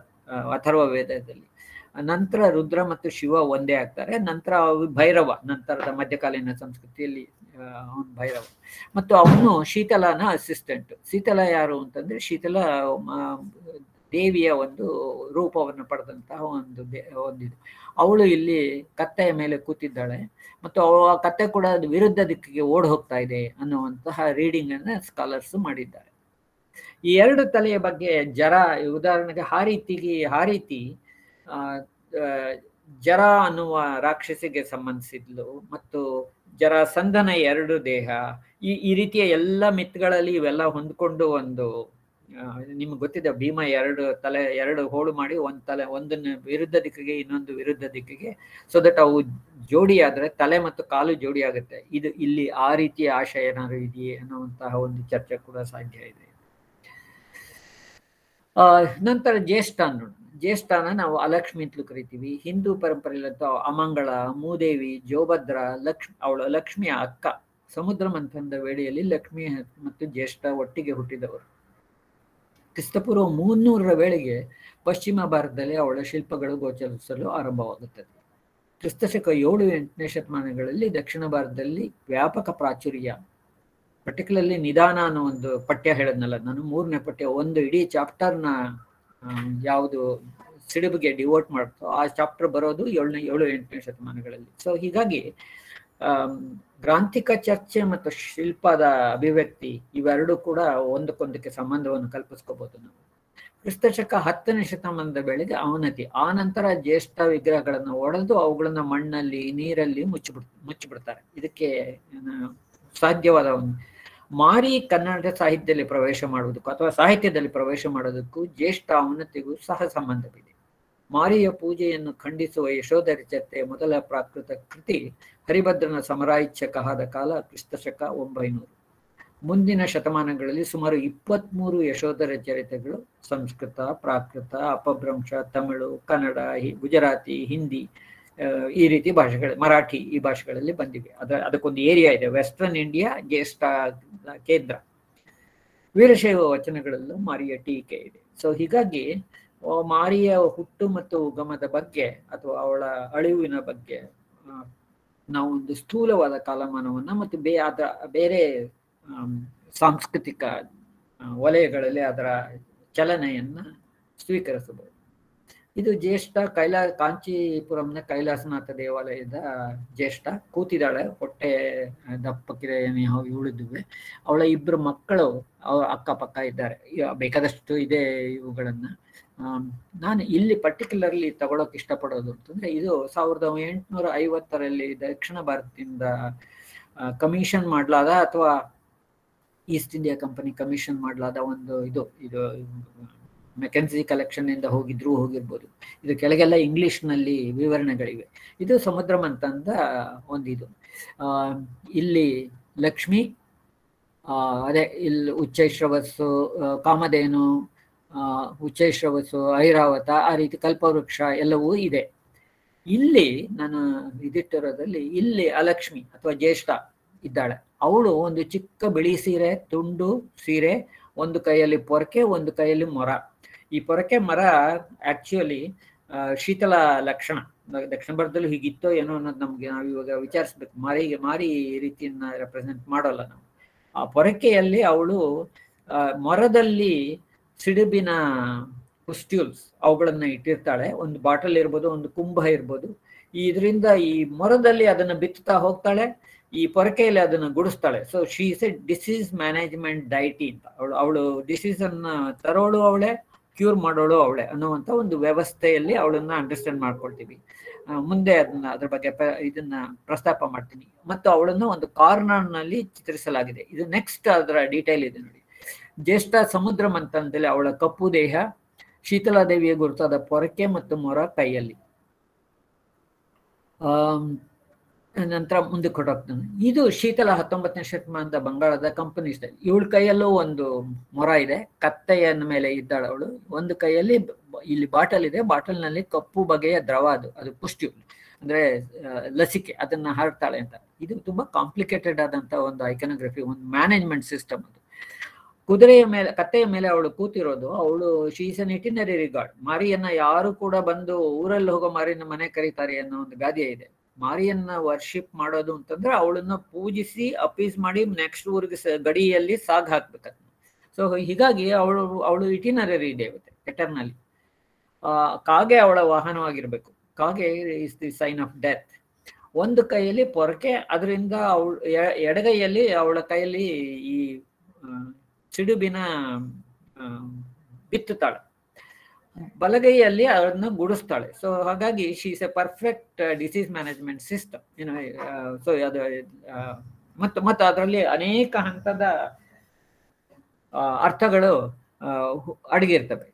ಅಥರ್ವ ವೇದದಲ್ಲಿ. ನಂತರ ರುದ್ರ ಮತ್ತು ಶಿವ ಒಂದೇ ಆಗ್ತಾರೆ. ನಂತರ ಭೈರವ, ನಂತರದ ಮಧ್ಯಕಾಲೀನ ಸಂಸ್ಕೃತಿಯಲ್ಲಿ ಅವನು ಭೈರವ. ಮತ್ತು ಅವನು ಶೀತಲನ ಅಸಿಸ್ಟೆಂಟ್. ಶೀತಲ ಯಾರು ಅಂತಂದ್ರೆ ಶೀತಲ ದೇವಿಯ ಒಂದು ರೂಪವನ್ನು ಪಡೆದಂತಹ ಒಂದಿದು. ಅವಳು ಇಲ್ಲಿ ಕತ್ತೆಯ ಮೇಲೆ ಕೂತಿದ್ದಾಳೆ ಮತ್ತು ಆ ಕತ್ತೆ ಕೂಡ ವಿರುದ್ಧ ದಿಕ್ಕಿಗೆ ಓಡ್ ಹೋಗ್ತಾ ಇದೆ ಅನ್ನುವಂತಹ ರೀಡಿಂಗ್ ಅನ್ನ ಸ್ಕಾಲರ್ಸ್ ಮಾಡಿದ್ದಾರೆ. ಈ 2 ತಲೆಯ ಬಗ್ಗೆ ಜರ, ಉದಾಹರಣೆಗೆ ಹಾರೀತಿ ಜರ ಅನ್ನುವ ರಾಕ್ಷಸಿಗೆ ಸಂಬಂಧಿಸಿದ್ಲು ಮತ್ತು ಜರಾಸಂಧನ 2 ದೇಹ. ಈ ರೀತಿಯ ಎಲ್ಲ ಮಿತ್ಗಳಲ್ಲಿ ಇವೆಲ್ಲ ಹೊಂದ್ಕೊಂಡು ನಿಮ್ಗೆ ಗೊತ್ತಿದೆ, ಭೀಮ 2 ಹೋಳು ಮಾಡಿ ಒಂದನ್ನು ವಿರುದ್ಧ ದಿಕ್ಕಿಗೆ ಇನ್ನೊಂದು ವಿರುದ್ಧ ದಿಕ್ಕಿಗೆ, ಸೊ ದಟ್ ಅವು ಜೋಡಿ ಆದ್ರೆ ತಲೆ ಮತ್ತು ಕಾಲು ಜೋಡಿ ಆಗುತ್ತೆ. ಇಲ್ಲಿ ಆ ರೀತಿಯ ಆಶಯ ಏನಾದ್ರು ಇದೆಯೇ ಅನ್ನುವಂತಹ ಒಂದು ಚರ್ಚೆ ಕೂಡ ಸಾಧ್ಯ ಇದೆ. ನಂತರ ಜ್ಯೇಷ್ಠಾನ ನಾವು ಅಲಕ್ಷ್ಮಿ ಅಂತಲೂ ಕರಿತೀವಿ. ಹಿಂದೂ ಪರಂಪರೆಯಲ್ಲಂತ ಅಮಂಗಳ, ಮೂದೇವಿ, ಜೋಭದ್ರ, ಅವಳು ಲಕ್ಷ್ಮಿಯ ಅಕ್ಕ. ಸಮುದ್ರ ಮಂಥನದ ವೇಳೆಯಲ್ಲಿ ಲಕ್ಷ್ಮಿ ಮತ್ತು ಜ್ಯೇಷ್ಠ ಒಟ್ಟಿಗೆ ಹುಟ್ಟಿದವರು. ಕ್ರಿಸ್ತಪೂರ್ವ 300ರ ವೇಳೆಗೆ ಪಶ್ಚಿಮ ಭಾರತದಲ್ಲಿ ಅವಳ ಶಿಲ್ಪಗಳು ಗೋಚರಿಸಲು ಆರಂಭವಾಗುತ್ತದೆ. ಕ್ರಿಸ್ತಶಕ 7-8ನೇ ಶತಮಾನಗಳಲ್ಲಿ ದಕ್ಷಿಣ ಭಾರತದಲ್ಲಿ ವ್ಯಾಪಕ ಪ್ರಾಚುರ್ಯ, ಪರ್ಟಿಕ್ಯುಲರ್ಲಿ ನಿಧಾನ ಅನ್ನೋ ಒಂದು ಪಠ್ಯ ಹೇಳದ್ನಲ್ಲ ನಾನು, 3ನೇ ಪಠ್ಯ, ಒಂದು ಇಡೀ ಚಾಪ್ಟರ್ನ ಯಾವುದು ಸಿಡುಬಿಗೆ ಡಿವೋಟ್ ಮಾಡ್ತೋ ಆ ಚಾಪ್ಟರ್ ಬರೋದು 7-8ನೇ ಶತಮಾನಗಳಲ್ಲಿ. ಸೊ ಹೀಗಾಗಿ ಗ್ರಾಂಥಿಕ ಚರ್ಚೆ ಮತ್ತು ಶಿಲ್ಪದ ಅಭಿವ್ಯಕ್ತಿ ಇವೆರಡೂ ಕೂಡ ಒಂದಕ್ಕೊಂದಕ್ಕೆ ಸಂಬಂಧವನ್ನು ಕಲ್ಪಿಸ್ಕೋಬಹುದು ನಾವು. ಕ್ರಿಸ್ತಶಕ 10ನೇ ಶತಮಾನದ ವೇಳೆಗೆ ಅವನತಿ, ಆ ನಂತರ ಜ್ಯೇಷ್ಠ ವಿಗ್ರಹಗಳನ್ನು ಒಡೆದು ಅವುಗಳನ್ನ ಮಣ್ಣಲ್ಲಿ ನೀರಲ್ಲಿ ಮುಚ್ಚಿಬಿಡ್ತಾರೆ. ಇದಕ್ಕೆ ಸಾಧ್ಯವಾದ ಒಂದು. ಮಾರಿ ಕನ್ನಡ ಸಾಹಿತ್ಯದಲ್ಲಿ ಪ್ರವೇಶ ಮಾಡುವುದಕ್ಕೂ ಅಥವಾ ಸಾಹಿತ್ಯದಲ್ಲಿ ಪ್ರವೇಶ ಮಾಡೋದಕ್ಕೂ ಜ್ಯೇಷ್ಠ ಅವನತಿಗೂ ಸಹ ಸಂಬಂಧವಿದೆ. ಮಾರಿಯ ಪೂಜೆಯನ್ನು ಖಂಡಿಸುವ ಯಶೋಧರ ಚರಿತ್ರೆಯ ಮೊದಲ ಪ್ರಾಕೃತ ಕೃತಿ ಹರಿಭದ್ರನ ಸಮರಾಯಿಚ್ಛಕವಾದ ಕಾಲ ಕ್ರಿಸ್ತಶಕ 900. ಮುಂದಿನ ಶತಮಾನಗಳಲ್ಲಿ ಸುಮಾರು 23 ಯಶೋಧರ ಚರಿತ್ರೆಗಳು ಸಂಸ್ಕೃತ, ಪ್ರಾಕೃತ, ಅಪಭ್ರಂಶ, ತಮಿಳು, ಕನ್ನಡ, ಗುಜರಾತಿ, ಹಿಂದಿ ಈ ರೀತಿ ಭಾಷೆಗಳು, ಮರಾಠಿ ಈ ಭಾಷೆಗಳಲ್ಲಿ ಬಂದಿವೆ. ಅದಕ್ಕೊಂದು ಏರಿಯಾ ಇದೆ, ವೆಸ್ಟರ್ನ್ ಇಂಡಿಯಾ ಜ್ಯೇಷ್ಠ ಕೇಂದ್ರ. ವೀರಶೈವ ವಚನಗಳಲ್ಲೂ ಮಾರಿಯ ಟೀಕೆ ಇದೆ. ಸೊ ಹೀಗಾಗಿ ಮಾರಿಯ ಹುಟ್ಟು ಮತ್ತು ಉಗಮದ ಬಗ್ಗೆ ಅಥವಾ ಅವಳ ಅಳಿವಿನ ಬಗ್ಗೆ ನಾವು ಒಂದು ಸ್ಥೂಲವಾದ ಕಾಲಮಾನವನ್ನ ಮತ್ತು ಬೇರೆ ಸಾಂಸ್ಕೃತಿಕ ವಲಯಗಳಲ್ಲಿ ಅದರ ಚಲನೆಯನ್ನ ಸ್ವೀಕರಿಸಬಹುದು. ಇದು ಜ್ಯೇಷ್ಠ ಕಾಂಚೀಪುರಂನ ಕೈಲಾಸನಾಥ ದೇವಾಲಯದ ಜ್ಯೇಷ್ಠ ಕೂತಿದ್ದಾಳೆ, ಹೊಟ್ಟೆ ದಪ್ಪಕ್ಕಿದೆ ಉಳಿದಿವೆ. ಅವಳ 2 ಮಕ್ಕಳು ಅಕ್ಕಪಕ್ಕ ಇದ್ದಾರೆ, ಬೇಕಾದಷ್ಟು ಇದೆ ಇವುಗಳನ್ನ. ನಾನು ಇಲ್ಲಿ ಪರ್ಟಿಕ್ಯುಲರ್ಲಿ ತಗೊಳಕ್ ಇಷ್ಟಪಡೋದು ಅಂತಂದ್ರೆ, ಇದು 1850ರಲ್ಲಿ ದಕ್ಷಿಣ ಭಾರತದಿಂದ ಕಮಿಷನ್ ಮಾಡಲಾದ ಅಥವಾ ಈಸ್ಟ್ ಇಂಡಿಯಾ ಕಂಪನಿ ಕಮಿಷನ್ ಮಾಡಲಾದ ಒಂದು ಇದು ಮೆಕೆನ್ಸಿ ಕಲೆಕ್ಷನ್ ಇಂದ ಹೋಗಿರ್ಬೋದು. ಇದು ಕೆಳಗೆಲ್ಲ ಇಂಗ್ಲಿಷ್ನಲ್ಲಿ ವಿವರಣೆಗಳಿವೆ. ಇದು ಸಮುದ್ರ ಮಂಥನದ ಒಂದಿದು. ಇಲ್ಲಿ ಲಕ್ಷ್ಮಿ, ಅದೇ ಇಲ್ಲಿ ಉಚ್ಚೈಶ್ರವಸ್ಸು, ಕಾಮಧೇನು, ಉಚ್ಚೈಶ್ರವಸ್ಸು, ಐರಾವತ, ಆ ರೀತಿ ಕಲ್ಪವೃಕ್ಷ ಎಲ್ಲವೂ ಇದೆ. ಇಲ್ಲಿ ನಾನು ಇದಿಟ್ಟಿರೋದಲ್ಲಿ ಇಲ್ಲಿ ಅಲಕ್ಷ್ಮಿ ಅಥವಾ ಜ್ಯೇಷ್ಠ ಇದ್ದಾಳೆ. ಅವಳು ಒಂದು ಚಿಕ್ಕ ಬಿಳಿ ಸೀರೆ, ತುಂಡು ಸೀರೆ, ಒಂದು ಕೈಯಲ್ಲಿ ಪೊರಕೆ, ಒಂದು ಕೈಯಲ್ಲಿ ಮೊರ. ಈ ಪೊರಕೆ ಮರ ಆಕ್ಚುಲಿ ಶೀತಲ ಲಕ್ಷಣ. ದಕ್ಷಿಣ ಭಾರತದಲ್ಲಿ ಹೀಗಿತ್ತೋ ಏನೋ ಅನ್ನೋದು ನಮ್ಗೆ ನಾವು ಇವಾಗ ವಿಚಾರಿಸ್ಬೇಕು. ಮಾರಿ ರೀತಿಯನ್ನ ರೆಪ್ರೆಸೆಂಟ್ ಮಾಡೋಲ್ಲ ನಾವು. ಆ ಪೊರಕೆಯಲ್ಲಿ ಅವಳು ಮೊರದಲ್ಲಿ ಸಿಡಿಬಿನ ಪುಸ್ಟ್ಯೂಲ್ಸ್ ಅವುಗಳನ್ನ ಇಟ್ಟಿರ್ತಾಳೆ. ಒಂದು ಬಾಟಲ್ ಇರ್ಬೋದು, ಒಂದು ಕುಂಭ ಇರ್ಬೋದು. ಇದರಿಂದ ಈ ಮೊರದಲ್ಲಿ ಅದನ್ನ ಬಿತ್ತುತ್ತಾ ಹೋಗ್ತಾಳೆ, ಈ ಪೊರಕೆಯಲ್ಲಿ ಅದನ್ನ ಗುಡಿಸ್ತಾಳೆ. So she is a disease management deity ಅಂತ. ಅವಳು ಡಿಸೀಸ್ ಅನ್ನ ತರೋಳು ಅವಳೆ, ಕ್ಯೂರ್ ಮಾಡೋಳು ಅವಳೆ ಅನ್ನುವಂಥ ಒಂದು ವ್ಯವಸ್ಥೆಯಲ್ಲಿ ಅವಳನ್ನ ಅಂಡರ್ಸ್ಟ್ಯಾಂಡ್ ಮಾಡ್ಕೊಳ್ತೀವಿ. ಮುಂದೆ ಅದ್ರ ಬಗ್ಗೆ ಇದನ್ನ ಪ್ರಸ್ತಾಪ ಮಾಡ್ತೀನಿ. ಮತ್ತು ಅವಳನ್ನು ಒಂದು ಕಾರ್ನರ್ನಲ್ಲಿ ಚಿತ್ರಿಸಲಾಗಿದೆ. ಇದು ನೆಕ್ಸ್ಟ್ ಅದರ ಡೀಟೇಲ್ ಇದೆ ನೋಡಿ. ಜ್ಯೇಷ್ಠ ಸಮುದ್ರ ಮಂಥನದಲ್ಲಿ ಅವಳ ಕಪ್ಪು ದೇಹ, ಶೀತಲಾದೇವಿಯ ಗುರುತಾದ ಪೊರಕೆ ಮತ್ತು ಮೊರ ಕೈಯಲ್ಲಿ. ನಂತರ ಮುಂದಕ್ಕೆ ಹೊರಟೋಗ್ತಾನೆ. ಇದು ಶೀತಲ 19ನೇ ಶತಮಾನದ ಬಂಗಾಳದ ಕಂಪನಿ ಸ್ಟೈಲ್. ಇವಳ ಕೈಯಲ್ಲೂ ಒಂದು ಮೊರ ಇದೆ, ಕತ್ತೆಯ ಮೇಲೆ ಇದ್ದಾಳೆ ಅವಳು. ಒಂದು ಕೈಯಲ್ಲಿ ಇಲ್ಲಿ ಬಾಟಲ್ ಇದೆ, ಬಾಟಲ್ನಲ್ಲಿ ಕಪ್ಪು ಬಗೆಯ ದ್ರವ, ಅದು ಪುಷ್ಟ್ಯೂಲ್ ಅಂದ್ರೆ ಲಸಿಕೆ, ಅದನ್ನ ಹರಡ್ತಾಳೆ ಅಂತ. ಇದು ತುಂಬಾ ಕಾಂಪ್ಲಿಕೇಟೆಡ್ ಆದಂತ ಒಂದು ಐಕನೋಗ್ರಫಿ, ಒಂದು ಮ್ಯಾನೇಜ್ಮೆಂಟ್ ಸಿಸ್ಟಮ್ ಅದು. ಕುದುರೆಯ ಮೇಲೆ, ಕತ್ತೆಯ ಮೇಲೆ ಅವಳು ಕೂತಿರೋದು. ಅವಳು she is an itinerary god. ಮಾರಿಯನ್ನ ಯಾರು ಕೂಡ ಬಂದು ಊರಲ್ಲಿ ಹೋಗೋ ಮಾರಿಯನ್ನ ಮನೆ ಕರೀತಾರೆ ಅನ್ನೋ ಒಂದು ಗಾದೆ ಇದೆ. ಮಾರಿಯನ್ನ ವರ್ಷಿಪ್ ಮಾಡೋದು ಅಂತಂದ್ರೆ ಅವಳನ್ನ ಪೂಜಿಸಿ ಅಪೀಸ್ ಮಾಡಿ ನೆಕ್ಸ್ಟ್ ಊರಿಗೆ ಗಡಿಯಲ್ಲಿ ಸಾಗ್ ಹಾಕ್ಬೇಕಂತ. ಸೊ ಹೀಗಾಗಿ ಅವಳು ಇಟಿನರಿ ದೇವತೆ, ಎಟರ್ನಲಿ. ಕಾಗೆ ಅವಳ ವಾಹನವಾಗಿರ್ಬೇಕು. ಕಾಗೆ is the sign of death. ಒಂದು ಕೈಯಲ್ಲಿ ಪೊರಕೆ, ಅದರಿಂದ ಅವಳು ಎಡಗೈಯಲ್ಲಿ ಅವಳ ಕೈಯಲ್ಲಿ ಈ ಸಿಡುಬಿನ ಬಿತ್ತುತ್ತಾಳೆ, ಬಲಗೈಯಲ್ಲಿ ಅದನ್ನ ಗುಡಿಸ್ತಾಳೆ. ಸೊ ಹಾಗಾಗಿ she is A perfect disease management system. So ಅದು ಮತ್ತು ಅದರಲ್ಲಿ ಅನೇಕ ಹಂತದ ಅರ್ಥಗಳು ಅಡಗಿರ್ತವೆ.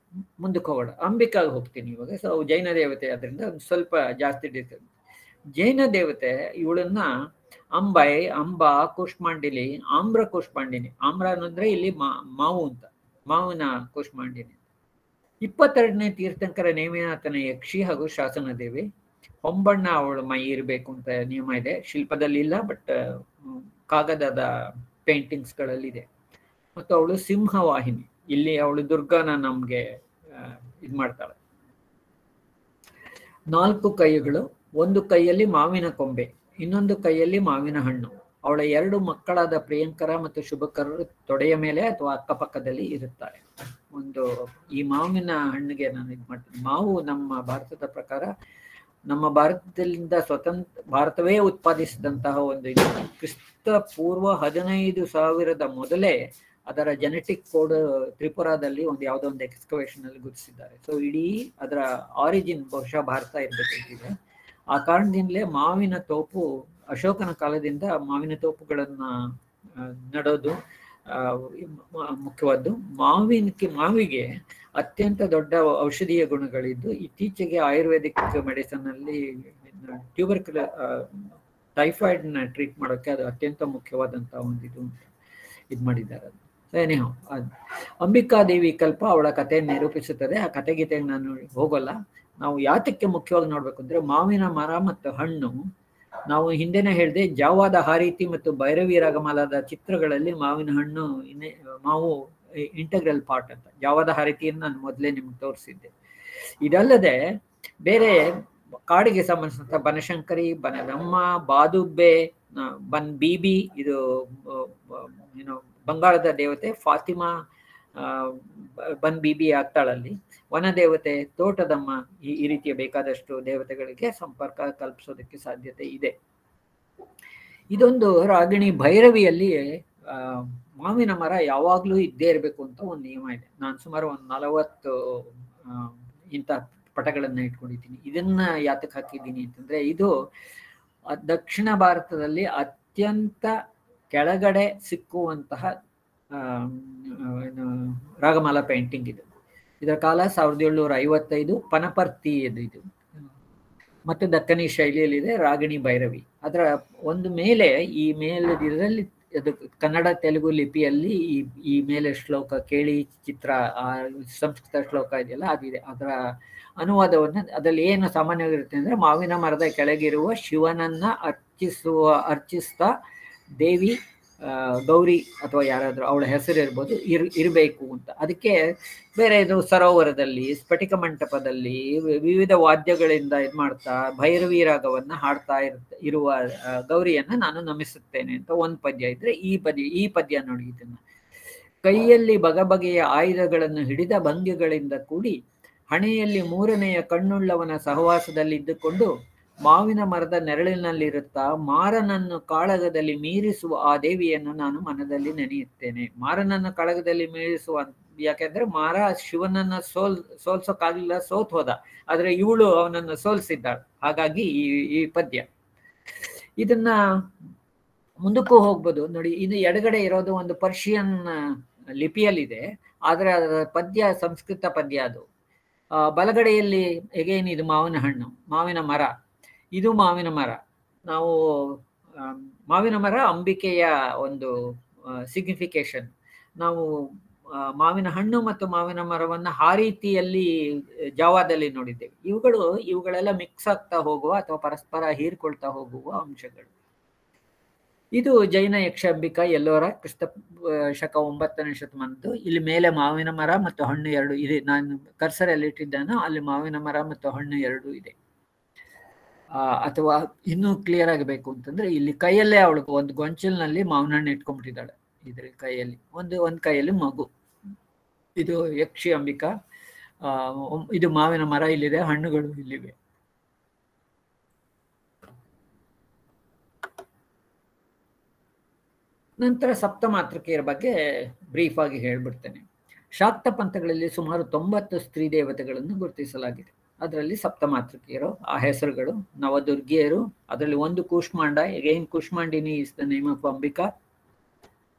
ಮುಂದಕ್ಕೆ ಹೋಗೋಣ, ಅಂಬಿಕಾಗೆ ಹೋಗ್ತೀನಿ ಇವಾಗ. ಸೊ ಜೈನ ದೇವತೆ ಅದರಿಂದ ಸ್ವಲ್ಪ ಜಾಸ್ತಿ ಡೀಟೇಲ್. ಜೈನ ದೇವತೆ ಇವಳನ್ನ ಅಂಬೈ, ಅಂಬಾ, ಕೂಷ್ಮಾಂಡಿಲಿ, ಆಮ್ರ ಕೂಷ್ಮಾಂಡಿನಿ. ಆಮ್ರ ಅನ್ನಂದ್ರೆ ಇಲ್ಲಿ ಮಾವು ಅಂತ, ಮಾವಿನ ಕೂಷ್ಮಾಂಡಿನಿ. 22ನೇ ತೀರ್ಥಂಕರ ನೇಮಿನಾಥನ ಯಕ್ಷಿ ಹಾಗೂ ಶಾಸನ ದೇವಿ. ಹೊಂಬಣ್ಣ ಅವಳು ಮೈ ಇರಬೇಕು ಅಂತ ನಿಯಮ ಇದೆ. ಶಿಲ್ಪದಲ್ಲಿ ಇಲ್ಲ, ಬಟ್ ಕಾಗದದ ಪೇಂಟಿಂಗ್ಸ್ ಗಳಲ್ಲಿ ಇದೆ. ಮತ್ತು ಅವಳು ಸಿಂಹವಾಹಿನಿ. ಇಲ್ಲಿ ಅವಳು ದುರ್ಗಾನ ನಮ್ಗೆ ಇದ್ ಮಾಡ್ತಾಳೆ. 4 ಕೈಗಳು, ಒಂದು ಕೈಯಲ್ಲಿ ಮಾವಿನ ಕೊಂಬೆ, ಇನ್ನೊಂದು ಕೈಯಲ್ಲಿ ಮಾವಿನ ಹಣ್ಣು. ಅವಳ 2 ಮಕ್ಕಳಾದ ಪ್ರಿಯಂಕರ ಮತ್ತು ಶುಭಕರರು ತೊಡೆಯ ಮೇಲೆ ಅಥವಾ ಅಕ್ಕಪಕ್ಕದಲ್ಲಿ ಇರುತ್ತಾರೆ. ಈ ಮಾವಿನ ಹಣ್ಣಿಗೆ ನಾನು ಇದು ಮಾಡ್ತೀನಿ. ಮಾವು ನಮ್ಮ ಭಾರತದ ಪ್ರಕಾರ, ನಮ್ಮ ಭಾರತದಿಂದ ಭಾರತವೇ ಉತ್ಪಾದಿಸಿದಂತಹ ಒಂದು ಇದು. ಕ್ರಿಸ್ತ ಪೂರ್ವ 15,000 ಮೊದಲೇ ಅದರ ಜೆನೆಟಿಕ್ ಕೋಡ್ ತ್ರಿಪುರಾದಲ್ಲಿ ಯಾವುದೋ ಒಂದು ಎಕ್ಸ್ಕವೇಷನ್ ಅಲ್ಲಿ ಗುರುತಿಸಿದ್ದಾರೆ. ಸೊ ಇಡೀ ಅದರ ಆರಿಜಿನ್ ಬಹುಶಃ ಭಾರತ ಇರಬೇಕಿದೆ. ಆ ಕಾರಣದಿಂದಲೇ ಮಾವಿನ ತೋಪು, ಅಶೋಕನ ಕಾಲದಿಂದ ಮಾವಿನ ತೋಪುಗಳನ್ನ ನಡೋದು ಮುಖ್ಯವಾದ್ದು. ಮಾವಿಗೆ ಅತ್ಯಂತ ದೊಡ್ಡ ಔಷಧೀಯ ಗುಣಗಳಿದ್ದು ಇತ್ತೀಚೆಗೆ ಆಯುರ್ವೇದಿಕ್ ಮೆಡಿಸನ್ ಅಲ್ಲಿ ಟೈಫಾಯ್ಡ್ನ ಟ್ರೀಟ್ ಮಾಡೋಕ್ಕೆ ಅದು ಅತ್ಯಂತ ಮುಖ್ಯವಾದಂಥ ಒಂದು ಇದು ಮಾಡಿದ್ದಾರೆ. ಏನೇಹೋ ಅಂಬಿಕಾದೇವಿ ಕಲ್ಪ ಅವಳ ಕಥೆ ನಿರೂಪಿಸುತ್ತದೆ. ಆ ಕಥೆಗೀತೆಗೆ ನಾನು ಹೋಗೋಲ್ಲ. ನಾವು ಯಾತಕ್ಕೆ ಮುಖ್ಯವಾಗಿ ನೋಡ್ಬೇಕು ಅಂದ್ರೆ ಮಾವಿನ ಮರ ಮತ್ತು ಹಣ್ಣು, ನಾವು ಹಿಂದೆನೇ ಹೇಳಿದೆ ಜಾವಾದ ಹಾರೀತಿ ಮತ್ತು ಭೈರವಿ ರಾಗಮಾಲಾದ ಚಿತ್ರಗಳಲ್ಲಿ ಮಾವಿನ ಹಣ್ಣು ಮಾವು ಇಂಟಗ್ರಲ್ ಪಾರ್ಟ್ ಅಂತ. ಜಾವಾದ ಹಾರೀತಿಯನ್ನು ನಾನು ಮೊದಲೇ ನಿಮ್ಗೆ ತೋರಿಸಿದ್ದೆ. ಇದಲ್ಲದೆ ಬೇರೆ ಕಾಡಿಗೆ ಸಂಬಂಧಿಸಿದಂಥ ಬನಶಂಕರಿ, ಬನದಮ್ಮ, ಬಾದುಬ್ಬೆ, ಬನ್ ಬೀಬಿ, ಇದು ಏನು ಬಂಗಾಳದ ದೇವತೆ ಫಾತಿಮಾ ಬನ್ ಬೀಬಿ ಆಗ್ತಾಳಲ್ಲಿ, ವನದೇವತೆ ತೋಟದಮ್ಮ, ಈ ರೀತಿಯ ಬೇಕಾದಷ್ಟು ದೇವತೆಗಳಿಗೆ ಸಂಪರ್ಕ ಕಲ್ಪಿಸೋದಕ್ಕೆ ಸಾಧ್ಯತೆ ಇದೆ. ಇದೊಂದು ರಾಗಿಣಿ ಭೈರವಿಯಲ್ಲಿ ಮಾವಿನ ಮರ ಯಾವಾಗಲೂ ಇದ್ದೇ ಇರಬೇಕು ಅಂತ ಒಂದು ನಿಯಮ ಇದೆ. ನಾನು ಸುಮಾರು ಒಂದು 40 ಇಂಥ ಪಟಗಳನ್ನು ಇಟ್ಕೊಂಡಿದ್ದೀನಿ. ಇದನ್ನ ಯಾತಕ್ಕೆ ಹಾಕಿದ್ದೀನಿ ಅಂತಂದ್ರೆ, ಇದು ದಕ್ಷಿಣ ಭಾರತದಲ್ಲಿ ಅತ್ಯಂತ ಕೆಳಗಡೆ ಸಿಕ್ಕುವಂತಹ ರಾಗಮಾಲಾ ಪೇಂಟಿಂಗ್ ಇದು. ಇದರ ಕಾಲ 1755, ಪನಪರ್ತಿಯದು ಇದು, ಮತ್ತು ದಕ್ಕನಿ ಶೈಲಿಯಲ್ಲಿದೆ. ರಾಗಿಣಿ ಭೈರವಿ ಅದರ ಒಂದು ಮೇಲೆ, ಈ ಮೇಲೆ ಇದರಲ್ಲಿ ಅದು ಕನ್ನಡ ತೆಲುಗು ಲಿಪಿಯಲ್ಲಿ ಈ ಮೇಲೆ ಶ್ಲೋಕ ಕೇಳಿ ಚಿತ್ರ, ಸಂಸ್ಕೃತ ಶ್ಲೋಕ ಇದೆಯಲ್ಲ ಅದಿದೆ. ಅದರ ಅನುವಾದವನ್ನು ಅದರಲ್ಲಿ ಏನು ಸಾಮಾನ್ಯವಾಗಿರುತ್ತೆ ಅಂದ್ರೆ, ಮಾವಿನ ಮರದ ಕೆಳಗಿರುವ ಶಿವನನ್ನ ಅರ್ಚಿಸ್ತಾ ದೇವಿ ಗೌರಿ ಅಥವಾ ಯಾರಾದರೂ ಅವಳ ಹೆಸರು ಇರ್ಬೋದು ಇರಬೇಕು ಅಂತ. ಅದಕ್ಕೆ ಬೇರೆ ಇದು ಸರೋವರದಲ್ಲಿ, ಸ್ಫಟಿಕ ಮಂಟಪದಲ್ಲಿ ವಿವಿಧ ವಾದ್ಯಗಳಿಂದ ಇದು ಮಾಡ್ತಾ ಭೈರವಿ ರಾಗವನ್ನ ಹಾಡ್ತಾ ಇರುವ ಗೌರಿಯನ್ನ ನಾನು ನಮಿಸುತ್ತೇನೆ ಅಂತ ಒಂದು ಪದ್ಯ ಇದ್ರೆ, ಈ ಪದ್ಯ ನೋಡಿ. ಇದನ್ನ ಕೈಯಲ್ಲಿ ಬಗೆಯ ಆಯುಧಗಳನ್ನು ಹಿಡಿದ ಭಂಗಿಗಳಿಂದ ಕೂಡಿ ಹಣೆಯಲ್ಲಿ 3ನೆಯ ಕಣ್ಣುಳ್ಳವನ ಸಹವಾಸದಲ್ಲಿ ಇದ್ದುಕೊಂಡು ಮಾವಿನ ಮರದ ನೆರಳಿನಲ್ಲಿರುತ್ತಾ ಮಾರನನ್ನು ಕಾಳಗದಲ್ಲಿ ಮೀರಿಸುವ ಆ ದೇವಿಯನ್ನು ನಾನು ಮನದಲ್ಲಿ ನೆನೆಯುತ್ತೇನೆ. ಮಾರನನ್ನು ಕಾಳಗದಲ್ಲಿ ಮೀರಿಸುವ, ಯಾಕೆಂದ್ರೆ ಮಾರ ಶಿವನನ್ನ ಸೋಲ್ಸೋಕ್ಕಾಗಲಿಲ್ಲ, ಸೋತ್ ಹೋದ. ಆದ್ರೆ ಇವಳು ಅವನನ್ನು ಸೋಲ್ಸಿದ್ದಾಳು. ಹಾಗಾಗಿ ಈ ಪದ್ಯ ಇದನ್ನ ಮುಂದಕ್ಕೂ ಹೋಗ್ಬೋದು ನೋಡಿ. ಇದು ಎಡಗಡೆ ಇರೋದು ಒಂದು ಪರ್ಷಿಯನ್ ಲಿಪಿಯಲ್ಲಿದೆ, ಆದ್ರೆ ಅದರ ಪದ್ಯ ಸಂಸ್ಕೃತ ಪದ್ಯ. ಅದು ಬಲಗಡೆಯಲ್ಲಿ ಎಗೇನ್ ಇದು ಮಾವಿನ ಹಣ್ಣು, ಮಾವಿನ ಮರ, ಇದು ಮಾವಿನ ಮರ. ನಾವು ಮಾವಿನ ಮರ ಅಂಬಿಕೆಯ ಒಂದು ಸಿಗ್ನಿಫಿಕೇಶನ್. ನಾವು ಮಾವಿನ ಹಣ್ಣು ಮತ್ತು ಮಾವಿನ ಮರವನ್ನು ಹಾರೀತಿಯಲ್ಲಿ ಜಾವಾದಲ್ಲಿ ನೋಡಿದ್ದೇವೆ. ಇವುಗಳೆಲ್ಲ ಮಿಕ್ಸ್ ಆಗ್ತಾ ಹೋಗುವ ಅಥವಾ ಪರಸ್ಪರ ಹೀರ್ಕೊಳ್ತಾ ಹೋಗುವ ಅಂಶಗಳು. ಇದು ಜೈನ ಯಕ್ಷಂಬಿಕಾ ಎಲ್ಲೋರ ಕ್ರಿಸ್ತ ಶಕ 9ನೇ ಶತಮಾನದ್ದು. ಇಲ್ಲಿ ಮೇಲೆ ಮಾವಿನ ಮರ ಮತ್ತು ಹಣ್ಣು ಎರಡು ಇದೆ. ನಾನು ಕರ್ಸರ್ ಅಲ್ಲಿ ಇಟ್ಟಿದ್ದಾನೋ ಅಲ್ಲಿ ಮಾವಿನ ಮರ ಮತ್ತು ಹಣ್ಣು ಎರಡು ಇದೆ. ಅಥವಾ ಇನ್ನೂ ಕ್ಲಿಯರ್ ಆಗಬೇಕು ಅಂತಂದ್ರೆ, ಇಲ್ಲಿ ಕೈಯಲ್ಲೇ ಅವಳು ಒಂದು ಗೊಂಚಲಿನಲ್ಲಿ ಮಾವಿನ ಹಣ್ಣು ಇಟ್ಕೊಂಡ್ಬಿಟ್ಟಿದ್ದಾಳೆ. ಇದ್ರ ಕೈಯಲ್ಲಿ ಒಂದು ಕೈಯಲ್ಲಿ ಮಗು. ಇದು ಯಕ್ಷಿ ಅಂಬಿಕಾ. ಇದು ಮಾವಿನ ಮರ ಇಲ್ಲಿದೆ, ಹಣ್ಣುಗಳು ಇಲ್ಲಿವೆ. ನಂತರ ಸಪ್ತಮಾತೃಕೆಯರ ಬಗ್ಗೆ ಬ್ರೀಫ್ ಆಗಿ ಹೇಳ್ಬಿಡ್ತೇನೆ. ಶಾಕ್ತ ಪಂಥಗಳಲ್ಲಿ ಸುಮಾರು 90 ಸ್ತ್ರೀ ದೇವತೆಗಳನ್ನು ಗುರುತಿಸಲಾಗಿದೆ. ಅದರಲ್ಲಿ ಸಪ್ತಮಾತೃಕೆಯರು, ಆ ಹೆಸರುಗಳು ನವದುರ್ಗಿಯರು. ಅದರಲ್ಲಿ ಒಂದು Kushmanda, again Kushmandini is the name of Ambika.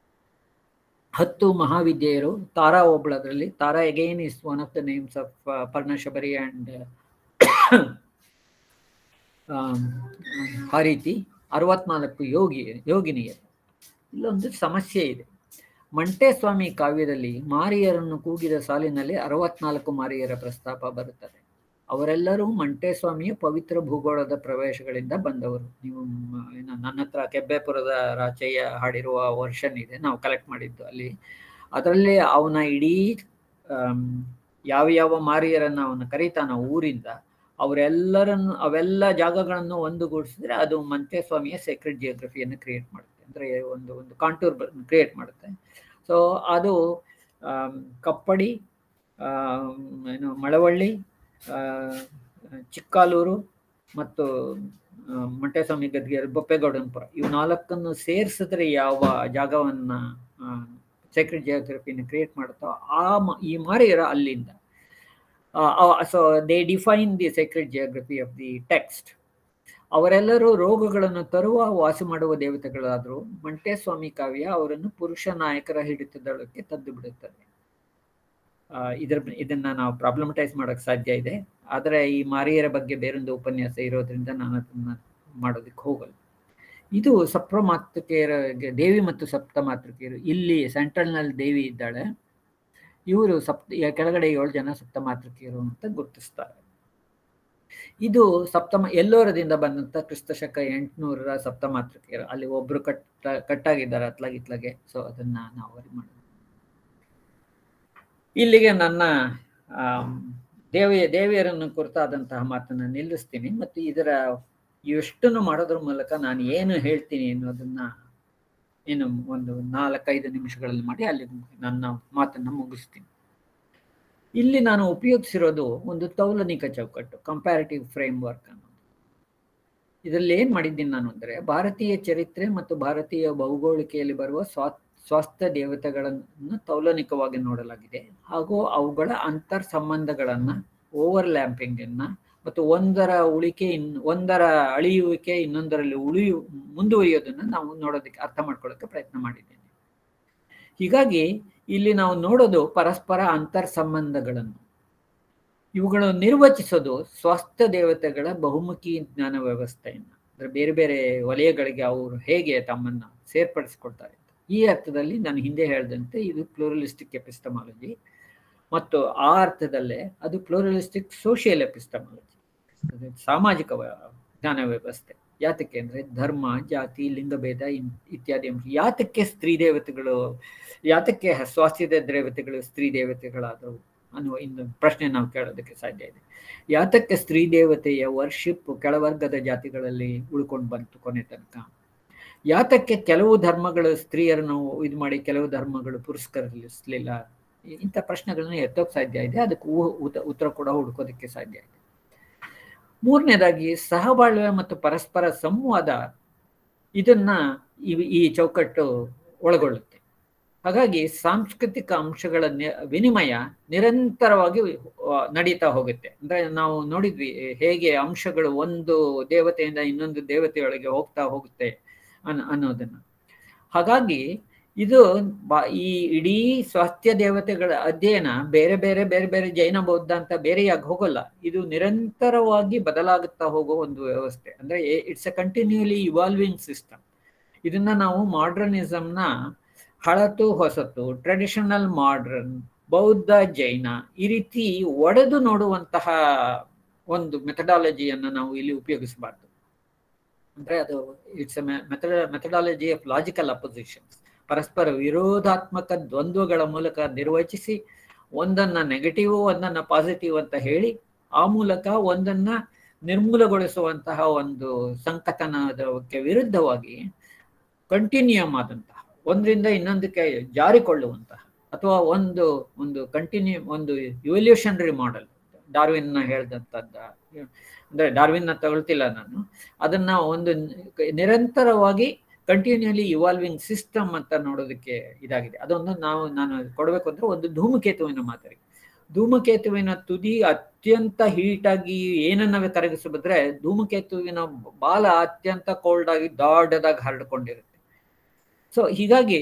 10 ಮಹಾವಿದ್ಯೆಯರು, ತಾರಾ ಒಬ್ಬಳು. ಅದರಲ್ಲಿ Tara again is one of the names of Parnashabari and Hariti. 64 ಯೋಗಿನಿಯರು. ಇಲ್ಲೊಂದು ಸಮಸ್ಯೆ ಇದೆ. ಮಂಟೇಸ್ವಾಮಿ ಕಾವ್ಯದಲ್ಲಿ ಮಾರಿಯರನ್ನು ಕೂಗಿದ ಸಾಲಿನಲ್ಲಿ 64 ಮಾರಿಯರ ಪ್ರಸ್ತಾಪ ಬರುತ್ತದೆ. ಅವರೆಲ್ಲರೂ ಮಂಟೇಸ್ವಾಮಿಯ ಪವಿತ್ರ ಭೂಗೋಳದ ಪ್ರವೇಶಗಳಿಂದ ಬಂದವರು. ನೀವು ನನ್ನ ಹತ್ರ ಕೆಬ್ಬೆಪುರದ ರಾಚಯ್ಯ ಹಾಡಿರುವ ವರ್ಷನ್ ಇದೆ, ನಾವು ಕಲೆಕ್ಟ್ ಮಾಡಿದ್ದು ಅಲ್ಲಿ. ಅದರಲ್ಲಿ ಅವನ ಇಡೀ ಯಾವ ಮಾರಿಯರನ್ನು ಅವನು ಕರೀತಾನ ಊರಿಂದ, ಅವೆಲ್ಲ ಜಾಗಗಳನ್ನು ಒಂದುಗೂಡಿಸಿದ್ರೆ ಅದು ಮಂಟೇಸ್ವಾಮಿಯ ಸೇಕ್ರೆಡ್ ಜಿಯೋಗ್ರಫಿಯನ್ನು ಕ್ರಿಯೇಟ್ ಮಾಡುತ್ತೆ. ಅಂದರೆ ಒಂದು ಕಾಂಟೂರ್ ಕ್ರಿಯೇಟ್ ಮಾಡುತ್ತೆ. ಸೊ ಅದು ಕಪ್ಪಡಿ, ಮಳವಳ್ಳಿ, ಚಿಕ್ಕಾಲೂರು ಮತ್ತು ಮಂಟೇಸ್ವಾಮಿ ಗದ್ಗೆ, ಬೊಪ್ಪೆಗೌಡನಪುರ, ಇವು 4 ಸೇರಿಸಿದ್ರೆ ಯಾವ ಜಾಗವನ್ನ ಸೇಕ್ರೆಡ್ ಜಿಯೋಗ್ರಫಿಯನ್ನು ಕ್ರಿಯೇಟ್ ಮಾಡುತ್ತೋ ಈ ಮಾರಿಯರ ಅಲ್ಲಿಂದ. So they define the Sacred geography of the text. ಅವರೆಲ್ಲರೂ ರೋಗಗಳನ್ನು ತರುವ ವಾಸಿ ಮಾಡುವ ದೇವತೆಗಳಾದರೂ ಮಂಟೇಸ್ವಾಮಿ ಕಾವ್ಯ ಅವರನ್ನು ಪುರುಷ ನಾಯಕರ ಹಿಡಿತದೊಳಕ್ಕೆ ತಂದು ಬಿಡುತ್ತದೆ. ಇದನ್ನ ನಾವು ಪ್ರಾಬ್ಲಮಟೈಸ್ ಮಾಡೋಕ್ಕೆ ಸಾಧ್ಯ ಇದೆ. ಆದರೆ ಈ ಮಾರಿಯರ ಬಗ್ಗೆ ಬೇರೊಂದು ಉಪನ್ಯಾಸ ಇರೋದ್ರಿಂದ ನಾನು ಅದನ್ನ ಮಾಡೋದಕ್ಕೆ ಹೋಗಲ್ಲ. ಇದು ಸಪ್ತಮಾತೃಕೆಯರಿಗೆ, ದೇವಿ ಮತ್ತು ಸಪ್ತಮಾತೃಕೆಯರು. ಇಲ್ಲಿ ಸೆಂಟ್ರಲ್ನಲ್ಲಿ ದೇವಿ ಇದ್ದಾಳೆ, ಇವರು ಕೆಳಗಡೆ 7 ಜನ ಸಪ್ತಮಾತೃಕೆಯರು ಅಂತ ಗುರುತಿಸ್ತಾರೆ. ಇದು ಎಲ್ಲೋರದಿಂದ ಬಂದಂತ ಕ್ರಿಸ್ತಶಕ 800 ಸಪ್ತಮಾತೃಕೆಯರು. ಅಲ್ಲಿ ಒಬ್ರು ಕಟ್ಟಾಗಿದ್ದಾರೆ ಅತ್ಲಾಗಿತ್ಲಾಗೆ. ಸೊ ಅದನ್ನ ನಾವು ವರಿ ಮಾಡೋದು. ಇಲ್ಲಿಗೆ ನನ್ನ ದೇವಿಯರನ್ನು ಕುರಿತಾದಂತಹ ಮಾತನ್ನ ನಿಲ್ಲಿಸ್ತೀನಿ. ಮತ್ತು ಇದರ ಎಷ್ಟನ್ನು ಮಾಡೋದ್ರ ಮೂಲಕ ನಾನು ಏನು ಹೇಳ್ತೀನಿ ಅನ್ನೋದನ್ನ ಇನ್ನು ಒಂದು 4-5 ನಿಮಿಷಗಳಲ್ಲಿ ಮಾಡಿ ಅಲ್ಲಿ ನನ್ನ ಮಾತನ್ನ ಮುಗಿಸ್ತೀನಿ. ಇಲ್ಲಿ ನಾನು ಉಪಯೋಗಿಸಿರೋದು ಒಂದು ತೌಲನಿಕ ಚೌಕಟ್ಟು, ಕಂಪ್ಯಾರಿಟಿವ್ ಫ್ರೇಮ್ ವರ್ಕ್ ಅನ್ನೋದು. ಇದರಲ್ಲಿ ಏನ್ ಮಾಡಿದ್ದೀನಿ ನಾನು ಅಂದ್ರೆ, ಭಾರತೀಯ ಚರಿತ್ರೆ ಮತ್ತು ಭಾರತೀಯ ಭೌಗೋಳಿಕೆಯಲ್ಲಿ ಬರುವ ಸ್ವಾಸ್ಥ್ಯ ದೇವತೆಗಳನ್ನು ತೌಲನಿಕವಾಗಿ ನೋಡಲಾಗಿದೆ, ಹಾಗೂ ಅವುಗಳ ಅಂತರ್ ಸಂಬಂಧಗಳನ್ನ, ಓವರ್ಲ್ಯಾಪಿಂಗ್ ಅನ್ನ ಮತ್ತು ಒಂದರ ಅಳಿಯುವಿಕೆ ಇನ್ನೊಂದರಲ್ಲಿ ಮುಂದುವರಿಯೋದನ್ನ ನಾವು ನೋಡೋದಕ್ಕೆ, ಅರ್ಥ ಮಾಡ್ಕೊಳ್ಳೋಕೆ ಪ್ರಯತ್ನ ಮಾಡಿದ್ದೇನೆ. ಹೀಗಾಗಿ ಇಲ್ಲಿ ನಾವು ನೋಡೋದು ಪರಸ್ಪರ ಅಂತರ್ ಸಂಬಂಧಗಳನ್ನು. ಇವುಗಳನ್ನು ನಿರ್ವಚಿಸೋದು ಸ್ವಾಸ್ಥ್ಯ ದೇವತೆಗಳ ಬಹುಮುಖಿ ಜ್ಞಾನ ವ್ಯವಸ್ಥೆಯನ್ನು, ಅಂದ್ರೆ ಬೇರೆ ಬೇರೆ ವಲಯಗಳಿಗೆ ಅವರು ಹೇಗೆ ತಮ್ಮನ್ನ ಸೇರ್ಪಡಿಸ್ಕೊಳ್ತಾರೆ. ಈ ಅರ್ಥದಲ್ಲಿ ನಾನು ಹಿಂದೆ ಹೇಳಿದಂತೆ ಇದು ಪ್ಲೂರಲಿಸ್ಟಿಕ್ ಎಪಿಸ್ಟಮಾಲಜಿ, ಮತ್ತು ಆ ಅರ್ಥದಲ್ಲೇ ಅದು ಪ್ಲೂರಲಿಸ್ಟಿಕ್ ಸೋಷಿಯಲ್ ಎಪಿಸ್ಟಮಾಲಜಿ, ಸಾಮಾಜಿಕ ಜ್ಞಾನ ವ್ಯವಸ್ಥೆ. ಯಾತಕ್ಕೆ ಅಂದ್ರೆ ಧರ್ಮ, ಜಾತಿ, ಲಿಂಗಭೇದ ಇತ್ಯಾದಿ ಅಂಶ. ಯಾತಕ್ಕೆ ಸ್ತ್ರೀ ದೇವತೆಗಳು, ಯಾತಕ್ಕೆ ಸ್ವಾಸ್ಥ್ಯದ ದೇವತೆಗಳು ಸ್ತ್ರೀ ದೇವತೆಗಳಾದವು ಅನ್ನುವ ಇನ್ನೊಂದು ಪ್ರಶ್ನೆ ನಾವು ಕೇಳೋದಕ್ಕೆ ಸಾಧ್ಯ ಇದೆ. ಯಾತಕ್ಕೆ ಸ್ತ್ರೀ ದೇವತೆಯ ವರ್ಷಿಪ್ ಕೆಳವರ್ಗದ ಜಾತಿಗಳಲ್ಲಿ ಉಳ್ಕೊಂಡು ಬಂತು ಕೊನೆ ತನಕ? ಯಾತಕ್ಕೆ ಕೆಲವು ಧರ್ಮಗಳು ಸ್ತ್ರೀಯರನ್ನು ಇದು ಮಾಡಿ ಕೆಲವು ಧರ್ಮಗಳು ಪುರಸ್ಕರಿಸಲಿಲ್ಲ? ಇಂಥ ಪ್ರಶ್ನೆಗಳನ್ನ ಎತ್ತೋಕೆ ಸಾಧ್ಯ ಇದೆ. ಅದಕ್ಕೆ ಉತ್ತರ ಕೂಡ ಹುಡುಕೋದಕ್ಕೆ ಸಾಧ್ಯ ಇದೆ. ಮೂರನೇದಾಗಿ ಸಹಬಾಳ್ವೆ ಮತ್ತು ಪರಸ್ಪರ ಸಂವಾದ, ಇದನ್ನ ಈ ಚೌಕಟ್ಟು ಒಳಗೊಳ್ಳುತ್ತೆ. ಹಾಗಾಗಿ ಸಾಂಸ್ಕೃತಿಕ ಅಂಶಗಳ ವಿನಿಮಯ ನಿರಂತರವಾಗಿ ನಡೀತಾ ಹೋಗುತ್ತೆ. ಅಂದ್ರೆ ನಾವು ನೋಡಿದ್ವಿ ಹೇಗೆ ಅಂಶಗಳು ಒಂದು ದೇವತೆಯಿಂದ ಇನ್ನೊಂದು ದೇವತೆಯೊಳಗೆ ಹೋಗುತ್ತೆ ಅನ್ನೋದನ್ನ. ಹಾಗಾಗಿ ಇದು ಈ ಇಡೀ ಸ್ವಾಸ್ಥ್ಯ ದೇವತೆಗಳ ಅಧ್ಯಯನ ಬೇರೆ ಬೇರೆ ಬೇರೆ ಬೇರೆ ಜೈನ ಬೌದ್ಧ ಅಂತ ಬೇರೆಯಾಗಿ ಹೋಗಲ್ಲ. ಇದು ನಿರಂತರವಾಗಿ ಬದಲಾಗುತ್ತಾ ಹೋಗೋ ಒಂದು ವ್ಯವಸ್ಥೆ. ಅಂದ್ರೆ it's A continually evolving system. ಇದನ್ನ ನಾವು ಮಾಡರ್ನಿಸಮ್ನ ಹಳತು ಹೊಸತು, ಟ್ರೆಡಿಷನಲ್ ಮಾಡರ್ನ್, ಬೌದ್ಧ ಜೈನ, ಈ ರೀತಿ ಒಡೆದು ನೋಡುವಂತಹ ಒಂದು ಮೆಥಡಾಲಜಿಯನ್ನು ನಾವು ಇಲ್ಲಿ ಉಪಯೋಗಿಸಬಾರ್ದು. ಅಂದ್ರೆ ಅದು it's methodology of logical oppositions. ಪರಸ್ಪರ ವಿರೋಧಾತ್ಮಕ ದ್ವಂದ್ವಗಳ ಮೂಲಕ ನಿರ್ವಚಿಸಿ ಒಂದನ್ನ ನೆಗೆಟಿವ್ ಒಂದನ್ನ ಪಾಸಿಟಿವ್ ಅಂತ ಹೇಳಿ ಆ ಮೂಲಕ ಒಂದನ್ನ ನಿರ್ಮೂಲಗೊಳಿಸುವಂತಹ ಒಂದು ಸಂಕಥನಕ್ಕೆ ವಿರುದ್ಧವಾಗಿ ಕಂಟಿನ್ಯೂಮ್ ಆದಂತಹ, ಒಂದರಿಂದ ಇನ್ನೊಂದಕ್ಕೆ ಜಾರಿಕೊಳ್ಳುವಂತಹ, ಅಥವಾ ಒಂದು ಇವಲ್ಯೂಷನರಿ ಮಾಡೆಲ್, ಡಾರ್ವಿನ್ ಹೇಳಿದಂಥದ್ದ, ಅಂದ್ರೆ ಡಾರ್ವಿನ್ ತಗೊಳ್ತಿಲ್ಲ ನಾನು, ಅದನ್ನ ಒಂದು ನಿರಂತರವಾಗಿ ಕಂಟಿನ್ಯೂಲಿ ಇವಾಲ್ವಿಂಗ್ ಸಿಸ್ಟಮ್ ಅಂತ ನೋಡೋದಕ್ಕೆ ಇದಾಗಿದೆ. ಅದೊಂದು ನಾನು ಕೊಡಬೇಕು ಅಂದ್ರೆ ಒಂದು ಧೂಮಕೇತುವಿನ ಮಾದರಿ. ಧೂಮಕೇತುವಿನ ತುದಿ ಅತ್ಯಂತ ಹೀಟಾಗಿ ಏನನ್ನ ಕರಗಿಸಿಬಿಟ್ರೆ ಧೂಮಕೇತುವಿನ ಬಾಲ ಅತ್ಯಂತ ಕೋಲ್ಡ್ ಆಗಿ ದೊಡ್ಡದಾಗಿ ಹರಡ್ಕೊಂಡಿರುತ್ತೆ. ಸೊ ಹೀಗಾಗಿ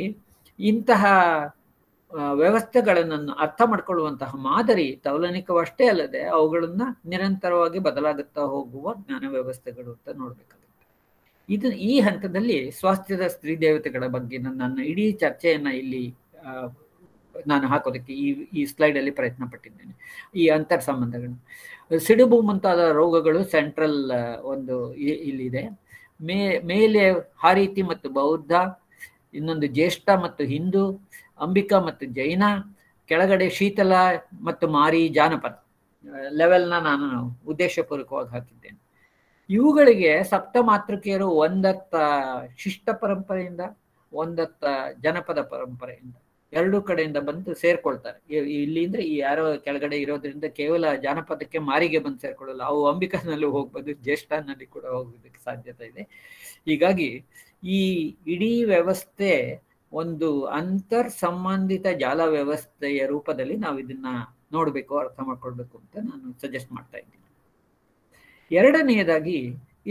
ಇಂತಹ ವ್ಯವಸ್ಥೆಗಳನ್ನು ಅರ್ಥ ಮಾಡ್ಕೊಳ್ಳುವಂತಹ ಮಾದರಿ ತೌಲನಿಕವಷ್ಟೇ ಅಲ್ಲದೆ ಅವುಗಳನ್ನ ನಿರಂತರವಾಗಿ ಬದಲಾಗುತ್ತಾ ಹೋಗುವ ಜ್ಞಾನ ವ್ಯವಸ್ಥೆಗಳು ಅಂತ ನೋಡ್ಬೇಕಾಗುತ್ತೆ. ಈ ಹಂತದಲ್ಲಿ ಸ್ವಾಸ್ಥ್ಯದ ಸ್ತ್ರೀ ದೇವತೆಗಳ ಬಗ್ಗೆ ನನ್ನ ಇಡೀ ಚರ್ಚೆಯನ್ನ ಇಲ್ಲಿ ನಾನು ಹಾಕೋದಕ್ಕೆ ಈ ಸ್ಲೈಡ್ ಅಲ್ಲಿ ಪ್ರಯತ್ನ ಪಟ್ಟಿದ್ದೇನೆ. ಈ ಅಂತರ್ ಸಂಬಂಧಗಳು, ಸಿಡುಬು ಮುಂತಾದ ರೋಗಗಳು ಸೆಂಟ್ರಲ್ ಒಂದು ಇಲ್ಲಿದೆ. ಮೇಲೆ ಹಾರೀತಿ ಮತ್ತು ಬೌದ್ಧ, ಇನ್ನೊಂದು ಜ್ಯೇಷ್ಠ ಮತ್ತು ಹಿಂದೂ, ಅಂಬಿಕಾ ಮತ್ತು ಜೈನ, ಕೆಳಗಡೆ ಶೀತಲ ಮತ್ತು ಮಾರಿ ಜಾನಪದ ಲೆವೆಲ್ನ ನಾನು ಉದ್ದೇಶಪೂರ್ವಕವಾಗಿ ಹಾಕಿದ್ದೇನೆ. ಇವುಗಳಿಗೆ ಸಪ್ತಮಾತೃಕೆಯರು ಒಂದತ್ತ ಶಿಷ್ಟ ಪರಂಪರೆಯಿಂದ ಒಂದತ್ತ ಜನಪದ ಪರಂಪರೆಯಿಂದ ಎರಡೂ ಕಡೆಯಿಂದ ಬಂದು ಸೇರ್ಕೊಳ್ತಾರೆ. ಇಲ್ಲಿ ಅಂದ್ರೆ ಈ ಯಾರೋ ಕೆಳಗಡೆ ಇರೋದ್ರಿಂದ ಕೇವಲ ಜಾನಪದಕ್ಕೆ ಮಾರಿಗೆ ಬಂದು ಸೇರ್ಕೊಳ್ಳಲ್ಲ, ಅವು ಅಂಬಿಕಾನಲ್ಲಿ ಹೋಗ್ಬೋದು, ಜ್ಯೇಷ್ಠನಲ್ಲಿ ಕೂಡ ಹೋಗೋದಕ್ಕೆ ಸಾಧ್ಯತೆ ಇದೆ. ಹೀಗಾಗಿ ಈ ಇಡೀ ವ್ಯವಸ್ಥೆ ಒಂದು ಅಂತರ್ ಸಂಬಂಧಿತ ಜಾಲ ವ್ಯವಸ್ಥೆಯ ರೂಪದಲ್ಲಿ ನಾವು ಇದನ್ನ ನೋಡ್ಬೇಕು, ಅರ್ಥ ಮಾಡ್ಕೊಳ್ಬೇಕು ಅಂತ ನಾನು ಸಜೆಸ್ಟ್ ಮಾಡ್ತಾ ಇದ್ದೀನಿ. ಎರಡನೆಯದಾಗಿ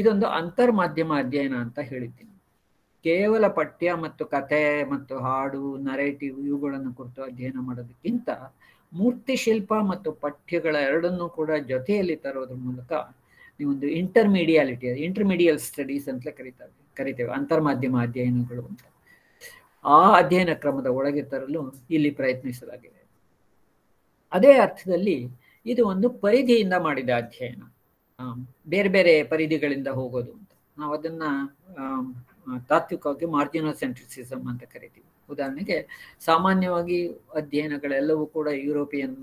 ಇದೊಂದು ಅಂತರ್ಮಾಧ್ಯಮ ಅಧ್ಯಯನ ಅಂತ ಹೇಳಿದ್ದೀನಿ. ಕೇವಲ ಪಠ್ಯ ಮತ್ತು ಕಥೆ ಮತ್ತು ಹಾಡು ನರೇಟಿವ್ ಇವುಗಳನ್ನು ಕುರಿತು ಅಧ್ಯಯನ ಮಾಡೋದಕ್ಕಿಂತ ಮೂರ್ತಿಶಿಲ್ಪ ಮತ್ತು ಪಠ್ಯಗಳ ಎರಡನ್ನೂ ಕೂಡ ಜೊತೆಯಲ್ಲಿ ತರೋದ್ರ ಮೂಲಕ ನೀವೊಂದು ಇಂಟರ್ಮೀಡಿಯಲ್ ಸ್ಟಡೀಸ್ ಅಂತಲೇ ಕರಿತೇವೆ ಅಂತರ್ಮಾಧ್ಯಮ ಅಧ್ಯಯನಗಳು ಅಂತ. ಆ ಅಧ್ಯಯನ ಕ್ರಮದ ಒಳಗೆ ತರಲು ಇಲ್ಲಿ ಪ್ರಯತ್ನಿಸಲಾಗಿದೆ. ಅದೇ ಅರ್ಥದಲ್ಲಿ ಇದು ಒಂದು ಪರಿಧಿಯಿಂದ ಮಾಡಿದ ಅಧ್ಯಯನ, ಬೇರೆ ಬೇರೆ ಪರಿಧಿಗಳಿಂದ ಹೋಗೋದು ಅಂತ. ನಾವು ಅದನ್ನ ತಾತ್ವಿಕವಾಗಿ ಮಾರ್ಜಿನೋಸೆಂಟ್ರಿಸಿಸಮ್ ಅಂತ ಕರಿತೀವಿ. ಉದಾಹರಣೆಗೆ ಸಾಮಾನ್ಯವಾಗಿ ಅಧ್ಯಯನಗಳೆಲ್ಲವೂ ಕೂಡ ಯುರೋಪಿಯನ್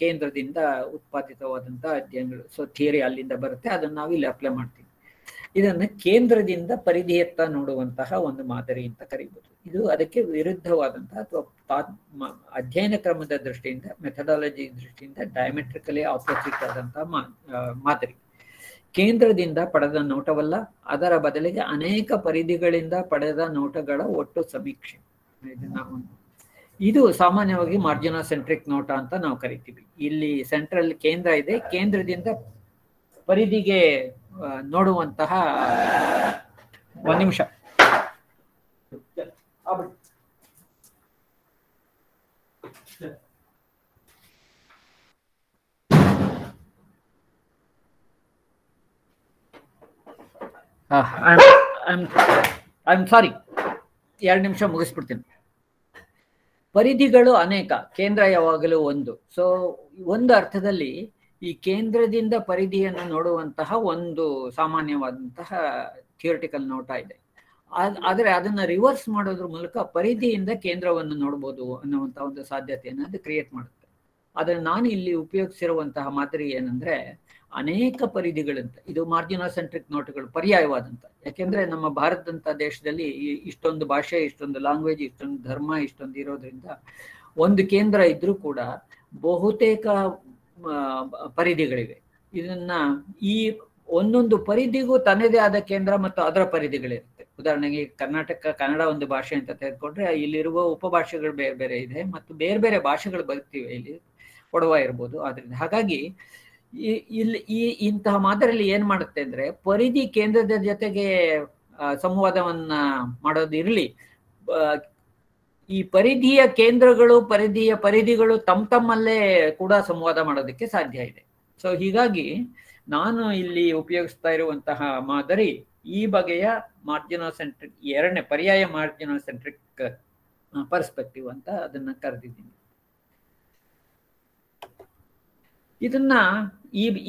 ಕೇಂದ್ರದಿಂದ ಉತ್ಪಾದಿತವಾದಂಥ ಅಧ್ಯಯನಗಳು. ಸೊ ಥಿಯರಿ ಅಲ್ಲಿಂದ ಬರುತ್ತೆ, ಅದನ್ನು ನಾವು ಇಲ್ಲಿ ಅಪ್ಲೈ ಮಾಡ್ತೀವಿ. ಇದನ್ನು ಕೇಂದ್ರದಿಂದ ಪರಿಧಿಯತ್ತ ನೋಡುವಂತಹ ಒಂದು ಮಾದರಿ ಅಂತ ಕರೀಬಹುದು. ಇದು ಅದಕ್ಕೆ ವಿರುದ್ಧವಾದಂತಹ ಅಥವಾ ಅಧ್ಯಯನ ಕ್ರಮದ ದೃಷ್ಟಿಯಿಂದ, ಮೆಥಡಾಲಜಿ ದೃಷ್ಟಿಯಿಂದ ಡಯಾಮೆಟ್ರಿಕಲಿ ಆಪೋಸಿಟ್ ಆದಂತಹ ಮಾದರಿ. ಕೇಂದ್ರದಿಂದ ಪಡೆದ ನೋಟವಲ್ಲ, ಅದರ ಬದಲಿಗೆ ಅನೇಕ ಪರಿಧಿಗಳಿಂದ ಪಡೆದ ನೋಟಗಳ ಒಟ್ಟು ಸಮೀಕ್ಷೆ. ಇದು ಸಾಮಾನ್ಯವಾಗಿ ಮಾರ್ಜಿನೋಸೆಂಟ್ರಿಕ್ ನೋಟ ಅಂತ ನಾವು ಕರಿತೀವಿ. ಇಲ್ಲಿ ಸೆಂಟ್ರಲ್ ಕೇಂದ್ರ ಇದೆ, ಕೇಂದ್ರದಿಂದ ಪರಿಧಿಗೆ ನೋಡುವಂತಹ. ಒಂದು ನಿಮಿಷ. ಐ ಸಾರಿ, 2 ನಿಮಿಷ ಮುಗಿಸ್ಬಿಡ್ತೀನಿ. ಪರಿಧಿಗಳು ಅನೇಕ, ಕೇಂದ್ರ ಯಾವಾಗಲೂ ಒಂದು. ಸೊ ಒಂದು ಅರ್ಥದಲ್ಲಿ ಈ ಕೇಂದ್ರದಿಂದ ಪರಿಧಿಯನ್ನು ನೋಡುವಂತಹ ಒಂದು ಸಾಮಾನ್ಯವಾದಂತಹ ಥಿಯರಿಟಿಕಲ್ ನೋಟ ಇದೆ. ಆದರೆ ಅದನ್ನು ರಿವರ್ಸ್ ಮಾಡೋದ್ರ ಮೂಲಕ ಪರಿಧಿಯಿಂದ ಕೇಂದ್ರವನ್ನು ನೋಡ್ಬೋದು ಅನ್ನುವಂಥ ಒಂದು ಸಾಧ್ಯತೆಯನ್ನು ಅದು ಕ್ರಿಯೇಟ್ ಮಾಡುತ್ತೆ. ಆದರೆ ನಾನು ಇಲ್ಲಿ ಉಪಯೋಗಿಸಿರುವಂತಹ ಮಾದರಿ ಏನಂದ್ರೆ ಅನೇಕ ಪರಿಧಿಗಳಂತ. ಇದು ಮಾರ್ಜಿನೋಸೆಂಟ್ರಿಕ್ ನೋಟಗಳು ಪರ್ಯಾಯವಾದಂಥ. ಯಾಕೆಂದ್ರೆ ನಮ್ಮ ಭಾರತದಂಥ ದೇಶದಲ್ಲಿ ಇಷ್ಟೊಂದು ಭಾಷೆ, ಇಷ್ಟೊಂದು ಲ್ಯಾಂಗ್ವೇಜ್, ಇಷ್ಟೊಂದು ಧರ್ಮ, ಇಷ್ಟೊಂದು ಇರೋದ್ರಿಂದ ಒಂದು ಕೇಂದ್ರ ಇದ್ರೂ ಕೂಡ ಬಹುತೇಕ ಪರಿಧಿಗಳಿವೆ. ಇದನ್ನ ಈ ಒಂದೊಂದು ಪರಿಧಿಗೂ ತನ್ನದೇ ಆದ ಕೇಂದ್ರ ಮತ್ತು ಅದರ ಪರಿಧಿಗಳಿರುತ್ತೆ. ಉದಾಹರಣೆಗೆ ಕನ್ನಡ ಒಂದು ಭಾಷೆ ಅಂತ ತೆಗೆದುಕೊಂಡ್ರೆ ಇಲ್ಲಿರುವ ಉಪಭಾಷೆಗಳು ಬೇರೆ ಬೇರೆ ಇದೆ ಮತ್ತು ಬೇರೆ ಬೇರೆ ಭಾಷೆಗಳು ಬರುತ್ತಿವೆ. ಇಲ್ಲಿ ಕೊಡವ ಇರ್ಬೋದು. ಆದ್ರಿಂದ ಹಾಗಾಗಿ ಇಲ್ಲಿ ಇಂತಹ ಮಾದರಿಯಲ್ಲಿ ಏನ್ ಮಾಡುತ್ತೆ ಅಂದ್ರೆ ಪರಿಧಿ ಕೇಂದ್ರದ ಜೊತೆಗೆ ಸಂವಾದವನ್ನ ಮಾಡೋದಿರ್ಲಿ, ಈ ಪರಿಧಿಯ ಕೇಂದ್ರಗಳು ಪರಿಧಿಗಳು ತಮ್ಮಲ್ಲೇ ಕೂಡ ಸಂವಾದ ಮಾಡೋದಕ್ಕೆ ಸಾಧ್ಯ ಇದೆ. ಸೊ ಹೀಗಾಗಿ ನಾನು ಇಲ್ಲಿ ಉಪಯೋಗಿಸ್ತಾ ಇರುವಂತಹ ಮಾದರಿ ಈ ಬಗೆಯ ಮಾರ್ಜಿನೋಸೆಂಟ್ರಿಕ್, ಎರಡನೇ ಪರ್ಯಾಯ ಮಾರ್ಜಿನೋಸೆಂಟ್ರಿಕ್ ಪರ್ಸ್ಪೆಕ್ಟಿವ್ ಅಂತ ಅದನ್ನ ಕರೆದಿದ್ದೀನಿ. ಇದನ್ನ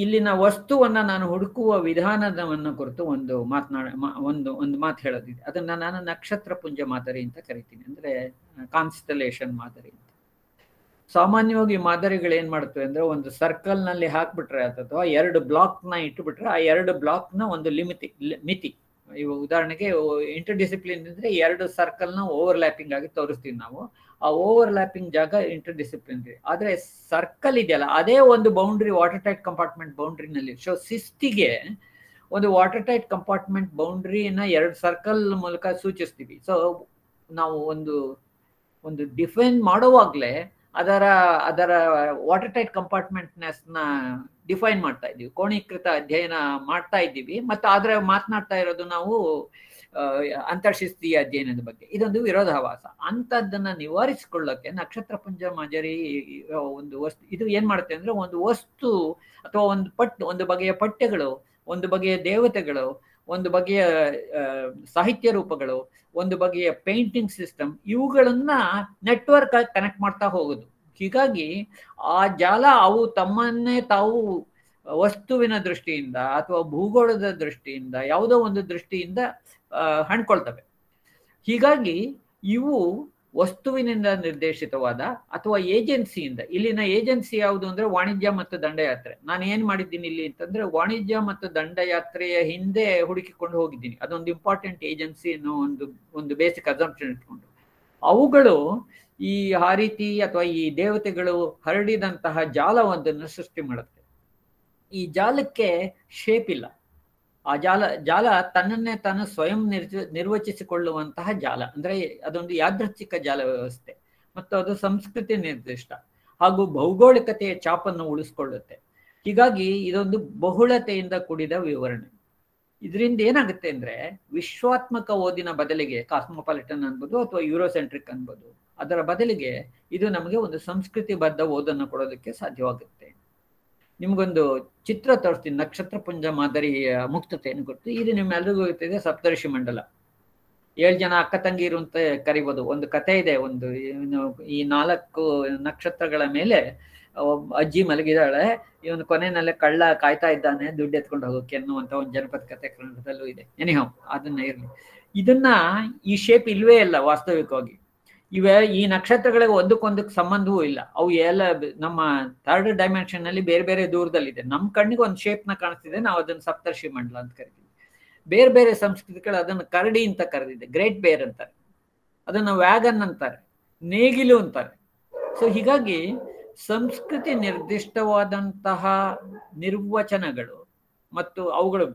ಇಲ್ಲಿನ ವಸ್ತುವನ್ನ ನಾನು ಹುಡುಕುವ ವಿಧಾನವನ್ನು ಕುರಿತು ಒಂದು ಮಾತು ಹೇಳೋದಿದೆ. ಅದನ್ನ ನಾನು ನಕ್ಷತ್ರ ಪುಂಜ ಮಾದರಿ ಅಂತ ಕರಿತೀನಿ, ಅಂದ್ರೆ ಕಾನ್ಸ್ಟಲೇಷನ್ ಮಾದರಿ ಅಂತ. ಸಾಮಾನ್ಯವಾಗಿ ಮಾದರಿಗಳು ಏನ್ ಮಾಡ್ತವೆ ಅಂದ್ರೆ ಒಂದು ಸರ್ಕಲ್ ನಲ್ಲಿ ಹಾಕ್ಬಿಟ್ರೆ ಅಥವಾ 2 ಬ್ಲಾಕ್ನ ಇಟ್ಟುಬಿಟ್ರೆ ಆ 2 ಬ್ಲಾಕ್ನ ಒಂದು ಮಿತಿ. ಇವು ಉದಾಹರಣೆಗೆ ಇಂಟರ್ಡಿಸಿಪ್ಲಿನ್ ಅಂದ್ರೆ 2 ಸರ್ಕಲ್ನ ಓವರ್ಲ್ಯಾಪಿಂಗ್ ಆಗಿ ತೋರಿಸ್ತೀವಿ ನಾವು. ಆ ಓವರ್ಲ್ಯಾಪಿಂಗ್ ಜಾಗ ಇಂಟರ್ಡಿಸಿಪ್ಲಿನ್ ಇದೆ. ಆದ್ರೆ ಸರ್ಕಲ್ ಇದೆಯಲ್ಲ ಅದೇ ಒಂದು ಬೌಂಡ್ರಿ, ವಾಟರ್ ಟೈಟ್ ಕಂಪಾರ್ಟ್ಮೆಂಟ್ ಬೌಂಡ್ರಿನಲ್ಲಿ. ಸೊ ಸಿಸ್ಟಿಗೆ ಒಂದು ವಾಟರ್ ಟೈಟ್ ಕಂಪಾರ್ಟ್ಮೆಂಟ್ ಬೌಂಡ್ರಿನ 2 ಸರ್ಕಲ್ ಮೂಲಕ ಸೂಚಿಸ್ತೀವಿ. ಸೊ ನಾವು ಒಂದು ಡಿಫೈನ್ ಮಾಡುವಾಗ್ಲೇ ಅದರ ವಾಟರ್ ಟೈಟ್ ಕಂಪಾರ್ಟ್ಮೆಂಟ್ನೆಸ್ ನ ಡಿಫೈನ್ ಮಾಡ್ತಾ ಇದ್ದೀವಿ, ಕೋಣೀಕೃತ ಅಧ್ಯಯನ ಮಾಡ್ತಾ ಇದ್ದೀವಿ. ಮತ್ತು ಆದ್ರೆ ಮಾತನಾಡ್ತಾ ಇರೋದು ನಾವು ಅಂತರ್ಶಿಸ್ತೀಯ ಅಧ್ಯಯನದ ಬಗ್ಗೆ. ಇದೊಂದು ವಿರೋಧಾಭಾಸ. ಅಂಥದ್ದನ್ನ ನಿವಾರಿಸಿಕೊಳ್ಳಕ್ಕೆ ನಕ್ಷತ್ರ ಪುಂಜ ಮಾದರಿ ಒಂದು ವಸ್ತು ಇದು ಏನ್ ಮಾಡುತ್ತೆ ಅಂದ್ರೆ ಒಂದು ವಸ್ತು ಅಥವಾ ಒಂದು ಬಗೆಯ ಪಠ್ಯಗಳು, ಒಂದು ಬಗೆಯ ದೇವತೆಗಳು, ಒಂದು ಬಗೆಯ ಸಾಹಿತ್ಯ ರೂಪಗಳು, ಒಂದು ಬಗೆಯ ಪೇಂಟಿಂಗ್ ಸಿಸ್ಟಮ್, ಇವುಗಳನ್ನ ನೆಟ್ವರ್ಕ್ ಆಗಿ ಕನೆಕ್ಟ್ ಮಾಡ್ತಾ ಹೋಗುದು. ಹೀಗಾಗಿ ಆ ಜಾಲ ಅವು ತಮ್ಮನ್ನೇ ತಾವು ವಸ್ತುವಿನ ದೃಷ್ಟಿಯಿಂದ ಅಥವಾ ಭೂಗೋಳದ ದೃಷ್ಟಿಯಿಂದ ಯಾವುದೋ ಒಂದು ದೃಷ್ಟಿಯಿಂದ ಹಣ್ಕೊಳ್ತವೆ. ಹೀಗಾಗಿ ಇವು ವಸ್ತುವಿನಿಂದ ನಿರ್ದೇಶಿತವಾದ ಅಥವಾ ಏಜೆನ್ಸಿಯಿಂದ, ಇಲ್ಲಿನ ಏಜೆನ್ಸಿ ಯಾವುದು ಅಂದ್ರೆ ವಾಣಿಜ್ಯ ಮತ್ತು ದಂಡಯಾತ್ರೆ. ನಾನು ಏನ್ ಮಾಡಿದ್ದೀನಿ ಇಲ್ಲಿ ಅಂತಂದ್ರೆ ವಾಣಿಜ್ಯ ಮತ್ತು ದಂಡಯಾತ್ರೆಯ ಹಿಂದೆ ಹುಡುಕಿಕೊಂಡು ಹೋಗಿದ್ದೀನಿ. ಅದೊಂದು ಇಂಪಾರ್ಟೆಂಟ್ ಏಜೆನ್ಸಿ ಅನ್ನೋ ಒಂದು ಬೇಸಿಕ್ ಅಸಂಪ್ಷನ್ ಇಟ್ಕೊಂಡು ಅವುಗಳು ಈ ಹಾರೀತಿ ಅಥವಾ ಈ ದೇವತೆಗಳು ಹರಡಿದಂತಹ ಜಾಲವೊಂದನ್ನು ಸೃಷ್ಟಿ ಮಾಡುತ್ತೆ. ಈ ಜಾಲಕ್ಕೆ ಶೇಪ್ ಇಲ್ಲ. ಆ ಜಾಲ ತನ್ನನ್ನೇ ತಾನು ಸ್ವಯಂ ನಿರ್ವಚಿಸಿಕೊಳ್ಳುವಂತಹ ಜಾಲ, ಅಂದ್ರೆ ಅದೊಂದು ಯಾದೃಚ್ಛಿಕ ಜಾಲ ವ್ಯವಸ್ಥೆ ಮತ್ತು ಅದು ಸಂಸ್ಕೃತಿ ನಿರ್ದಿಷ್ಟ ಹಾಗೂ ಭೌಗೋಳಿಕತೆಯ ಛಾಪನ್ನು ಉಳಿಸ್ಕೊಳ್ಳುತ್ತೆ. ಹೀಗಾಗಿ ಇದೊಂದು ಬಹುಳತೆಯಿಂದ ಕೂಡಿದ ವಿವರಣೆ. ಇದರಿಂದ ಏನಾಗುತ್ತೆ ಅಂದ್ರೆ ವಿಶ್ವಾತ್ಮಕ ಓದಿನ ಬದಲಿಗೆ ಕಾಸ್ಮೋಪಾಲಿಟನ್ ಅನ್ಬೋದು ಅಥವಾ ಯೂರೋಸೆಂಟ್ರಿಕ್ ಅನ್ಬೋದು, ಅದರ ಬದಲಿಗೆ ಇದು ನಮಗೆ ಒಂದು ಸಂಸ್ಕೃತಿ ಬದ್ಧ ಓದನ್ನು ಕೊಡೋದಕ್ಕೆ ಸಾಧ್ಯವಾಗುತ್ತೆ. ನಿಮ್ಗೊಂದು ಚಿತ್ರ ತೋರಿಸ್ತೀನಿ, ನಕ್ಷತ್ರ ಪುಂಜ ಮಾದರಿಯ ಮುಕ್ತತೆಯನ್ನು ಗೊತ್ತು. ಇದು ನಿಮ್ಮೆಲ್ಲರಿಗೂ ಗೊತ್ತಿದೆ, ಸಪ್ತರ್ಷಿ ಮಂಡಲ. 7 ಜನ ಅಕ್ಕ ತಂಗಿರು ಅಂತ ಕರಿಬೋದು. ಒಂದು ಕತೆ ಇದೆ, ಒಂದು ಈ 4 ನಕ್ಷತ್ರಗಳ ಮೇಲೆ ಅಜ್ಜಿ ಮಲಗಿದಾಳೆ, ಇವನು ಕೊನೆಯಲ್ಲೇ ಕಳ್ಳ ಕಾಯ್ತಾ ಇದ್ದಾನೆ ದುಡ್ಡು ಎತ್ಕೊಂಡು ಹೋಗೋಕೆ ಅನ್ನುವಂತ ಒಂದು ಜನಪದ ಕಥೆ ಕನ್ನಡದಲ್ಲೂ ಇದೆ. ಎನಿಹೌ, ಅದನ್ನ ಇರಲಿ. ಇದನ್ನ ಈ ಶೇಪ್ ಇಲ್ವೇ ಇಲ್ಲ ವಾಸ್ತವಿಕವಾಗಿ. ಈ ನಕ್ಷತ್ರಗಳಿಗೆ ಒಂದಕ್ಕೊಂದಕ್ಕೆ ಸಂಬಂಧವೂ ಇಲ್ಲ. ಅವು ಎಲ್ಲ ನಮ್ಮ 3rd ಡೈಮೆನ್ಷನ್ ನಲ್ಲಿ ಬೇರೆ ಬೇರೆ ದೂರದಲ್ಲಿದೆ. ನಮ್ಮ ಕಣ್ಣಿಗೆ ಒಂದು ಶೇಪ್ ನ ಕಾಣಿಸ್ತಿದೆ, ನಾವು ಅದನ್ನ ಸಪ್ತರ್ಷಿ ಮಂಡಲ ಅಂತ ಕರಿತೀವಿ. ಬೇರೆ ಬೇರೆ ಸಂಸ್ಕೃತಿಗಳು ಅದನ್ನು ಕರಡಿ ಅಂತ ಕರೆದಿದೆ, ಗ್ರೇಟ್ ಬೇರ್ ಅಂತಾರೆ, ಅದನ್ನ ವ್ಯಾಗನ್ ಅಂತಾರೆ, ನೇಗಿಲು ಅಂತಾರೆ. ಸೊ ಹೀಗಾಗಿ ಸಂಸ್ಕೃತಿ ನಿರ್ದಿಷ್ಟವಾದಂತಹ ನಿರ್ವಚನಗಳು ಮತ್ತು ಅವುಗಳು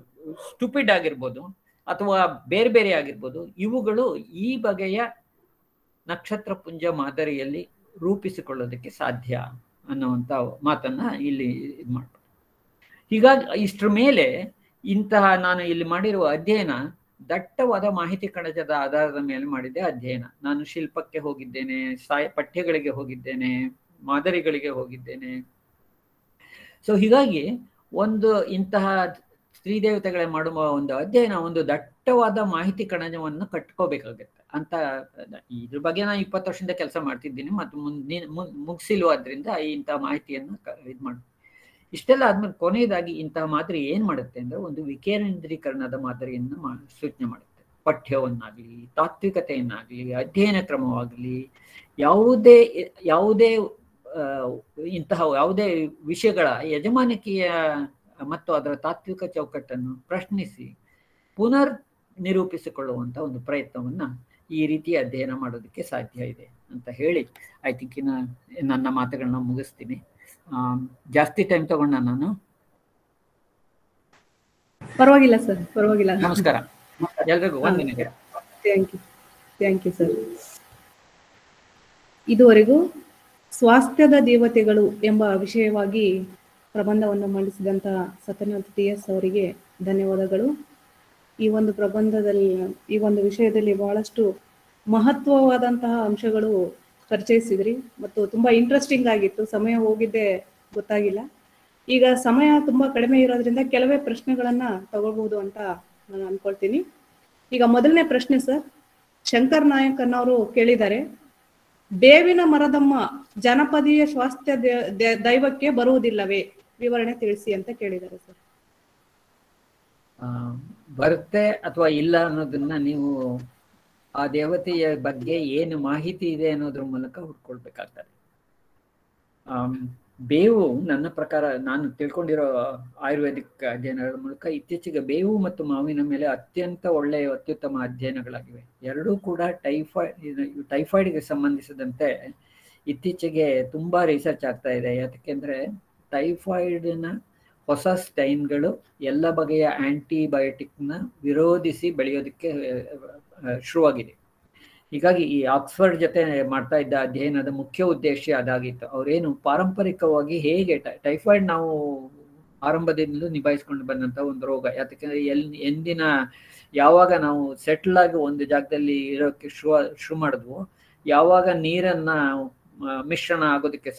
ಸ್ಟುಪಿಡ್ ಆಗಿರ್ಬೋದು ಅಥವಾ ಬೇರೆ ಬೇರೆ ಆಗಿರ್ಬೋದು, ಇವುಗಳು ಈ ಬಗೆಯ ನಕ್ಷತ್ರ ಪುಂಜ ಮಾದರಿಯಲ್ಲಿ ರೂಪಿಸಿಕೊಳ್ಳೋದಕ್ಕೆ ಸಾಧ್ಯ ಅನ್ನುವಂಥ ಮಾತನ್ನ ಇಲ್ಲಿ ಇದು ಮಾಡ್ಬೋದು. ಹೀಗಾಗಿ ಇಷ್ಟರ ಮೇಲೆ ಇಂತಹ ನಾನು ಇಲ್ಲಿ ಮಾಡಿರುವ ಅಧ್ಯಯನ ದಟ್ಟವಾದ ಮಾಹಿತಿ ಕಣಜದ ಆಧಾರದ ಮೇಲೆ ಮಾಡಿದ್ದೆ ಅಧ್ಯಯನ. ನಾನು ಶಿಲ್ಪಕ್ಕೆ ಹೋಗಿದ್ದೇನೆ, ಪಠ್ಯಗಳಿಗೆ ಹೋಗಿದ್ದೇನೆ, ಮಾದರಿಗಳಿಗೆ ಹೋಗಿದ್ದೇನೆ. ಸೊ ಹೀಗಾಗಿ ಒಂದು ಇಂತಹ ಸ್ತ್ರೀದೇವತೆಗಳ ಮಾಡುವ ಒಂದು ಅಧ್ಯಯನ ಒಂದು ದಟ್ಟವಾದ ಮಾಹಿತಿ ಕಣಜವನ್ನು ಕಟ್ಕೋಬೇಕಾಗತ್ತೆ ಅಂತ. ಇದ್ರ ಬಗ್ಗೆ ನಾನು 20 ವರ್ಷದಿಂದ ಕೆಲಸ ಮಾಡ್ತಿದ್ದೀನಿ ಮತ್ತು ಮುಗಿಸಿಲ್ವಾದ್ರಿಂದ ಇಂತಹ ಮಾಹಿತಿಯನ್ನು ಇದು ಮಾಡಿ ಇಷ್ಟೆಲ್ಲ ಆದ್ಮೇಲೆ ಕೊನೆಯದಾಗಿ ಇಂತಹ ಮಾದರಿ ಏನ್ ಮಾಡುತ್ತೆ ಅಂದ್ರೆ ಒಂದು ವಿಕೇಂದ್ರೀಕರಣದ ಮಾದರಿಯನ್ನು ಸೂಚನೆ ಮಾಡುತ್ತೆ. ಪಠ್ಯವನ್ನಾಗ್ಲಿ, ತಾತ್ವಿಕತೆಯನ್ನಾಗ್ಲಿ, ಅಧ್ಯಯನ ಕ್ರಮವಾಗಲಿ, ಯಾವುದೇ ಇಂತಹ ಯಾವುದೇ ವಿಷಯಗಳ ಯಜಮಾನಿಕೆಯ ಮತ್ತು ಅದರ ತಾತ್ವಿಕ ಚೌಕಟ್ಟನ್ನು ಪ್ರಶ್ನಿಸಿ ಪುನರ್ ನಿರೂಪಿಸಿಕೊಳ್ಳುವಂತ ಒಂದು ಪ್ರಯತ್ನವನ್ನ ಈ ರೀತಿ ಅಧ್ಯಯನ ಮಾಡೋದಕ್ಕೆ ಸಾಧ್ಯ ಇದೆ ಅಂತ ಹೇಳಿ ಐ ಥಿಂಕ್ ನನ್ನ ಮಾತುಗಳನ್ನ ಮುಗಿಸ್ತೀನಿ. ಜಾಸ್ತಿ ಟೈಮ್ ತಗೊಂಡ ನಾನು. ಪರವಾಗಿಲ್ಲ ಸರ್, ಪರವಾಗಿಲ್ಲ. ನಮಸ್ಕಾರ ಎಲ್ರಿಗೂ. ವಂದನೆಗಳು. Thank you sir. ಇದುವರೆಗೂ ಸ್ವಾಸ್ಥ್ಯದ ದೇವತೆಗಳು ಎಂಬ ವಿಷಯವಾಗಿ ಪ್ರಬಂಧವನ್ನು ಮಂಡಿಸಿದಂತಹ ಸತ್ಯನಾಥ್ TS ಅವರಿಗೆ ಧನ್ಯವಾದಗಳು. ಈ ಒಂದು ಪ್ರಬಂಧದಲ್ಲಿ, ಈ ಒಂದು ವಿಷಯದಲ್ಲಿ ಬಹಳಷ್ಟು ಮಹತ್ವವಾದಂತಹ ಅಂಶಗಳು ಪರಿಚಯಿಸಿದ್ರಿ ಮತ್ತು ತುಂಬಾ ಇಂಟ್ರೆಸ್ಟಿಂಗ್ ಆಗಿತ್ತು. ಸಮಯ ಹೋಗಿದ್ದೆ ಗೊತ್ತಾಗಿಲ್ಲ. ಈಗ ಸಮಯ ತುಂಬಾ ಕಡಿಮೆ ಇರೋದ್ರಿಂದ ಕೆಲವೇ ಪ್ರಶ್ನೆಗಳನ್ನ ತಗೊಳ್ಬಹುದು ಅಂತ ನಾನು ಅನ್ಕೊಳ್ತೀನಿ. ಈಗ ಮೊದಲನೇ ಪ್ರಶ್ನೆ ಸರ್, ಶಂಕರ್ ನಾಯಕ್ ಅನ್ನೋರು ಕೇಳಿದ್ದಾರೆ, ಬೇವಿನ ಮರದಮ್ಮ ಜನಪದೀಯ ಸ್ವಾಸ್ಥ್ಯ ದೈವಕ್ಕೆ ಬರುವುದಿಲ್ಲವೇ? ವಿವರಣೆ ತಿಳಿಸಿ ಅಂತ ಕೇಳಿದ್ದಾರೆ ಸರ್. ಬರುತ್ತೆ ಅಥವಾ ಇಲ್ಲ ಅನ್ನೋದನ್ನ ನೀವು ಆ ದೇವತೆಯ ಬಗ್ಗೆ ಏನು ಮಾಹಿತಿ ಇದೆ ಅನ್ನೋದ್ರ ಮೂಲಕ ಹುಡ್ಕೊಳ್ಬೇಕಾಗ್ತದೆ. ಬೇವು ನನ್ನ ಪ್ರಕಾರ, ನಾನು ತಿಳ್ಕೊಂಡಿರೋ ಆಯುರ್ವೇದಿಕ್ ಅಧ್ಯಯನಗಳ ಮೂಲಕ ಇತ್ತೀಚೆಗೆ ಬೇವು ಮತ್ತು ಮಾವಿನ ಮೇಲೆ ಅತ್ಯಂತ ಒಳ್ಳೆಯ ಅತ್ಯುತ್ತಮ ಅಧ್ಯಯನಗಳಾಗಿವೆ. ಎರಡೂ ಕೂಡ ಟೈಫಾಯ್ಡ್ಗೆ ಸಂಬಂಧಿಸಿದಂತೆ ಇತ್ತೀಚೆಗೆ ತುಂಬಾ ರಿಸರ್ಚ್ ಆಗ್ತಾ ಇದೆ. ಯಾಕೆಂದ್ರೆ ಟೈಫಾಯ್ಡ್ನ ಹೊಸ ಸ್ಟೈನ್ಗಳು ಎಲ್ಲ ಬಗೆಯ ಆಂಟಿಬಯೋಟಿಕ್ನ ವಿರೋಧಿಸಿ ಬೆಳೆಯೋದಕ್ಕೆ ಶುರುವಾಗಿದೆ. ಹೀಗಾಗಿ ಈ ಆಕ್ಸ್ಫರ್ಡ್ ಜೊತೆ ಮಾಡ್ತಾ ಇದ್ದ ಅಧ್ಯಯನದ ಮುಖ್ಯ ಉದ್ದೇಶ ಅದಾಗಿತ್ತು. ಅವರೇನು ಪಾರಂಪರಿಕವಾಗಿ ಹೇಗೆ ಟೈಫಾಯ್ಡ್ ನಾವು ಆರಂಭದಿಂದಲೂ ನಿಭಾಯಿಸ್ಕೊಂಡು ಬಂದಂತ ಒಂದು ರೋಗ. ಯಾಕಂದ್ರೆ ಯಾವಾಗ ನಾವು ಸೆಟ್ಲ್ ಆಗಿ ಒಂದು ಜಾಗದಲ್ಲಿ ಇರೋಕ್ಕೆ ಶುರು ಮಾಡಿದ್ವು, ಯಾವಾಗ ನೀರನ್ನ ಮಿಶ್ರಣ ಆಗೋದಕ್ಕೆ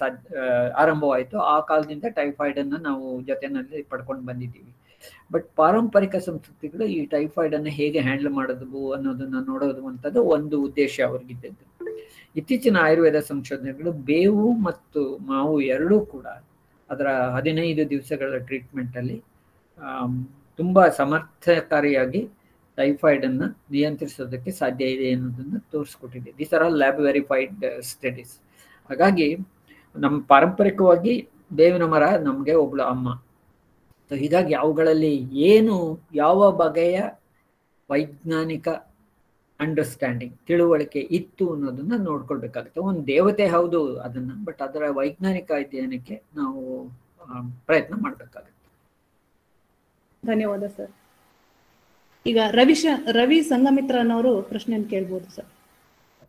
ಆರಂಭವಾಯಿತು, ಆ ಕಾಲದಿಂದ ಟೈಫಾಯ್ಡ್ ಅನ್ನ ನಾವು ಜೊತೆನಲ್ಲಿ ಪಡ್ಕೊಂಡು ಬಂದಿದ್ದೀವಿ. ಬಟ್ ಪಾರಂಪರಿಕ ಸಂಸ್ಕೃತಿಗಳು ಈ ಟೈಫಾಯ್ಡ್ ಅನ್ನು ಹೇಗೆ ಹ್ಯಾಂಡಲ್ ಮಾಡೋದು ಅನ್ನೋದನ್ನ ನೋಡೋದು ಅಂತದ್ದು ಒಂದು ಉದ್ದೇಶ ಅವ್ರಿಗಿದ್ದದ್ದು. ಇತ್ತೀಚಿನ ಆಯುರ್ವೇದ ಸಂಶೋಧನೆಗಳು ಬೇವು ಮತ್ತು ಮಾವು ಎರಡೂ ಕೂಡ ಅದರ 15 ದಿವಸಗಳ ಟ್ರೀಟ್ಮೆಂಟ್ ಅಲ್ಲಿ ತುಂಬಾ ಸಮರ್ಥಕಾರಿಯಾಗಿ ಟೈಫಾಯ್ಡ್ ಅನ್ನ ನಿಯಂತ್ರಿಸೋದಕ್ಕೆ ಸಾಧ್ಯ ಇದೆ ಅನ್ನೋದನ್ನ ತೋರಿಸ್ಕೊಟ್ಟಿದೆ. These are all lab verified studies. ಹಾಗಾಗಿ ನಮ್ಮ ಪಾರಂಪರಿಕವಾಗಿ ಬೇವಿನ ಮರ ನಮಗೆ ಒಬ್ಳು ಅಮ್ಮ. ಸೊ ಹೀಗಾಗಿ ಅವುಗಳಲ್ಲಿ ಯಾವ ಬಗೆಯ ವೈಜ್ಞಾನಿಕ ಅಂಡರ್ಸ್ಟ್ಯಾಂಡಿಂಗ್, ತಿಳುವಳಿಕೆ ಇತ್ತು ಅನ್ನೋದನ್ನ ನೋಡ್ಕೊಳ್ಬೇಕಾಗುತ್ತೆ. ಒಂದು ದೇವತೆ ಹೌದು ಅದನ್ನ, ಬಟ್ ಅದರ ವೈಜ್ಞಾನಿಕ ಅಧ್ಯಯನಕ್ಕೆ ನಾವು ಪ್ರಯತ್ನ ಮಾಡ್ಬೇಕಾಗುತ್ತೆ. ಧನ್ಯವಾದ ಸರ್. ಈಗ ರವಿ ಸಂಗಮಿತ್ರನವರು ಪ್ರಶ್ನೆಯನ್ನು ಕೇಳ್ಬೋದು sir.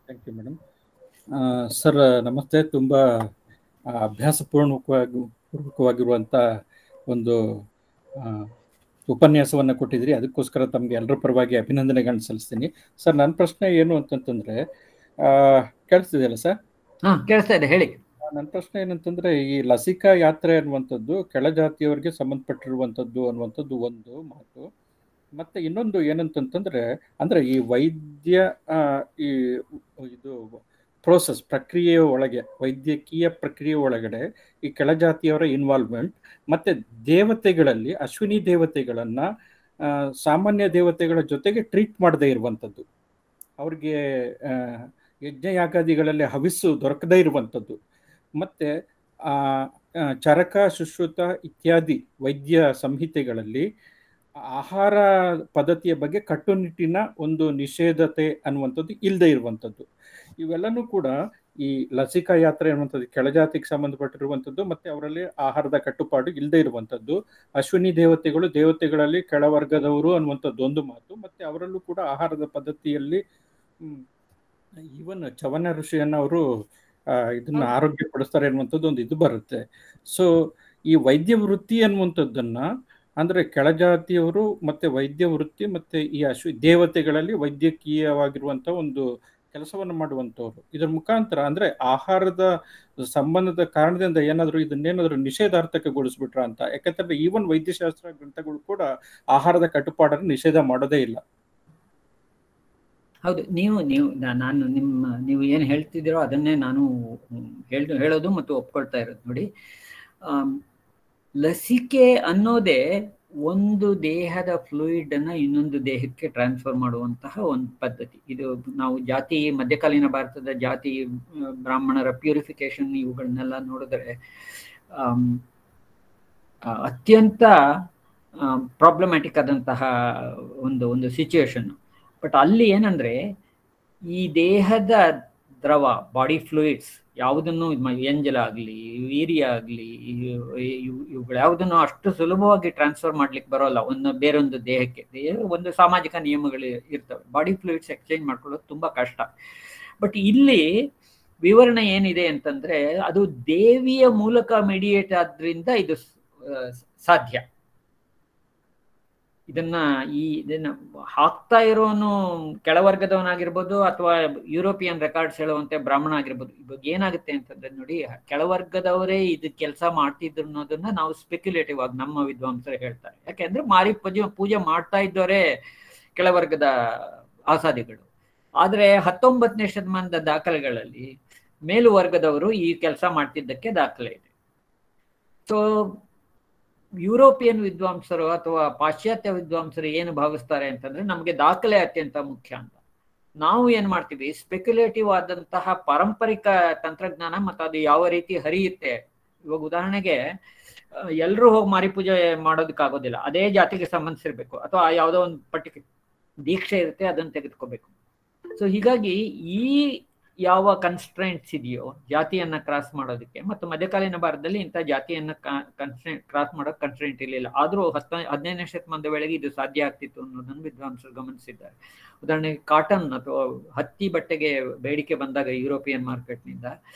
Thank you madam. Sir ನಮಸ್ತೆ. ತುಂಬ ಅಭ್ಯಾಸಪೂರ್ವಕವಾಗಿರುವಂಥ ಒಂದು ಉಪನ್ಯಾಸವನ್ನು ಕೊಟ್ಟಿದ್ರಿ. ಅದಕ್ಕೋಸ್ಕರ ತಮಗೆ ಎಲ್ಲರ ಪರವಾಗಿ ಅಭಿನಂದನೆಗಳನ್ನ ಸಲ್ಲಿಸ್ತೀನಿ. ಸರ್, ನನ್ನ ಪ್ರಶ್ನೆ ಏನು ಅಂತಂತಂದ್ರೆ, ಕೇಳಿಸ್ತಿದೆಯಲ್ಲ ಸರ್? ಕೇಳಿಸ್ತಾ ಇದೆ, ಹೇಳಿ. ನನ್ನ ಪ್ರಶ್ನೆ ಏನಂತಂದ್ರೆ, ಈ ಲಸಿಕಾ ಯಾತ್ರೆ ಅನ್ನುವಂಥದ್ದು ಕೆಳಜಾತಿಯವರಿಗೆ ಸಂಬಂಧಪಟ್ಟಿರುವಂಥದ್ದು ಅನ್ನುವಂಥದ್ದು ಒಂದು ಮಾತು. ಮತ್ತೆ ಇನ್ನೊಂದು ಏನಂತಂತಂದ್ರೆ, ಅಂದ್ರೆ ಈ ವೈದ್ಯ ಈ ಇದು ಪ್ರೋಸೆಸ್ ಪ್ರಕ್ರಿಯೆಯ ಒಳಗೆ, ವೈದ್ಯಕೀಯ ಪ್ರಕ್ರಿಯೆ ಒಳಗಡೆ ಈ ಕೆಳಜಾತಿಯವರ ಇನ್ವಾಲ್ವ್ಮೆಂಟ್, ಮತ್ತೆ ದೇವತೆಗಳಲ್ಲಿ ಅಶ್ವಿನಿ ದೇವತೆಗಳನ್ನ ಸಾಮಾನ್ಯ ದೇವತೆಗಳ ಜೊತೆಗೆ ಟ್ರೀಟ್ ಮಾಡದೇ ಇರುವಂಥದ್ದು, ಅವ್ರಿಗೆ ಯಜ್ಞಯಾಗಾದಿಗಳಲ್ಲಿ ಹವಿಸ್ಸು ದೊರಕದೇ ಇರುವಂಥದ್ದು, ಮತ್ತೆ ಚರಕ ಸುಶ್ರುತ ಇತ್ಯಾದಿ ವೈದ್ಯ ಸಂಹಿತೆಗಳಲ್ಲಿ ಆಹಾರ ಪದ್ಧತಿಯ ಬಗ್ಗೆ ಕಟ್ಟುನಿಟ್ಟಿನ ಒಂದು ನಿಷೇಧತೆ ಅನ್ನುವಂಥದ್ದು ಇಲ್ಲದೆ ಇರುವಂಥದ್ದು, ಇವೆಲ್ಲನೂ ಕೂಡ ಈ ಲಸಿಕಾ ಯಾತ್ರೆ ಅನ್ನುವಂಥದ್ದು ಕೆಳಜಾತಿಗೆ ಸಂಬಂಧಪಟ್ಟಿರುವಂಥದ್ದು, ಮತ್ತೆ ಅವರಲ್ಲಿ ಆಹಾರದ ಕಟ್ಟುಪಾಡು ಇಲ್ಲದೆ ಇರುವಂಥದ್ದು, ಅಶ್ವಿನಿ ದೇವತೆಗಳಲ್ಲಿ ಕೆಳವರ್ಗದವರು ಅನ್ನುವಂಥದ್ದು ಒಂದು ಮಾತು, ಮತ್ತೆ ಅವರಲ್ಲೂ ಕೂಡ ಆಹಾರದ ಪದ್ಧತಿಯಲ್ಲಿ ಈವನ್ ಚವನ ಋಷಿಯನ್ನ ಅವರು ಇದನ್ನ ಆರೋಗ್ಯ ಪಡಿಸ್ತಾರೆ ಅನ್ನುವಂಥದ್ದು ಒಂದು ಇದು ಬರುತ್ತೆ. ಸೊ ಈ ವೈದ್ಯ ವೃತ್ತಿ ಅನ್ನುವಂಥದ್ದನ್ನ ಅಂದ್ರೆ ಕೆಳಜಾತಿಯವರು ಮತ್ತೆ ವೈದ್ಯ ವೃತ್ತಿ ಮತ್ತೆ ಈ ದೇವತೆಗಳಲ್ಲಿ ವೈದ್ಯಕೀಯವಾಗಿರುವಂತಹ ಒಂದು ಕೆಲಸವನ್ನು ಮಾಡುವಂಥವ್ರು, ಇದರ ಮುಖಾಂತರ ಅಂದ್ರೆ ಆಹಾರದ ಸಂಬಂಧದ ಕಾರಣದಿಂದ ಇದನ್ನೇನಾದ್ರೂ ನಿಷೇಧಾರ್ಥಕಗೊಳಿಸ್ಬಿಟ್ರ ಅಂತ. ಯಾಕಂತಂದ್ರೆ ಈವನ್ ವೈದ್ಯಶಾಸ್ತ್ರ ಗ್ರಂಥಗಳು ಕೂಡ ಆಹಾರದ ಕಟ್ಟುಪಾಡನ್ನು ನಿಷೇಧ ಮಾಡೋದೇ ಇಲ್ಲ. ಹೌದು, ನೀವು ಏನು ಹೇಳ್ತಿದ್ದೀರೋ ಅದನ್ನೇ ನಾನು ಹೇಳೋದು ಮತ್ತು ಒಪ್ಕೊಳ್ತಾ ಇರೋದು. ನೋಡಿ, ಲಸಿಕೆ ಅನ್ನೋದೇ ಒಂದು ದೇಹದ ಫ್ಲೂಯಿಡ್ ಅನ್ನ ಇನ್ನೊಂದು ದೇಹಕ್ಕೆ ಟ್ರಾನ್ಸ್ಫರ್ ಮಾಡುವಂತಹ ಒಂದು ಪದ್ಧತಿ. ಇದು ನಾವು ಮಧ್ಯಕಾಲೀನ ಭಾರತದ ಜಾತಿ ಬ್ರಾಹ್ಮಣರ ಪ್ಯೂರಿಫಿಕೇಶನ್ ಇವುಗಳನ್ನೆಲ್ಲ ನೋಡಿದ್ರೆ ಅತ್ಯಂತ ಪ್ರಾಬ್ಲಮ್ಯಾಟಿಕ್ ಆದಂತಹ ಒಂದು ಸಿಚುವೇಶನ್. ಬಟ್ ಅಲ್ಲಿ ಏನಂದ್ರೆ, ಈ ದೇಹದ ದ್ರವ ಬಾಡಿ ಫ್ಲೂಯಿಡ್ಸ್ ಯಾವುದನ್ನು ಎಂಜಲ ಆಗಲಿ ವೀರ್ಯ ಆಗಲಿ ಇವುಗಳು ಯಾವುದನ್ನು ಅಷ್ಟು ಸುಲಭವಾಗಿ ಟ್ರಾನ್ಸ್ಫರ್ ಮಾಡ್ಲಿಕ್ಕೆ ಬರೋಲ್ಲ ಬೇರೊಂದು ದೇಹಕ್ಕೆ. ಒಂದು ಸಾಮಾಜಿಕ ನಿಯಮಗಳು ಇರ್ತವೆ, ಬಾಡಿ ಫ್ಲೂಯಿಡ್ಸ್ ಎಕ್ಸ್ಚೇಂಜ್ ಮಾಡ್ಕೊಳ್ಳೋದು ತುಂಬಾ ಕಷ್ಟ. ಬಟ್ ಇಲ್ಲಿ ವಿವರಣೆ ಏನಿದೆ ಅಂತಂದ್ರೆ, ಅದು ದೇವಿಯ ಮೂಲಕ ಮಿಡಿಯೇಟ್ ಆದ್ರಿಂದ ಇದು ಸಾಧ್ಯ. ಇದನ್ನ ಹಾಕ್ತಾ ಇರೋನು ಕೆಳವರ್ಗದವನಾಗಿರ್ಬೋದು ಅಥವಾ ಯುರೋಪಿಯನ್ ರೆಕಾರ್ಡ್ಸ್ ಹೇಳುವಂತೆ ಬ್ರಾಹ್ಮಣ ಆಗಿರ್ಬೋದು. ಇವಾಗ ಏನಾಗುತ್ತೆ ಅಂತಂದ್ರೆ ನೋಡಿ, ಕೆಳವರ್ಗದವರೇ ಇದು ಕೆಲಸ ಮಾಡ್ತಿದ್ರು ಅನ್ನೋದನ್ನ ನಾವು ಸ್ಪೆಕ್ಯುಲೇಟಿವ್ ಆಗಿ ನಮ್ಮ ವಿದ್ವಾಂಸರು ಹೇಳ್ತಾರೆ. ಯಾಕೆಂದ್ರೆ ಮಾರಿ ಪೂಜೆ ಮಾಡ್ತಾ ಇದ್ದವರೇ ಕೆಳವರ್ಗದ ಆಸಾದಿಗಳು. ಆದ್ರೆ 19ನೇ ಶತಮಾನದ ದಾಖಲೆಗಳಲ್ಲಿ ಮೇಲುವರ್ಗದವರು ಈ ಕೆಲಸ ಮಾಡ್ತಿದ್ದಕ್ಕೆ ದಾಖಲೆ ಇದೆ. ಸೊ ಯುರೋಪಿಯನ್ ವಿದ್ವಾಂಸರು ಅಥವಾ ಪಾಶ್ಚಾತ್ಯ ವಿದ್ವಾಂಸರು ಏನು ಭಾವಿಸ್ತಾರೆ ಅಂತಂದ್ರೆ, ನಮಗೆ ದಾಖಲೆ ಅತ್ಯಂತ ಮುಖ್ಯ ಅಂತ. ನಾವು ಏನ್ ಮಾಡ್ತೀವಿ, ಸ್ಪೆಕ್ಯುಲೇಟಿವ್ ಆದಂತಹ ಪಾರಂಪರಿಕ ತಂತ್ರಜ್ಞಾನ ಮತ್ತು ಅದು ಯಾವ ರೀತಿ ಹರಿಯುತ್ತೆ. ಇವಾಗ ಉದಾಹರಣೆಗೆ ಎಲ್ಲರೂ ಹೋಗಿ ಮಾರಿ ಪೂಜೆ ಮಾಡೋದಕ್ಕಾಗೋದಿಲ್ಲ, ಅದೇ ಜಾತಿಗೆ ಸಂಬಂಧಿಸಿರ್ಬೇಕು ಅಥವಾ ಯಾವುದೋ ಒಂದು ಪರ್ಟಿಕ್ಯುಲರ್ ದೀಕ್ಷೆ ಇರುತ್ತೆ, ಅದನ್ನು ತೆಗೆದುಕೋಬೇಕು. ಸೊ ಹೀಗಾಗಿ ಈ ಯಾವ ಕನ್ಸ್ಟ್ರೆಂಟ್ಸ್ ಇದೆಯೋ ಜಾತಿಯನ್ನ ಕ್ರಾಸ್ ಮಾಡೋದಕ್ಕೆ, ಮತ್ತು ಮಧ್ಯಕಾಲೀನ ಭಾರತದಲ್ಲಿ ಇಂಥ ಜಾತಿಯನ್ನ ಕ್ರಾಸ್ ಮಾಡೋಕೆ ಕನ್ಸ್ಟ್ರೆಂಟ್ ಇರಲಿಲ್ಲ. ಆದ್ರೂ 15ನೇ ಶತಮಾನದ ವೇಳೆಗೆ ಇದು ಸಾಧ್ಯ ಆಗ್ತಿತ್ತು ಅನ್ನೋದನ್ನು ವಿದ್ವಾಂಸರು ಗಮನಿಸಿದ್ದಾರೆ. ಉದಾಹರಣೆಗೆ ಕಾಟನ್ ಅಥವಾ ಹತ್ತಿ ಬಟ್ಟೆಗೆ ಬೇಡಿಕೆ ಬಂದಾಗ ಯುರೋಪಿಯನ್ ಮಾರ್ಕೆಟ್ನಿಂದ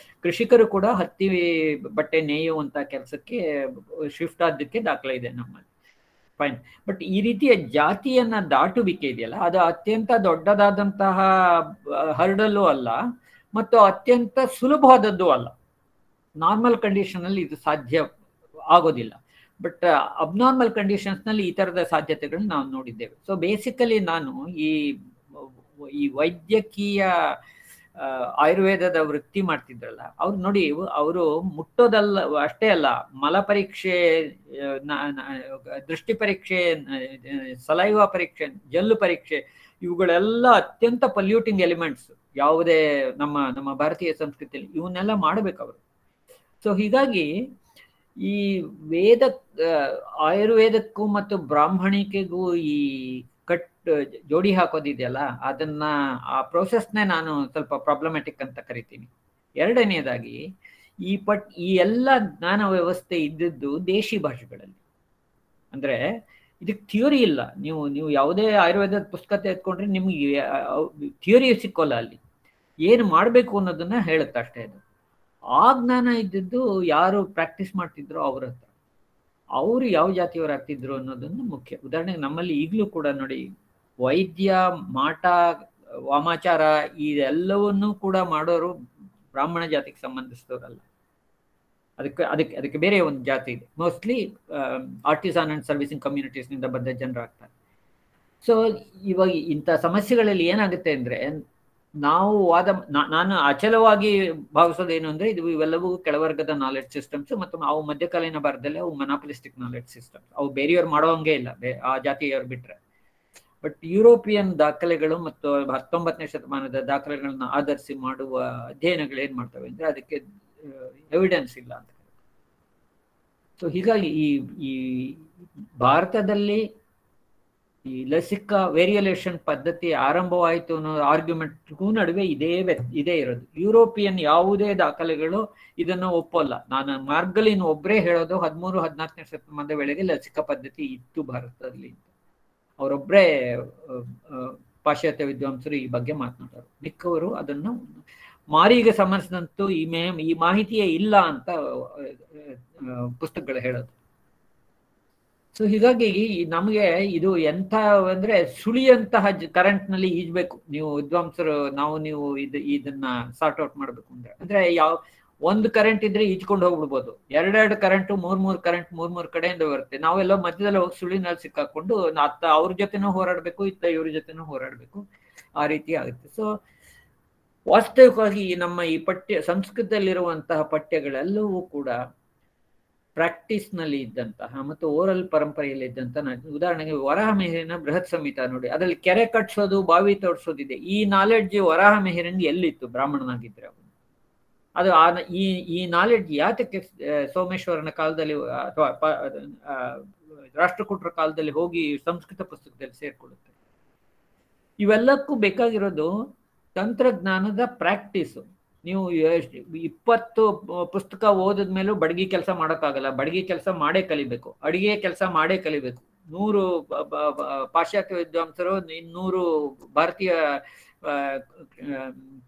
ಕೃಷಿಕರು ಕೂಡ ಹತ್ತಿ ಬಟ್ಟೆ ನೇಯುವಂತ ಕೆಲಸಕ್ಕೆ ಶಿಫ್ಟ್ ಆದಕ್ಕೆ ದಾಖಲೆ ಇದೆ ನಮ್ಮಲ್ಲಿ. ಫೈನ್. ಬಟ್ ಈ ರೀತಿಯ ಜಾತಿಯನ್ನ ದಾಟುವಿಕೆ ಇದೆಯಲ್ಲ, ಅದು ಅತ್ಯಂತ ದೊಡ್ಡದಾದಂತಹ ಹರ್ಡಲ್ಲೂ ಅಲ್ಲ ಮತ್ತು ಅತ್ಯಂತ ಸುಲಭವಾದದ್ದು ಅಲ್ಲ. ನಾರ್ಮಲ್ ಕಂಡೀಷನ್ ಅಲ್ಲಿ ಇದು ಸಾಧ್ಯ ಆಗೋದಿಲ್ಲ. ಬಟ್ ಅಬ್ನಾರ್ಮಲ್ ಕಂಡೀಷನ್ಸ್ ನಲ್ಲಿ ಈ ತರದ ಸಾಧ್ಯತೆಗಳನ್ನ ನಾವು ನೋಡಿದ್ದೇವೆ. ಸೊ ಬೇಸಿಕಲಿ ನಾನು ಈ ವೈದ್ಯಕೀಯ ಆಯುರ್ವೇದದ ವೃತ್ತಿ ಮಾಡ್ತಿದ್ರಲ್ಲ, ಅವ್ರು ನೋಡಿ, ಅವರು ಮುಟ್ಟೋದಲ್ಲ ಅಷ್ಟೇ ಅಲ್ಲ, ಮಲ ಪರೀಕ್ಷೆ, ದೃಷ್ಟಿ ಪರೀಕ್ಷೆ, ಸಲೈವಾ ಪರೀಕ್ಷೆ, ಜಲ್ಲು ಪರೀಕ್ಷೆ, ಇವುಗಳೆಲ್ಲ ಅತ್ಯಂತ ಪಲ್ಯೂಟಿಂಗ್ ಎಲಿಮೆಂಟ್ಸ್ ಯಾವುದೇ ನಮ್ಮ ಭಾರತೀಯ ಸಂಸ್ಕೃತಿಯಲ್ಲಿ ಇವನ್ನೆಲ್ಲ ಮಾಡಬೇಕು ಅವರು. ಸೊ ಹೀಗಾಗಿ ಈ ಆಯುರ್ವೇದಕ್ಕೂ ಮತ್ತು ಬ್ರಾಹ್ಮಣಿಕೆಗೂ ಈ ಜೋಡಿ ಹಾಕೋದಿದೆಯಲ್ಲ, ಆ ಪ್ರೋಸೆಸ್ನೇ ನಾನು ಸ್ವಲ್ಪ ಪ್ರಾಬ್ಲಮ್ಯಾಟಿಕ್ ಅಂತ ಕರಿತೀನಿ. ಎರಡನೆಯದಾಗಿ ಈ ಎಲ್ಲ ಜ್ಞಾನ ವ್ಯವಸ್ಥೆ ಇದ್ದದ್ದು ದೇಶಿ ಭಾಷೆಗಳಲ್ಲಿ. ಅಂದ್ರೆ ಇದಕ್ಕೆ ಥಿಯೋರಿ ಇಲ್ಲ. ನೀವು ಯಾವುದೇ ಆಯುರ್ವೇದದ ಪುಸ್ತಕ ತೆಗೆದುಕೊಂಡ್ರೆ ನಿಮ್ಗೆ ಥಿಯೋರಿ ಸಿಕ್ಕೋಲ್ಲ. ಅಲ್ಲಿ ಏನು ಮಾಡಬೇಕು ಅನ್ನೋದನ್ನ ಹೇಳುತ್ತೆ ಅಷ್ಟೇ. ಅದು ಆ ಜ್ಞಾನ ಇದ್ದದ್ದು ಯಾರು ಪ್ರಾಕ್ಟೀಸ್ ಮಾಡ್ತಿದ್ರು ಅವ್ರ ಹತ್ರ. ಅವರು ಯಾವ ಜಾತಿಯವರಾಗ್ತಿದ್ರು ಅನ್ನೋದನ್ನು ಮುಖ್ಯ. ಉದಾಹರಣೆಗೆ ನಮ್ಮಲ್ಲಿ ಈಗಲೂ ಕೂಡ ನೋಡಿ, ವೈದ್ಯ, ಮಾಟ, ವಾಮಾಚಾರ ಇದೆಲ್ಲವನ್ನೂ ಕೂಡ ಮಾಡೋರು ಬ್ರಾಹ್ಮಣ ಜಾತಿಗೆ ಸಂಬಂಧಿಸಿದವರಲ್ಲ. ಅದಕ್ಕೆ ಬೇರೆ ಒಂದು ಜಾತಿ ಇದೆ. Mostly artisan and servicing communities ನಿಂದ ಬಂದ ಜನರಾಗ್ತಾರೆ. ಸೊ ಇವಾಗ ಇಂಥ ಸಮಸ್ಯೆಗಳಲ್ಲಿ ಏನಾಗುತ್ತೆ ಅಂದ್ರೆ, ನಾವು ನಾನು ಅಚಲವಾಗಿ ಭಾವಿಸೋದೇನು ಅಂದ್ರೆ, ಇವೆಲ್ಲವೂ ಕೆಳವರ್ಗದ ನಾಲೆಡ್ಜ್ ಸಿಸ್ಟಮ್ಸ್ ಮತ್ತು ಅವು ಮಧ್ಯಕಾಲೀನ ಭಾರತದಲ್ಲಿ ಅವು ಮೊನಾಪಲಿಸ್ಟಿಕ್ ನಾಲೆಡ್ಜ್ ಸಿಸ್ಟಮ್ಸ್. ಅವು ಬೇರೆಯವ್ರು ಮಾಡೋಂಗೇ ಇಲ್ಲ, ಆ ಜಾತಿಯವ್ರು ಬಿಟ್ರೆ. ಬಟ್ ಯುರೋಪಿಯನ್ ದಾಖಲೆಗಳು ಮತ್ತು 19ನೇ ಶತಮಾನದ ದಾಖಲೆಗಳನ್ನ ಆಧರಿಸಿ ಮಾಡುವ ಅಧ್ಯಯನಗಳು ಏನ್ ಮಾಡ್ತವೆ ಅಂದ್ರೆ, ಅದಕ್ಕೆ ಎವಿಡೆನ್ಸ್ ಇಲ್ಲ ಅಂತ. ಸೊ ಹೀಗಾಗಿ ಈ ಭಾರತದಲ್ಲಿ ಈ ಲಸಿಕ ವೇರಿಯಲೇಷನ್ ಪದ್ಧತಿ ಆರಂಭವಾಯಿತು ಅನ್ನೋ ಆರ್ಗ್ಯುಮೆಂಟ್ಗೂ ನಡುವೆ ಇದೇ ಇರೋದು. ಯುರೋಪಿಯನ್ ಯಾವುದೇ ದಾಖಲೆಗಳು ಇದನ್ನು ಒಪ್ಪಲ್ಲ. ನಾನು ಮಾರ್ಗಲಿನ್ ಒಬ್ಬರೇ ಹೇಳೋದು 13-14ನೇ ಶತಮಾನದ ವೇಳೆಗೆ ಲಸಿಕಾ ಪದ್ಧತಿ ಇತ್ತು ಭಾರತದಲ್ಲಿ. ಅವರೊಬ್ಬರೇ ಪಾಶ್ಚಾತ್ಯ ವಿದ್ವಾಂಸರು ಈ ಬಗ್ಗೆ ಮಾತನಾಡೋರು. ಮಿಕ್ಕವರು ಅದನ್ನು ಮಾರಿಗೆ ಸಂಬಂಧಿಸಿದಂತೂ ಈ ಮಾಹಿತಿಯೇ ಇಲ್ಲ ಅಂತ ಪುಸ್ತಕಗಳು ಹೇಳೋದು. ಸೊ ಹೀಗಾಗಿ ನಮಗೆ ಇದು ಎಂಥ ಅಂದ್ರೆ, ಸುಳಿಯಂತಹ ಕರೆಂಟ್ ನಲ್ಲಿ ಈಜ್ಬೇಕು ನೀವು ವಿದ್ವಾಂಸರು. ನೀವು ಇದನ್ನ ಸಾರ್ಟ್ ಔಟ್ ಮಾಡ್ಬೇಕು ಅಂದ್ರೆ ಒಂದು ಕರೆಂಟ್ ಇದ್ರೆ ಈಜ್ಕೊಂಡು ಹೋಗ್ಬಿಡ್ಬೋದು. 2 ಕರೆಂಟ್ 3 ಕರೆಂಟ್ 3 ಕಡೆಯಿಂದ ಬರುತ್ತೆ. ನಾವೆಲ್ಲ ಮಧ್ಯದಲ್ಲಿ ಹೋಗಿ ಸುಳಿನಲ್ಲಿ ಸಿಕ್ಕಾಕೊಂಡು ಅವ್ರ ಜೊತೆನೂ ಹೋರಾಡ್ಬೇಕು, ಇವ್ರ ಜೊತೆನೂ ಹೋರಾಡ್ಬೇಕು. ಆ ರೀತಿ ಆಗುತ್ತೆ. ಸೊ ವಾಸ್ತವಿಕವಾಗಿ ನಮ್ಮ ಈ ಸಂಸ್ಕೃತದಲ್ಲಿರುವಂತಹ ಪಠ್ಯಗಳೆಲ್ಲವೂ ಕೂಡ ಪ್ರಾಕ್ಟೀಸ್ ನಲ್ಲಿ ಇದ್ದಂತಹ ಮತ್ತು ಓರಲ್ ಪರಂಪರೆಯಲ್ಲಿ ಇದ್ದಂತಹ, ಉದಾಹರಣೆಗೆ ವರಾಹ ಮಿಹಿರನ ಬೃಹತ್ ಸಂಹಿತ ನೋಡಿ, ಅದರಲ್ಲಿ ಕೆರೆ ಕಟ್ಸೋದು, ಬಾವಿ ತೋಡ್ಸೋದಿದೆ. ಈ ನಾಲೆಡ್ಜ್ ವರಾಹ ಮಿಹಿರನ್ಗೆ ಎಲ್ಲಿತ್ತು ಬ್ರಾಹ್ಮಣನಾಗಿದ್ರೆ? ಅದು ಈ ನಾಲೆಡ್ಜ್ ಯಾತಕ್ಕೆ ಸೋಮೇಶ್ವರನ ಕಾಲದಲ್ಲಿ ಅಥವಾ ರಾಷ್ಟ್ರಕೂಟರ ಕಾಲದಲ್ಲಿ ಹೋಗಿ ಸಂಸ್ಕೃತ ಪುಸ್ತಕದಲ್ಲಿ ಸೇರ್ಕೊಳ್ಳುತ್ತೆ? ಇವೆಲ್ಲಕ್ಕೂ ಬೇಕಾಗಿರೋದು ತಂತ್ರಜ್ಞಾನದ ಪ್ರಾಕ್ಟೀಸು. ನೀವು 20 ಪುಸ್ತಕ ಓದಿದ ಮೇಲೂ ಬಡಗಿ ಕೆಲಸ ಮಾಡೋಕ್ಕಾಗಲ್ಲ. ಬಡಗಿ ಕೆಲಸ ಮಾಡೇ ಕಲಿಬೇಕು, ಅಡಿಗೆ ಕೆಲಸ ಮಾಡೇ ಕಲಿಬೇಕು. 100 ಪಾಶ್ಚಾತ್ಯ ವಿದ್ವಾಂಸರು, 200 ಭಾರತೀಯ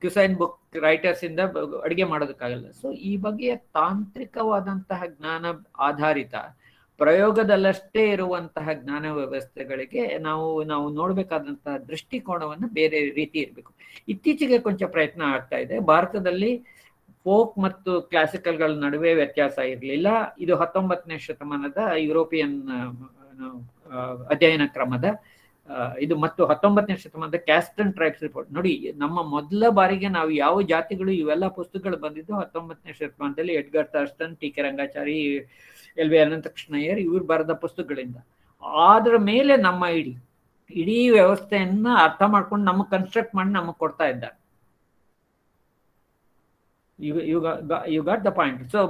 ಕ್ಯುಸೈನ್ ಬುಕ್ ರೈಟರ್ಸ್ ಇಂದ ಅಡಿಗೆ ಮಾಡೋದಕ್ಕಾಗಲ್ಲ. ಸೊ ಈ ಬಗೆಯ ತಾಂತ್ರಿಕವಾದಂತಹ ಜ್ಞಾನ ಆಧಾರಿತ ಪ್ರಯೋಗದಲ್ಲಷ್ಟೇ ಇರುವಂತಹ ಜ್ಞಾನ ವ್ಯವಸ್ಥೆಗಳಿಗೆ ನಾವು ನೋಡ್ಬೇಕಾದಂತಹ ದೃಷ್ಟಿಕೋನವನ್ನು ಬೇರೆ ರೀತಿ ಇರಬೇಕು. ಇತ್ತೀಚೆಗೆ ಕೊಂಚ ಪ್ರಯತ್ನ ಆಗ್ತಾ ಇದೆ. ಭಾರತದಲ್ಲಿ ಫೋಕ್ ಮತ್ತು ಕ್ಲಾಸಿಕಲ್ಗಳ ನಡುವೆ ವ್ಯತ್ಯಾಸ ಇರಲಿಲ್ಲ. ಇದು 19ನೇ ಶತಮಾನದ ಯುರೋಪಿಯನ್ ಅಧ್ಯಯನ ಕ್ರಮದ ಇದು. ಮತ್ತು 19ನೇ ಶತಮಾನದ ಕ್ಯಾಸ್ಟ್ ಅಂಡ್ ಟ್ರೈಬ್ಸ್ ರಿಪೋರ್ಟ್ ನೋಡಿ, ನಮ್ಮ ಮೊದಲ ಬಾರಿಗೆ ನಾವು ಯಾವ ಜಾತಿಗಳು, ಇವೆಲ್ಲ ಪುಸ್ತಕಗಳು ಬಂದಿದ್ದು 19ನೇ ಶತಮಾನದಲ್ಲಿ. Edgar Thurston, T K Rangachari, L V Ananthakrishna Iyer ಇವ್ರು ಬರೆದ ಪುಸ್ತಕಗಳಿಂದ. ಅದ್ರ ಮೇಲೆ ನಮ್ಮ ಇಡೀ ವ್ಯವಸ್ಥೆಯನ್ನ ಅರ್ಥ ಮಾಡ್ಕೊಂಡು ನಮಗೆ ಕನ್ಸ್ಟ್ರಕ್ಟ್ ಮಾಡಿ ನಮಗೆ ಕೊಡ್ತಾ ಇದ್ದಾರೆ. You got the point. So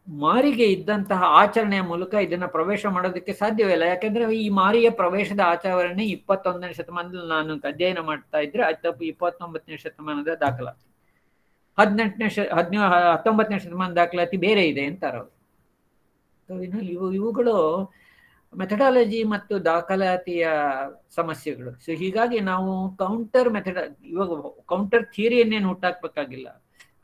ಮಾರಿಗೆ ಇದ್ದಂತಹ ಆಚರಣೆಯ ಮೂಲಕ ಇದನ್ನ ಪ್ರವೇಶ ಮಾಡೋದಕ್ಕೆ ಸಾಧ್ಯವಿಲ್ಲ. ಯಾಕಂದ್ರೆ ಈ ಮಾರಿಯ ಪ್ರವೇಶದ ಆಚರಣೆ 21ನೇ ಶತಮಾನದಲ್ಲಿ ನಾನು ಅಧ್ಯಯನ ಮಾಡ್ತಾ ಇದ್ರೆ 29ನೇ ಶತಮಾನದ ದಾಖಲಾತಿ, 19ನೇ ಶತಮಾನದ ದಾಖಲಾತಿ ಬೇರೆ ಇದೆ ಅಂತಾರೆ ಅವರು. ಇವುಗಳು ಮೆಥಡಾಲಜಿ ಮತ್ತು ದಾಖಲಾತಿಯ ಸಮಸ್ಯೆಗಳು. ಸೊ ಹೀಗಾಗಿ ನಾವು ಇವಾಗ ಕೌಂಟರ್ ಥಿಯರಿಯನ್ನೇನು ಹುಟ್ಟಾಕ್ಬೇಕಾಗಿಲ್ಲ,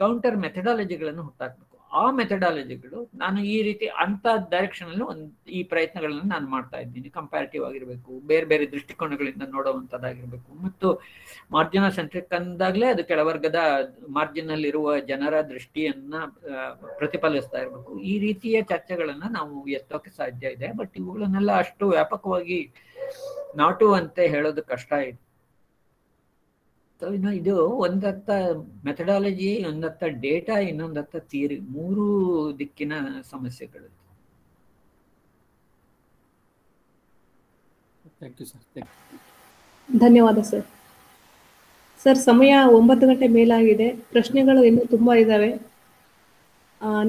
ಕೌಂಟರ್ ಮೆಥಡಾಲಜಿಗಳನ್ನು ಹುಟ್ಟಾಕ್ಬೇಕು. ಆ ಮೆಥಡಾಲಜಿಗಳು ನಾನು ಈ ರೀತಿ ಅಂತ ಡೈರೆಕ್ಷನ್ ಅಲ್ಲಿ ಈ ಪ್ರಯತ್ನಗಳನ್ನು ನಾನು ಮಾಡ್ತಾ ಇದ್ದೀನಿ. ಕಂಪ್ಯಾರಿಟಿವ್ ಆಗಿರ್ಬೇಕು, ಬೇರೆ ಬೇರೆ ದೃಷ್ಟಿಕೋನಗಳಿಂದ ನೋಡುವಂಥದ್ದಾಗಿರ್ಬೇಕು, ಮತ್ತು ಮಾರ್ಜಿನಲ್ ಸೆಂಟ್ರಿಕ್ ಅಂದಾಗಲೇ ಅದು ಕೆಳವರ್ಗದ ಮಾರ್ಜಿನ್ ಇರುವ ಜನರ ದೃಷ್ಟಿಯನ್ನ ಪ್ರತಿಫಲಿಸ್ತಾ ಇರಬೇಕು. ಈ ರೀತಿಯ ಚರ್ಚೆಗಳನ್ನ ನಾವು ಎತ್ತೋಕೆ ಸಾಧ್ಯ ಇದೆ. ಬಟ್ ಇವುಗಳನ್ನೆಲ್ಲ ಅಷ್ಟು ವ್ಯಾಪಕವಾಗಿ ನಾಟುವಂತೆ ಹೇಳೋದು ಕಷ್ಟ ಇದೆ. ಇದು ಒಂದತ್ತ ಮೆಥಡಾಲಜಿ, ಒಂದತ್ತ ಡೇಟಾ, ಇನ್ನೊಂದತ್ತ ಥಿಯರಿ, 3 ದಿಕ್ಕಿನ ಸಮಸ್ಯೆಗಳು. ಧನ್ಯವಾದ ಸರ್. ಸಮಯ 9 ಗಂಟೆ ಮೇಲಾಗಿದೆ. ಪ್ರಶ್ನೆಗಳು ಇನ್ನೂ ತುಂಬಾ ಇದಾವೆ.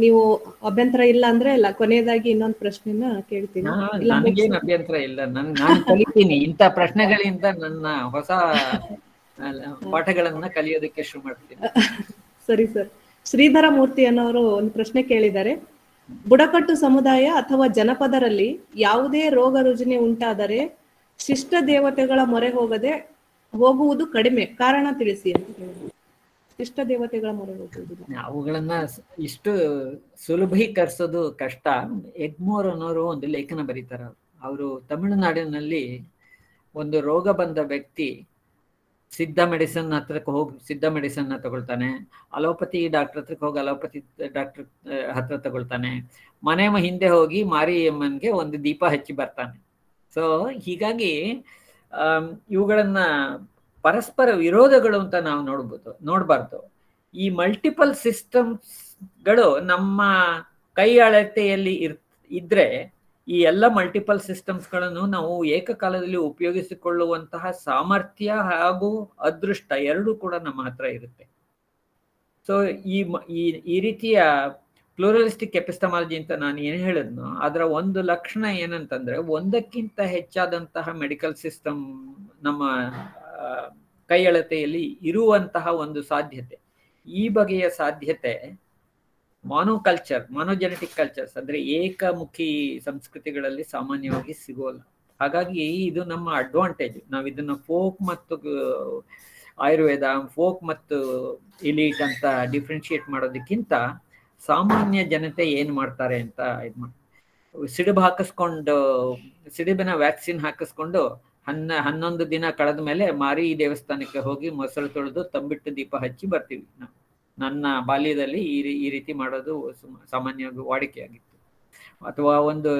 ನೀವು ಅಭ್ಯಂತರ ಇಲ್ಲ ಅಂದ್ರೆ ಕೊನೆಯದಾಗಿ ಇನ್ನೊಂದು ಪ್ರಶ್ನೆನ ಕೇಳ್ತೀನಿ. ನನಗೇನು ಅಭ್ಯಂತರ ಇಲ್ಲ, ನಾನು ಕಲಿತೀನಿ ಇಂಥ ಪ್ರಶ್ನೆಗಳಿಂದ. ನನ್ನ ಹೊಸ ಪಾಠಗಳನ್ನ ಕಲಿಯೋದಕ್ಕೆ ಶುರು ಮಾಡ್ತೀನಿ. ಸರಿ ಸರ್. ಶ್ರೀಧರ ಮೂರ್ತಿ ಅನ್ನೋರು ಒಂದು ಪ್ರಶ್ನೆ ಕೇಳಿದ್ದಾರೆ. ಬುಡಕಟ್ಟು ಸಮುದಾಯ ಅಥವಾ ಜನಪದರಲ್ಲಿ ಯಾವುದೇ ರೋಗ ರುಜಿನ ಉಂಟಾದರೆ ಶಿಷ್ಟ ದೇವತೆಗಳ ಮೊರೆ ಹೋಗುವುದು ಕಡಿಮೆ, ಕಾರಣ ತಿಳಿಸಿ ಅಂತ ಹೇಳಿದ್ರು. ಇಷ್ಟ ದೇವತೆಗಳ ಮೊರೆ ಹೋಗುವುದಿಲ್ಲ? ಅವುಗಳನ್ನ ಇಷ್ಟು ಸುಲಭೀಕರಿಸೋದು ಕಷ್ಟ. ಎಗ್ಮೋರ್ ಅನ್ನೋರು ಒಂದು ಲೇಖನ ಬರೀತಾರ. ಅವರು ತಮಿಳುನಾಡಿನಲ್ಲಿ ಒಂದು ರೋಗ ಬಂದ ವ್ಯಕ್ತಿ ಸಿದ್ಧ ಮೆಡಿಸಿನ್ ಹತ್ರಕ್ಕೆ ಹೋಗಿ ಸಿದ್ಧ ಮೆಡಿಸಿನ್ ತಗೊಳ್ತಾನೆ, ಅಲೋಪತಿ ಡಾಕ್ಟರ್ ಹತ್ರಕ್ಕೆ ಹೋಗಿ ಅಲೋಪತಿ ಡಾಕ್ಟರ್ ಹತ್ರ ತಗೊಳ್ತಾನೆ, ಮನೆ ಹಿಂದೆ ಹೋಗಿ ಮಾರಿಯಮ್ಮನ್ಗೆ ಒಂದು ದೀಪ ಹಚ್ಚಿ ಬರ್ತಾನೆ. ಸೊ ಹೀಗಾಗಿ ಇವುಗಳನ್ನ ಪರಸ್ಪರ ವಿರೋಧಗಳು ಅಂತ ನಾವು ನೋಡ್ಬಾರ್ದು. ಈ ಮಲ್ಟಿಪಲ್ ಸಿಸ್ಟಮ್ಸ್ಗಳು ನಮ್ಮ ಕೈ ಅಳತೆಯಲ್ಲಿ ಇದ್ರೆ ಈ ಎಲ್ಲ ಮಲ್ಟಿಪಲ್ ಸಿಸ್ಟಮ್ಸ್ಗಳನ್ನು ನಾವು ಏಕಕಾಲದಲ್ಲಿ ಉಪಯೋಗಿಸಿಕೊಳ್ಳುವಂತಹ ಸಾಮರ್ಥ್ಯ ಹಾಗೂ ಅದೃಷ್ಟ ಎರಡೂ ಕೂಡ ನಮ್ಮ ಹತ್ರ ಇರುತ್ತೆ. ಸೊ ಈ ರೀತಿಯ ಪ್ಲೂರಲಿಸ್ಟಿಕ್ ಎಪಿಸ್ಟಮಾಲಜಿ ಅಂತ ನಾನು ಏನು ಹೇಳಿದ್ನೋ ಅದರ ಒಂದು ಲಕ್ಷಣ ಏನಂತಂದ್ರೆ, ಒಂದಕ್ಕಿಂತ ಹೆಚ್ಚಾದಂತಹ ಮೆಡಿಕಲ್ ಸಿಸ್ಟಮ್ ನಮ್ಮ ಕೈ ಅಳತೆಯಲ್ಲಿ ಇರುವಂತಹ ಒಂದು ಸಾಧ್ಯತೆ. ಈ ಬಗೆಯ ಸಾಧ್ಯತೆ ಮಾನೋಜೆನೆಟಿಕ್ ಕಲ್ಚರ್ಸ್ ಅಂದ್ರೆ ಏಕಮುಖಿ ಸಂಸ್ಕೃತಿಗಳಲ್ಲಿ ಸಾಮಾನ್ಯವಾಗಿ ಸಿಗೋಲ್ಲ. ಹಾಗಾಗಿ ಇದು ನಮ್ಮ ಅಡ್ವಾಂಟೇಜ್. ನಾವು ಇದನ್ನ ಫೋಕ್ ಮತ್ತು ಆಯುರ್ವೇದ, ಫೋಕ್ ಮತ್ತು ಇಲೀಟ್ ಅಂತ ಡಿಫ್ರೆನ್ಶಿಯೇಟ್ ಮಾಡೋದಕ್ಕಿಂತ ಸಾಮಾನ್ಯ ಜನತೆ ಏನ್ ಮಾಡ್ತಾರೆ ಅಂತ ಸಿಡಿಬಿನ ವ್ಯಾಕ್ಸಿನ್ ಹಾಕಿಸ್ಕೊಂಡು 11 ದಿನ ಕಳೆದ ಮೇಲೆ ಮಾರಿ ದೇವಸ್ಥಾನಕ್ಕೆ ಹೋಗಿ ಮೊಸರು ತೊಳೆದು ತಂಬಿಟ್ಟು ದೀಪ ಹಚ್ಚಿ ಬರ್ತೀವಿ. ನನ್ನ ಬಾಲ್ಯದಲ್ಲಿ ಈ ರೀತಿ ಮಾಡೋದು ಸಾಮಾನ್ಯವಾಗಿ ವಾಡಿಕೆಯಾಗಿತ್ತು. ಅಥವಾ ಒಂದು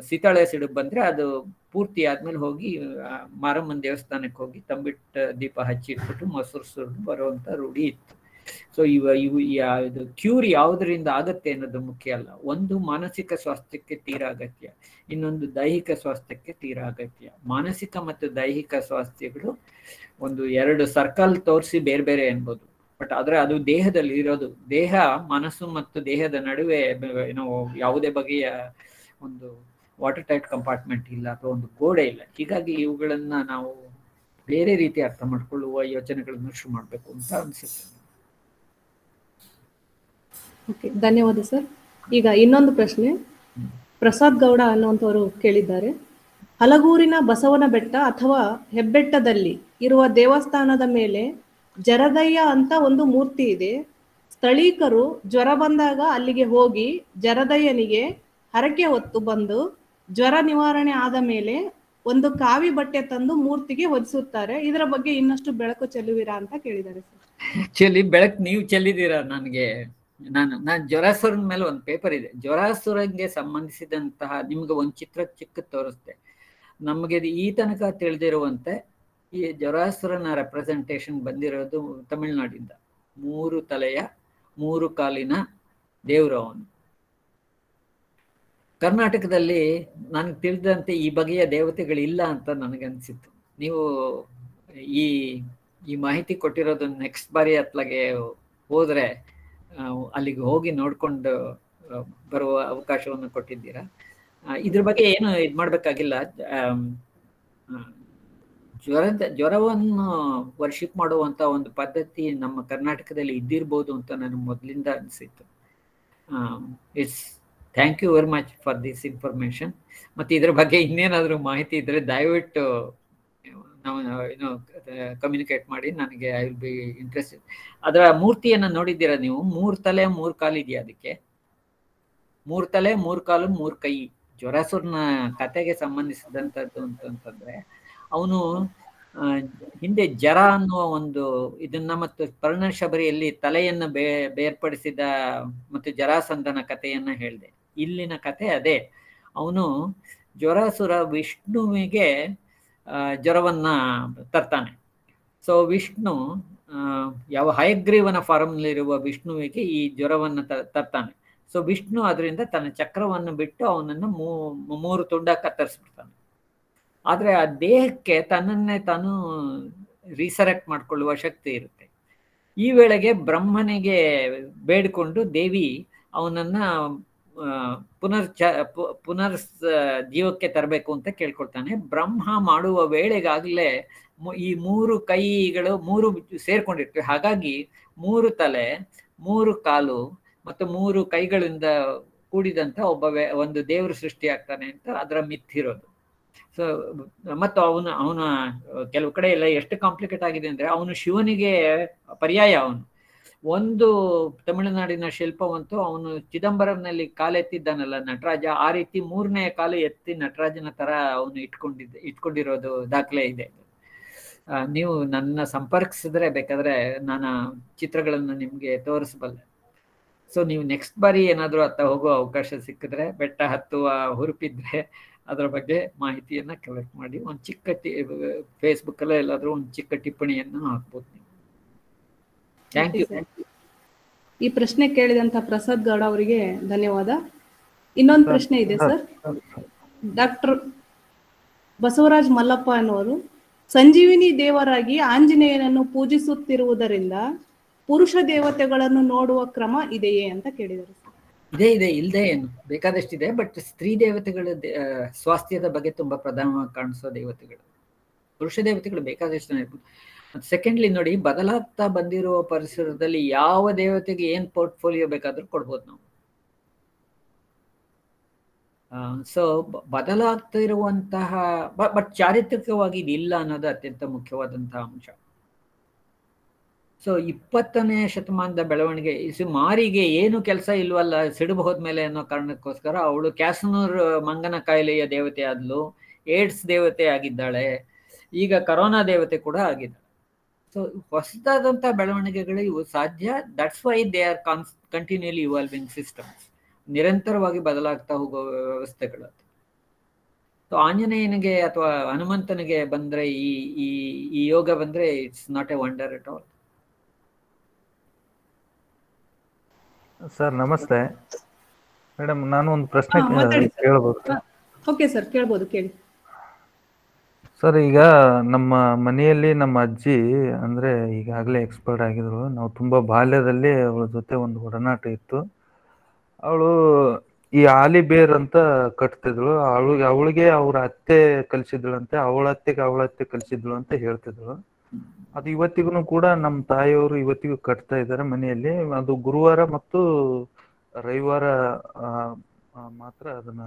ಸೀತಾಳೆ ಸಿಡುಬು ಬಂದ್ರೆ ಅದು ಪೂರ್ತಿ ಆದ್ಮೇಲೆ ಹೋಗಿ ಮಾರಮ್ಮನ ದೇವಸ್ಥಾನಕ್ಕೆ ಹೋಗಿ ತಂಬಿಟ್ಟು ದೀಪ ಹಚ್ಚಿ ಇಟ್ಬಿಟ್ಟು ಮೊಸರು ಸುರಿದು ಬರುವಂತ ರೂಢಿ ಇತ್ತು. ಸೊ ಇದು ಕ್ಯೂರ್ ಯಾವುದರಿಂದ ಆಗತ್ತೆ ಅನ್ನೋದು ಮುಖ್ಯ ಅಲ್ಲ. ಒಂದು ಮಾನಸಿಕ ಸ್ವಾಸ್ಥ್ಯಕ್ಕೆ ತೀರಾ ಅಗತ್ಯ, ಇನ್ನೊಂದು ದೈಹಿಕ ಸ್ವಾಸ್ಥ್ಯಕ್ಕೆ ತೀರಾ ಅಗತ್ಯ. ಮಾನಸಿಕ ಮತ್ತು ದೈಹಿಕ ಸ್ವಾಸ್ಥ್ಯಗಳು ಒಂದು 2 ಸರ್ಕಲ್ ತೋರಿಸಿ ಬೇರೆ ಬೇರೆ ಅನ್ಬೋದು. ಬಟ್ ಆದ್ರೆ ಅದು ದೇಹದಲ್ಲಿ ಇರೋದು. ದೇಹ, ಮನಸ್ಸು ಮತ್ತು ದೇಹದ ನಡುವೆ ಯಾವುದೇ ಬಗೆಯ ಒಂದು ವಾಟರ್ ಟೈಟ್ ಕಂಪಾರ್ಟ್ಮೆಂಟ್ ಇಲ್ಲ ಅಥವಾ ಒಂದು ಗೋಡೆ ಇಲ್ಲ. ಹೀಗಾಗಿ ಇವುಗಳನ್ನ ನಾವು ಬೇರೆ ರೀತಿ ಅರ್ಥ ಮಾಡ್ಕೊಳ್ಳುವ ಯೋಚನೆಗಳನ್ನು ಶುರು ಮಾಡಬೇಕು ಅಂತ ಅನ್ಸುತ್ತೆ. ಓಕೆ, ಧನ್ಯವಾದ ಸರ್. ಈಗ ಇನ್ನೊಂದು ಪ್ರಶ್ನೆ ಪ್ರಸಾದ್ ಗೌಡ ಅನ್ನುವಂಥವರು ಕೇಳಿದ್ದಾರೆ. ಹಲಗೂರಿನ ಬಸವನ ಬೆಟ್ಟ ಅಥವಾ ಹೆಬ್ಬೆಟ್ಟದಲ್ಲಿ ಇರುವ ದೇವಸ್ಥಾನದ ಮೇಲೆ ಜರದಯ್ಯ ಅಂತ ಒಂದು ಮೂರ್ತಿ ಇದೆ. ಸ್ಥಳೀಕರು ಜ್ವರ ಬಂದಾಗ ಅಲ್ಲಿಗೆ ಹೋಗಿ ಜರದಯ್ಯನಿಗೆ ಹರಕೆ ಹೊತ್ತು ಬಂದು ಜ್ವರ ನಿವಾರಣೆ ಆದ ಮೇಲೆ ಒಂದು ಕಾವಿ ಬಟ್ಟೆ ತಂದು ಮೂರ್ತಿಗೆ ಹೊದಿಸುತ್ತಾರೆ. ಇದರ ಬಗ್ಗೆ ಇನ್ನಷ್ಟು ಬೆಳಕು ಚೆಲ್ಲುವಿರಾ ಅಂತ ಕೇಳಿದ್ದಾರೆ ಸರ್. ಆಕ್ಚುಲಿ ಬೆಳಕು ನೀವು ಚೆಲ್ಲಿದ್ದೀರಾ. ನಾನು ಜ್ವರಾಸುರನ ಮೇಲೆ ಒಂದು ಪೇಪರ್ ಇದೆ. ಜ್ವರಾಸುರಂಗೆ ಸಂಬಂಧಿಸಿದಂತಹ ನಿಮ್ಗೆ ಒಂದು ಚಿಕ್ಕ ತೋರಿಸ್ತೆ. ನಮಗೆ ಈ ತನಕ ತಿಳಿದಿರುವಂತೆ ಈ ಜ್ವರಾಸುರನ ರೆಪ್ರೆಸೆಂಟೇಷನ್ ಬಂದಿರೋದು ತಮಿಳುನಾಡಿಂದ. 3 ತಲೆಯ 3 ಕಾಲಿನ ದೇವರು ಅವನು. ಕರ್ನಾಟಕದಲ್ಲಿ ನನಗೆ ತಿಳಿದಂತೆ ಈ ಬಗೆಯ ದೇವತೆಗಳಿಲ್ಲ ಅಂತ ನನಗನ್ಸಿತ್ತು. ನೀವು ಈ ಮಾಹಿತಿ ಕೊಟ್ಟಿರೋದು ನೆಕ್ಸ್ಟ್ ಬಾರಿ ಅತ್ಲಾಗೆ ಹೋದ್ರೆ ಅಲ್ಲಿಗೆ ಹೋಗಿ ನೋಡ್ಕೊಂಡು ಬರುವ ಅವಕಾಶವನ್ನು ಕೊಟ್ಟಿದ್ದೀರಾ. ಇದ್ರ ಬಗ್ಗೆ ಏನು ಇದು ಮಾಡ್ಬೇಕಾಗಿಲ್ಲ. ಜ್ವರವನ್ನು ವರ್ಷಿಪ್ ಮಾಡುವಂತ ಒಂದು ಪದ್ಧತಿ ನಮ್ಮ ಕರ್ನಾಟಕದಲ್ಲಿ ಇದ್ದಿರ್ಬೋದು ಅಂತ ನನಗೆ ಮೊದಲಿಂದ ಅನಿಸಿತ್ತು. Thank you very much for this information. ಮತ್ತೆ ಇದ್ರ ಬಗ್ಗೆ ಇನ್ನೇನಾದರೂ ಮಾಹಿತಿ ಇದ್ರೆ ದಯವಿಟ್ಟು ನಾವು ಕಮ್ಯುನಿಕೇಟ್ ಮಾಡಿ, ನನಗೆ ಐ ವಿಲ್ ಬಿ ಇಂಟ್ರೆಸ್ಟೆಡ್. ಅದರ ಮೂರ್ತಿಯನ್ನು ನೋಡಿದ್ದೀರಾ ನೀವು? 3 ತಲೆ 3 ಕಾಲು ಇದೆಯಾ ಅದಕ್ಕೆ? 3 ತಲೆ 3 ಕಾಲು 3 ಕೈ. ಜ್ವರಾಸುರನ ಕತೆಗೆ ಸಂಬಂಧಿಸಿದಂಥದ್ದು ಅಂತಂದ್ರೆ ಅವನು ಹಿಂದೆ ಜರ ಅನ್ನುವ ಒಂದು ಇದನ್ನ ಮತ್ತು ಪರ್ಣಶಬರಿಯಲ್ಲಿ ತಲೆಯನ್ನು ಬೇರ್ಪಡಿಸಿದ ಮತ್ತು ಜರಾಸಂಧನ ಕಥೆಯನ್ನ ಹೇಳಿದೆ. ಇಲ್ಲಿನ ಕತೆ ಅದೇ. ಅವನು ಜ್ವರಾಸುರ ವಿಷ್ಣುವಿಗೆ ಜ್ವರವನ್ನ ತರ್ತಾನೆ. ಸೊ ವಿಷ್ಣು ಯಾವ ಹಯಗ್ರೀವನ ಫಾರಮ್ನಲ್ಲಿರುವ ವಿಷ್ಣುವಿಗೆ ಈ ಜ್ವರವನ್ನು ತರ್ತಾನೆ. ಸೊ ವಿಷ್ಣು ಅದರಿಂದ ತನ್ನ ಚಕ್ರವನ್ನು ಬಿಟ್ಟು ಅವನನ್ನು 3 ತುಂಡ ಕತ್ತರಿಸ್ಬಿಡ್ತಾನೆ. ಆದ್ರೆ ಆ ದೇಹಕ್ಕೆ ತನ್ನನ್ನೇ ತಾನು ರೀಸರೆಕ್ಟ್ ಮಾಡ್ಕೊಳ್ಳುವ ಶಕ್ತಿ ಇರುತ್ತೆ. ಈ ವೇಳೆಗೆ ಬ್ರಹ್ಮನಿಗೆ ಬೇಡಿಕೊಂಡು ದೇವಿ ಅವನನ್ನ ಪುನರ್ ಜೀವಕ್ಕೆ ತರಬೇಕು ಅಂತ ಕೇಳ್ಕೊಳ್ತಾನೆ. ಬ್ರಹ್ಮ ಮಾಡುವ ವೇಳೆಗಾಗಲೇ ಈ 3 ಕೈಗಳು 3 ಸೇರ್ಕೊಂಡಿರ್ತವೆ. ಹಾಗಾಗಿ 3 ತಲೆ 3 ಕಾಲು ಮತ್ತು 3 ಕೈಗಳಿಂದ ಕೂಡಿದಂತ ಒಂದು ದೇವರು ಸೃಷ್ಟಿ ಆಗ್ತಾನೆ ಅಂತ ಅದರ ಮಿಥಿರೋದು. ಸೊ ಮತ್ತು ಅವನ ಕೆಲವು ಕಡೆ ಎಲ್ಲ ಎಷ್ಟು ಕಾಂಪ್ಲಿಕೇಟ್ ಆಗಿದೆ ಅಂದ್ರೆ ಅವನು ಶಿವನಿಗೆ ಪರ್ಯಾಯ. ಅವನು ಒಂದು ತಮಿಳುನಾಡಿನ ಶಿಲ್ಪವಂತೂ ಅವನು ಚಿದಂಬರಂನಲ್ಲಿ ಕಾಲೆತ್ತಿದ್ದಾನಲ್ಲ ನಟರಾಜ, ಆ ರೀತಿ 3ನೇ ಕಾಲು ಎತ್ತಿ ನಟರಾಜನ ತರ ಅವನು ಇಟ್ಕೊಂಡಿರೋದು ದಾಖಲೆ ಇದೆ. ನೀವು ನನ್ನ ಸಂಪರ್ಕಿಸಿದ್ರೆ ಬೇಕಾದ್ರೆ ನಾನು ಚಿತ್ರಗಳನ್ನು ನಿಮ್ಗೆ ತೋರಿಸಬಲ್ಲೆ. ಸೊ ನೀವು ನೆಕ್ಸ್ಟ್ ಬಾರಿ ಏನಾದರೂ ಅತ್ತ ಹೋಗೋ ಅವಕಾಶ ಸಿಕ್ಕಿದ್ರೆ, ಬೆಟ್ಟ ಹತ್ತುವ ಹುರುಪಿದ್ರೆ ಅದರ ಬಗ್ಗೆ ಮಾಹಿತಿಯನ್ನ ಕಲೆಕ್ಟ್ ಮಾಡಿ ಒಂದು ಚಿಕ್ಕ ಫೇಸ್ಬುಕ್ ಅಲ್ಲ ಎಲ್ಲಾದ್ರೂ ಒಂದು ಚಿಕ್ಕ ಟಿಪ್ಪಣಿಯನ್ನು ಹಾಕ್ಬೋದು ನೀವು. Thank you. ಈ ಪ್ರಶ್ನೆ ಕೇಳಿದಂತ ಪ್ರಸಾದ್ ಗೌಡ ಅವರಿಗೆ ಧನ್ಯವಾದ. ಇನ್ನೊಂದು ಪ್ರಶ್ನೆ ಇದೆ ಸರ್. ಡಾಕ್ಟರ್ ಬಸವರಾಜ್ ಮಲ್ಲಪ್ಪ ಅನ್ನೋರು, ಸಂಜೀವಿನಿ ದೇವರಾಗಿ ಆಂಜನೇಯನನ್ನು ಪೂಜಿಸುತ್ತಿರುವುದರಿಂದ ಪುರುಷ ದೇವತೆಗಳನ್ನು ನೋಡುವ ಕ್ರಮ ಇದೆಯೇ ಅಂತ ಕೇಳಿದರು. ಇದೆ ಇಲ್ಲದೆ ಏನು ಬೇಕಾದಷ್ಟಿದೆ. ಬಟ್ ಸ್ತ್ರೀ ದೇವತೆಗಳ ಸ್ವಾಸ್ಥ್ಯದ ಬಗ್ಗೆ ತುಂಬಾ ಪ್ರಧಾನವಾಗಿ ಕಾಣಿಸೋ ದೇವತೆಗಳು, ಪುರುಷ ದೇವತೆಗಳು ಬೇಕಾದಷ್ಟು ಇರ್ಬೋದು. ಸೆಕೆಂಡ್ಲಿ ನೋಡಿ, ಬದಲಾಗ್ತಾ ಬಂದಿರುವ ಪರಿಸರದಲ್ಲಿ ಯಾವ ದೇವತೆಗೆ ಏನ್ ಪೋರ್ಟ್ಫೋಲಿಯೋ ಬೇಕಾದ್ರೂ ಕೊಡ್ಬೋದು ನಾವು. ಸೊ ಬದಲಾಗ್ತಾ ಇರುವಂತಹ ಬಟ್ ಚಾರಿತ್ರಿಕವಾಗಿ ಇದಿಲ್ಲ ಅನ್ನೋದು ಅತ್ಯಂತ ಮುಖ್ಯವಾದಂತಹ ಅಂಶ. ಸೊ 20ನೇ ಶತಮಾನದ ಬೆಳವಣಿಗೆ, ಮಾರಿಗೆ ಏನು ಕೆಲಸ ಇಲ್ವಲ್ಲ, ಸಿಡುಬು ಹೋದ್ಮೇಲೆ ಅನ್ನೋ ಕಾರಣಕ್ಕೋಸ್ಕರ ಅವಳು ಕ್ಯಾಸನೂರ್ ಮಂಗನ ಕಾಯಿಲೆಯ ದೇವತೆ ಆದ್ಲು, ಏಡ್ಸ್ ದೇವತೆ ಆಗಿದ್ದಾಳೆ, ಈಗ ಕರೋನಾ ದೇವತೆ ಕೂಡ ಆಗಿದ್ದಾಳೆ. ಸೊ ಹೊಸದಾದಂಥ ಬೆಳವಣಿಗೆಗಳು ಇವು ಸಾಧ್ಯ. That's why they are continually evolving systems, ನಿರಂತರವಾಗಿ ಬದಲಾಗ್ತಾ ಹೋಗೋ ವ್ಯವಸ್ಥೆಗಳು. ಸೊ ಆಂಜನೇಯನಿಗೆ ಅಥವಾ ಹನುಮಂತನಿಗೆ ಬಂದ್ರೆ ಈ ಯೋಗ ಬಂದ್ರೆ it's not A wonder at all. Sir ನಮಸ್ತೆ ಮೇಡಮ್, ನಾನು ಒಂದು ಪ್ರಶ್ನೆ ಕೇಳಬಹುದು? ಓಕೆ ಸರ್, ಕೇಳಬಹುದು, ಕೇಳಿ ಸರ್. ಈಗ ನಮ್ಮ ಮನೆಯಲ್ಲಿ ನಮ್ಮ ಅಜ್ಜಿ ಅಂದ್ರೆ ಈಗಾಗಲೇ ಎಕ್ಸ್ಪರ್ಟ್ ಆಗಿದ್ರು. ನಾವು ತುಂಬಾ ಬಾಲ್ಯದಲ್ಲಿ ಅವಳ ಜೊತೆ ಒಂದು ಒಡನಾಟ ಇತ್ತು. ಅವಳು ಈ ಆಲಿಬೇರ್ ಅಂತ ಕಟ್ತಿದ್ಳು. ಅವಳಿಗೆ ಅವ್ರ ಅತ್ತೆ ಕಲಿಸಿದ್ಳಂತೆ, ಅವಳ ಅತ್ತೆ ಕಲಿಸಿದ್ಳು ಅಂತ ಹೇಳ್ತಿದ್ಳು. ಅದು ಇವತ್ತಿಗೂ ಕೂಡ ನಮ್ಮ ತಾಯಿಯವರು ಇವತ್ತಿಗೂ ಕಟ್ತಾ ಇದ್ದಾರೆ ಮನೆಯಲ್ಲಿ. ಅದು ಗುರುವಾರ ಮತ್ತು ರವಿವಾರ ಮಾತ್ರ ಅದನ್ನ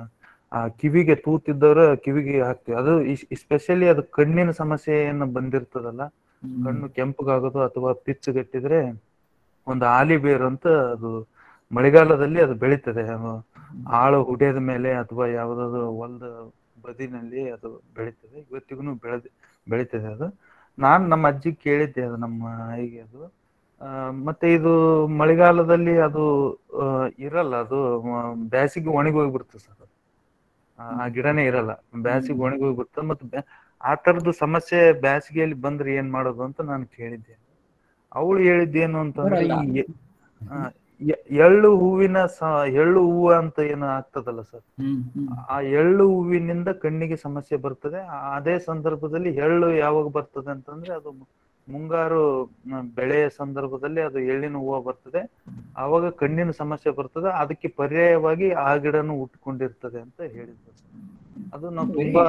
ಕಿವಿಗೆ ತೂತಿದ್ದವ್ರ ಕಿವಿಗೆ ಹಾಕ್ತಿವಿ. ಅದು ಎಸ್ಪೆಷಲಿ ಅದು ಕಣ್ಣಿನ ಸಮಸ್ಯೆ ಏನು ಬಂದಿರ್ತದಲ್ಲ, ಕಣ್ಣು ಕೆಂಪಗಾಗೋದು ಅಥವಾ ಪಿಚ್ಚುಗಟ್ಟಿದ್ರೆ ಒಂದು ಆಲಿಬೇರ್ ಅಂತ ಅದು ಮಳೆಗಾಲದಲ್ಲಿ ಅದು ಬೆಳೀತದೆ. ಆಳು ಹುಡಿಯದ ಮೇಲೆ ಅಥವಾ ಯಾವ್ದಾದ್ರು ಹೊಲದ ಬದಿನಲ್ಲಿ ಅದು ಬೆಳೀತದೆ. ಇವತ್ತಿಗೂ ಬೆಳೀತದೆ ಅದು. ನಮ್ಮ ಅಜ್ಜಿ ಕೇಳಿದ್ದೆ ಅದು ನಮ್ಮ ಆಯಿಗೆ ಅದು. ಮತ್ತೆ ಇದು ಮಳೆಗಾಲದಲ್ಲಿ ಅದು ಇರಲ್ಲ, ಅದು ಬ್ಯಾಸಿಗೆ ಒಣಗಿ ಹೋಗ್ಬಿಡ್ತದೆ ಸರ್. ಆ ಗಿಡನೇ ಇರಲ್ಲ, ಬ್ಯಾಸಿಗೆ ಒಣಗಿ ಹೋಗ್ಬಿಡ್ತದೆ. ಮತ್ತೆ ಆ ತರದ್ದು ಸಮಸ್ಯೆ ಬ್ಯಾಸಿಗೆಯಲ್ಲಿ ಬಂದ್ರೆ ಏನ್ ಮಾಡೋದು ಅಂತ ನಾನು ಕೇಳಿದ್ದೆ. ಅವಳು ಹೇಳಿದ್ದೇನು ಅಂತಂದ್ರೆ, ಎಳ್ಳು ಹೂವು ಅಂತ ಏನು ಆಗ್ತದಲ್ಲ ಸರ್, ಆ ಎಳ್ಳು ಹೂವಿನಿಂದ ಕಣ್ಣಿಗೆ ಸಮಸ್ಯೆ ಬರ್ತದೆ. ಅದೇ ಸಂದರ್ಭದಲ್ಲಿ ಎಳ್ಳು ಯಾವಾಗ ಬರ್ತದೆ ಅಂತಂದ್ರೆ ಅದು ಮುಂಗಾರು ಬೆಳೆಯ ಸಂದರ್ಭದಲ್ಲಿ ಅದು ಎಳ್ಳಿನ ಹೂವು ಬರ್ತದೆ, ಆವಾಗ ಕಣ್ಣಿನ ಸಮಸ್ಯೆ ಬರ್ತದೆ. ಅದಕ್ಕೆ ಪರ್ಯಾಯವಾಗಿ ಆ ಗಿಡನು ಉಟ್ಕೊಂಡಿರ್ತದೆ ಅಂತ ಹೇಳಿದ್ರು. ಅದು ನಾವು ತುಂಬಾ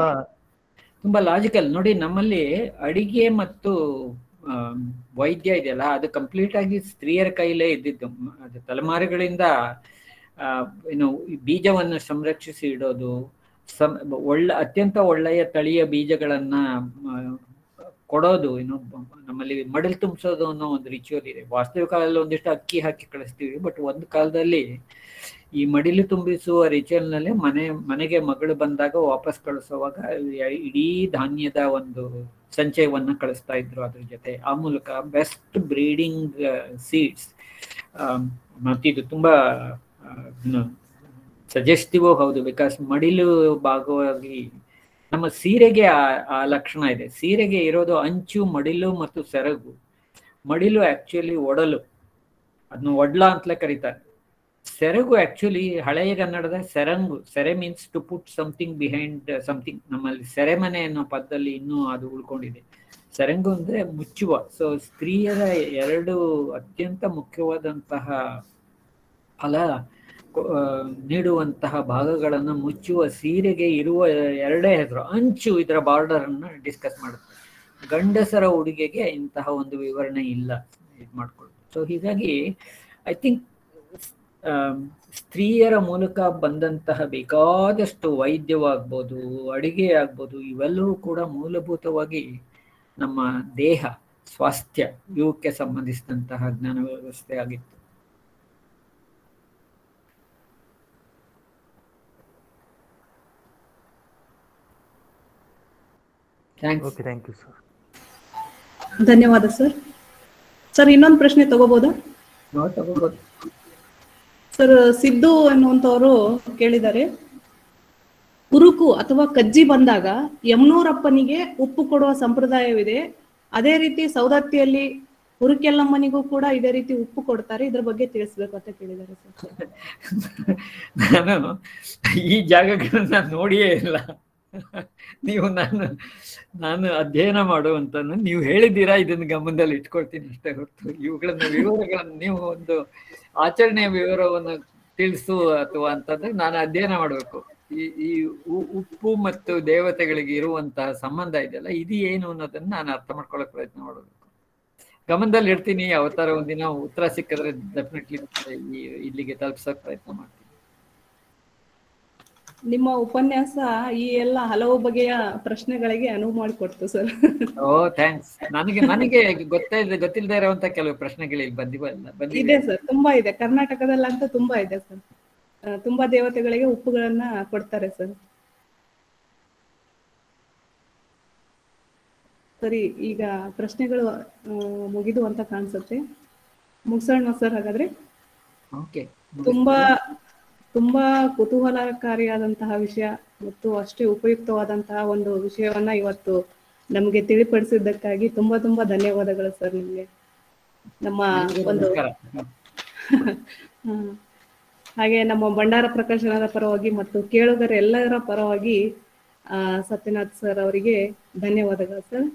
ಲಾಜಿಕಲ್ ನೋಡಿ. ನಮ್ಮಲ್ಲಿ ಅಡಿಗೆ ಮತ್ತು ವೈದ್ಯ ಇದೆಯಲ್ಲ, ಅದು ಕಂಪ್ಲೀಟ್ ಆಗಿ ಸ್ತ್ರೀಯರ ಕೈಲೇ ಇದ್ದಿದ್ದು. ಅದು ತಲೆಮಾರುಗಳಿಂದ ಏನು ಬೀಜವನ್ನು ಸಂರಕ್ಷಿಸಿ ಇಡೋದು, ಅತ್ಯಂತ ಒಳ್ಳೆಯ ತಳಿಯ ಬೀಜಗಳನ್ನ ಕೊಡೋದು, ಏನು ನಮ್ಮಲ್ಲಿ ಮಡಲು ತುಂಬಿಸೋದು ಅನ್ನೋ ಒಂದು ರಿಚುವಲ್ ಇದೆ. ವಾಸ್ತವಿಕ ಕಾಲದಲ್ಲಿ ಒಂದಿಷ್ಟು ಅಕ್ಕಿ ಹಾಕಿ ಕಳಿಸ್ತೀವಿ, ಬಟ್ ಒಂದು ಕಾಲದಲ್ಲಿ ಈ ಮಡಿಲು ತುಂಬಿಸುವ ರಿಚುವಲ್ ನಲ್ಲಿ ಮನೆಗೆ ಮಗಳು ಬಂದಾಗ ವಾಪಸ್ ಕಳಿಸುವಾಗ ಇಡೀ ಧಾನ್ಯದ ಒಂದು ಸಂಚಯವನ್ನ ಕಳಿಸ್ತಾ ಇದ್ರು ಅದ್ರ ಜೊತೆ. ಆ ಮೂಲಕ ಬೆಸ್ಟ್ ಬ್ರೀಡಿಂಗ್ ಸೀಡ್ಸ್. ಮತ್ತಿದು ತುಂಬಾ ಸಜೆಸ್ಟಿವ್ ಹೌದು, ಬಿಕಾಸ್ ಮಡಿಲು ಭಾಗವಾಗಿ ನಮ್ಮ ಸೀರೆಗೆ ಆ ಲಕ್ಷಣ ಇದೆ. ಸೀರೆಗೆ ಇರೋದು ಅಂಚು, ಮಡಿಲು ಮತ್ತು ಸೆರಗು. ಮಡಿಲು ಆಕ್ಚುಲಿ ಒಡಲು, ಅದನ್ನ ಒಡ್ಲ ಅಂತಲೇ ಕರೀತಾರೆ. ಸೆರಗು ಆಕ್ಚುಲಿ ಹಳೆಯ ಕನ್ನಡದ ಸೆರಂಗು, ಸೆರೆ means to put something behind something. ನಮ್ಮಲ್ಲಿ ಸೆರೆಮನೆ ಅನ್ನೋ ಪದದಲ್ಲಿ ಇನ್ನೂ ಅದು ಉಳ್ಕೊಂಡಿದೆ. ಸೆರಂಗು ಅಂದ್ರೆ ಮುಚ್ಚುವ. ಸೊ ಸ್ತ್ರೀಯರ ಎರಡು ಅತ್ಯಂತ ಮುಖ್ಯವಾದಂತಹ ಫಲ ನೀಡುವಂತಹ ಭಾಗಗಳನ್ನು ಮುಚ್ಚುವ ಸೀರೆಗೆ ಇರುವ ಎರಡೇ ಹೆಸರು. ಅಂಚು ಇದರ ಬಾರ್ಡರ್ ಅನ್ನ ಡಿಸ್ಕಸ್ ಮಾಡುತ್ತೆ. ಗಂಡಸರ ಉಡುಗೆಗೆ ಇಂತಹ ಒಂದು ವಿವರಣೆ ಇಲ್ಲ ಇದು ಮಾಡ್ಕೊಳ್ಳೋದು. ಸೊ ಹೀಗಾಗಿ ಐ ಥಿಂಕ್ ಸ್ತ್ರೀಯರ ಮೂಲಕ ಬಂದಂತಹ ಬೇಕಾದಷ್ಟು ವೈದ್ಯವಾಗ್ಬೋದು, ಅಡಿಗೆ ಆಗ್ಬೋದು, ಇವೆಲ್ಲವೂ ಕೂಡ ಮೂಲಭೂತವಾಗಿ ನಮ್ಮ ದೇಹ ಸ್ವಾಸ್ಥ್ಯ ಇವಕ್ಕೆ ಸಂಬಂಧಿಸಿದಂತಹ ಜ್ಞಾನ ವ್ಯವಸ್ಥೆ ಆಗಿತ್ತು. ಥ್ಯಾಂಕ್ಸ್. Thank you sir. ಧನ್ಯವಾದ ಸರ್. ಸರ್ ಇನ್ನೊಂದು ಪ್ರಶ್ನೆ ತಗೋಬೋದಾ? ತಗೋಬಹುದು ಸರ್. ಸಿದ್ದು ಎನ್ನುವಂತವರು ಕೇಳಿದ್ದಾರೆ, ಕುರುಕು ಅಥವಾ ಕಜ್ಜಿ ಬಂದಾಗ ಯಮನೂರಪ್ಪನಿಗೆ ಉಪ್ಪು ಕೊಡುವ ಸಂಪ್ರದಾಯವಿದೆ, ಅದೇ ರೀತಿ ಸೌದತ್ತಿಯಲ್ಲಿ ಹುರುಕೆಲ್ಲಮ್ಮನಿಗೂ ಕೂಡ ಇದೇ ರೀತಿ ಉಪ್ಪು ಕೊಡ್ತಾರೆ, ಇದ್ರ ಬಗ್ಗೆ ತಿಳಿಸ್ಬೇಕು ಅಂತ ಕೇಳಿದ್ದಾರೆ ಸರ್. ನಾನು ಈ ಜಾಗಗಳನ್ನ ನೋಡಿಯೇ ಇಲ್ಲ. ನೀವು ನಾನು ಅಧ್ಯಯನ ಮಾಡುವಂತ ನೀವು ಹೇಳಿದ್ದೀರಾ, ಇದನ್ನು ಗಮನದಲ್ಲಿ ಇಟ್ಕೊಳ್ತೀನಿ ಅಷ್ಟೇ ಹೊರತು ಇವುಗಳನ್ನ ವಿವರಗಳನ್ನು ನೀವು ಒಂದು ಆಚರಣೆಯ ವಿವರವನ್ನು ತಿಳಿಸು ಅಥವಾ ಅಂತಂದ್ರೆ ನಾನು ಅಧ್ಯಯನ ಮಾಡಬೇಕು. ಈ ಉಪ್ಪು ಮತ್ತು ದೇವತೆಗಳಿಗೆ ಇರುವಂತಹ ಸಂಬಂಧ ಇದೆಯಲ್ಲ, ಇದು ಏನು ಅನ್ನೋದನ್ನ ನಾನು ಅರ್ಥ ಮಾಡ್ಕೊಳ್ಳೋ ಪ್ರಯತ್ನ ಮಾಡಬೇಕು. ಗಮನದಲ್ಲಿ ಇಡ್ತೀನಿ. ಯಾವತ್ತಾರ ಒಂದಿನ ಉತ್ತರ ಸಿಕ್ಕಿದ್ರೆ ಡೆಫಿನೆಟ್ಲಿ ಇಲ್ಲಿಗೆ ತಲುಪಿಸೋಕೆ ಪ್ರಯತ್ನ ಮಾಡ್ತೀನಿ. ನಿಮ್ಮ ಉಪನ್ಯಾಸ ಈ ಎಲ್ಲ ಹಲವು ಬಗೆಯ ಪ್ರಶ್ನೆಗಳಿಗೆ ಅನುವು ಮಾಡಿಕೊಡ್ತು ಸರ್. ಓ ಥ್ಯಾಂಕ್ಸ್. ನನಗೆ ಗೊತ್ತಿಲ್ಲದೆ ಇರುವಂತ ಕೆಲವು ಪ್ರಶ್ನೆಗಳು ಇಲ್ಲಿ ಇದೆ ಸರ್, ತುಂಬಾ ಇದೆ. ಕರ್ನಾಟಕದಲ್ಲಂತೂ ತುಂಬಾ ಇದೆ ಸರ್. ತುಂಬಾ ದೇವತೆಗಳಿಗೆ ಉಪ್ಪುಗಳನ್ನ ಕೊಡ್ತಾರೆ ಸರ್. ಸರಿ, ಈಗ ಪ್ರಶ್ನೆಗಳು ಮುಗಿದು ಅಂತ ಕಾಣಿಸುತ್ತೆ. ಮುಗಿಸೋಣ ಸರ್ ಹಾಗಾದ್ರೆ. ತುಂಬಾ ಕುತೂಹಲಕಾರಿಯಾದಂತಹ ವಿಷಯ ಮತ್ತು ಅಷ್ಟೇ ಉಪಯುಕ್ತವಾದಂತಹ ಒಂದು ವಿಷಯವನ್ನ ಇವತ್ತು ನಮಗೆ ತಿಳಿಪಡಿಸಿದ್ದಕ್ಕಾಗಿ ತುಂಬಾ ಧನ್ಯವಾದಗಳು ಸರ್ ನಿಮ್ಗೆ. ನಮ್ಮ ಒಂದು ಹಾಗೆ ನಮ್ಮ ಭಂಡಾರ ಪ್ರಕಾಶನದ ಪರವಾಗಿ ಮತ್ತು ಕೇಳುಗರ ಎಲ್ಲರ ಪರವಾಗಿ ಸತ್ಯನಾಥ್ ಸರ್ ಅವರಿಗೆ ಧನ್ಯವಾದಗಳು ಸರ್.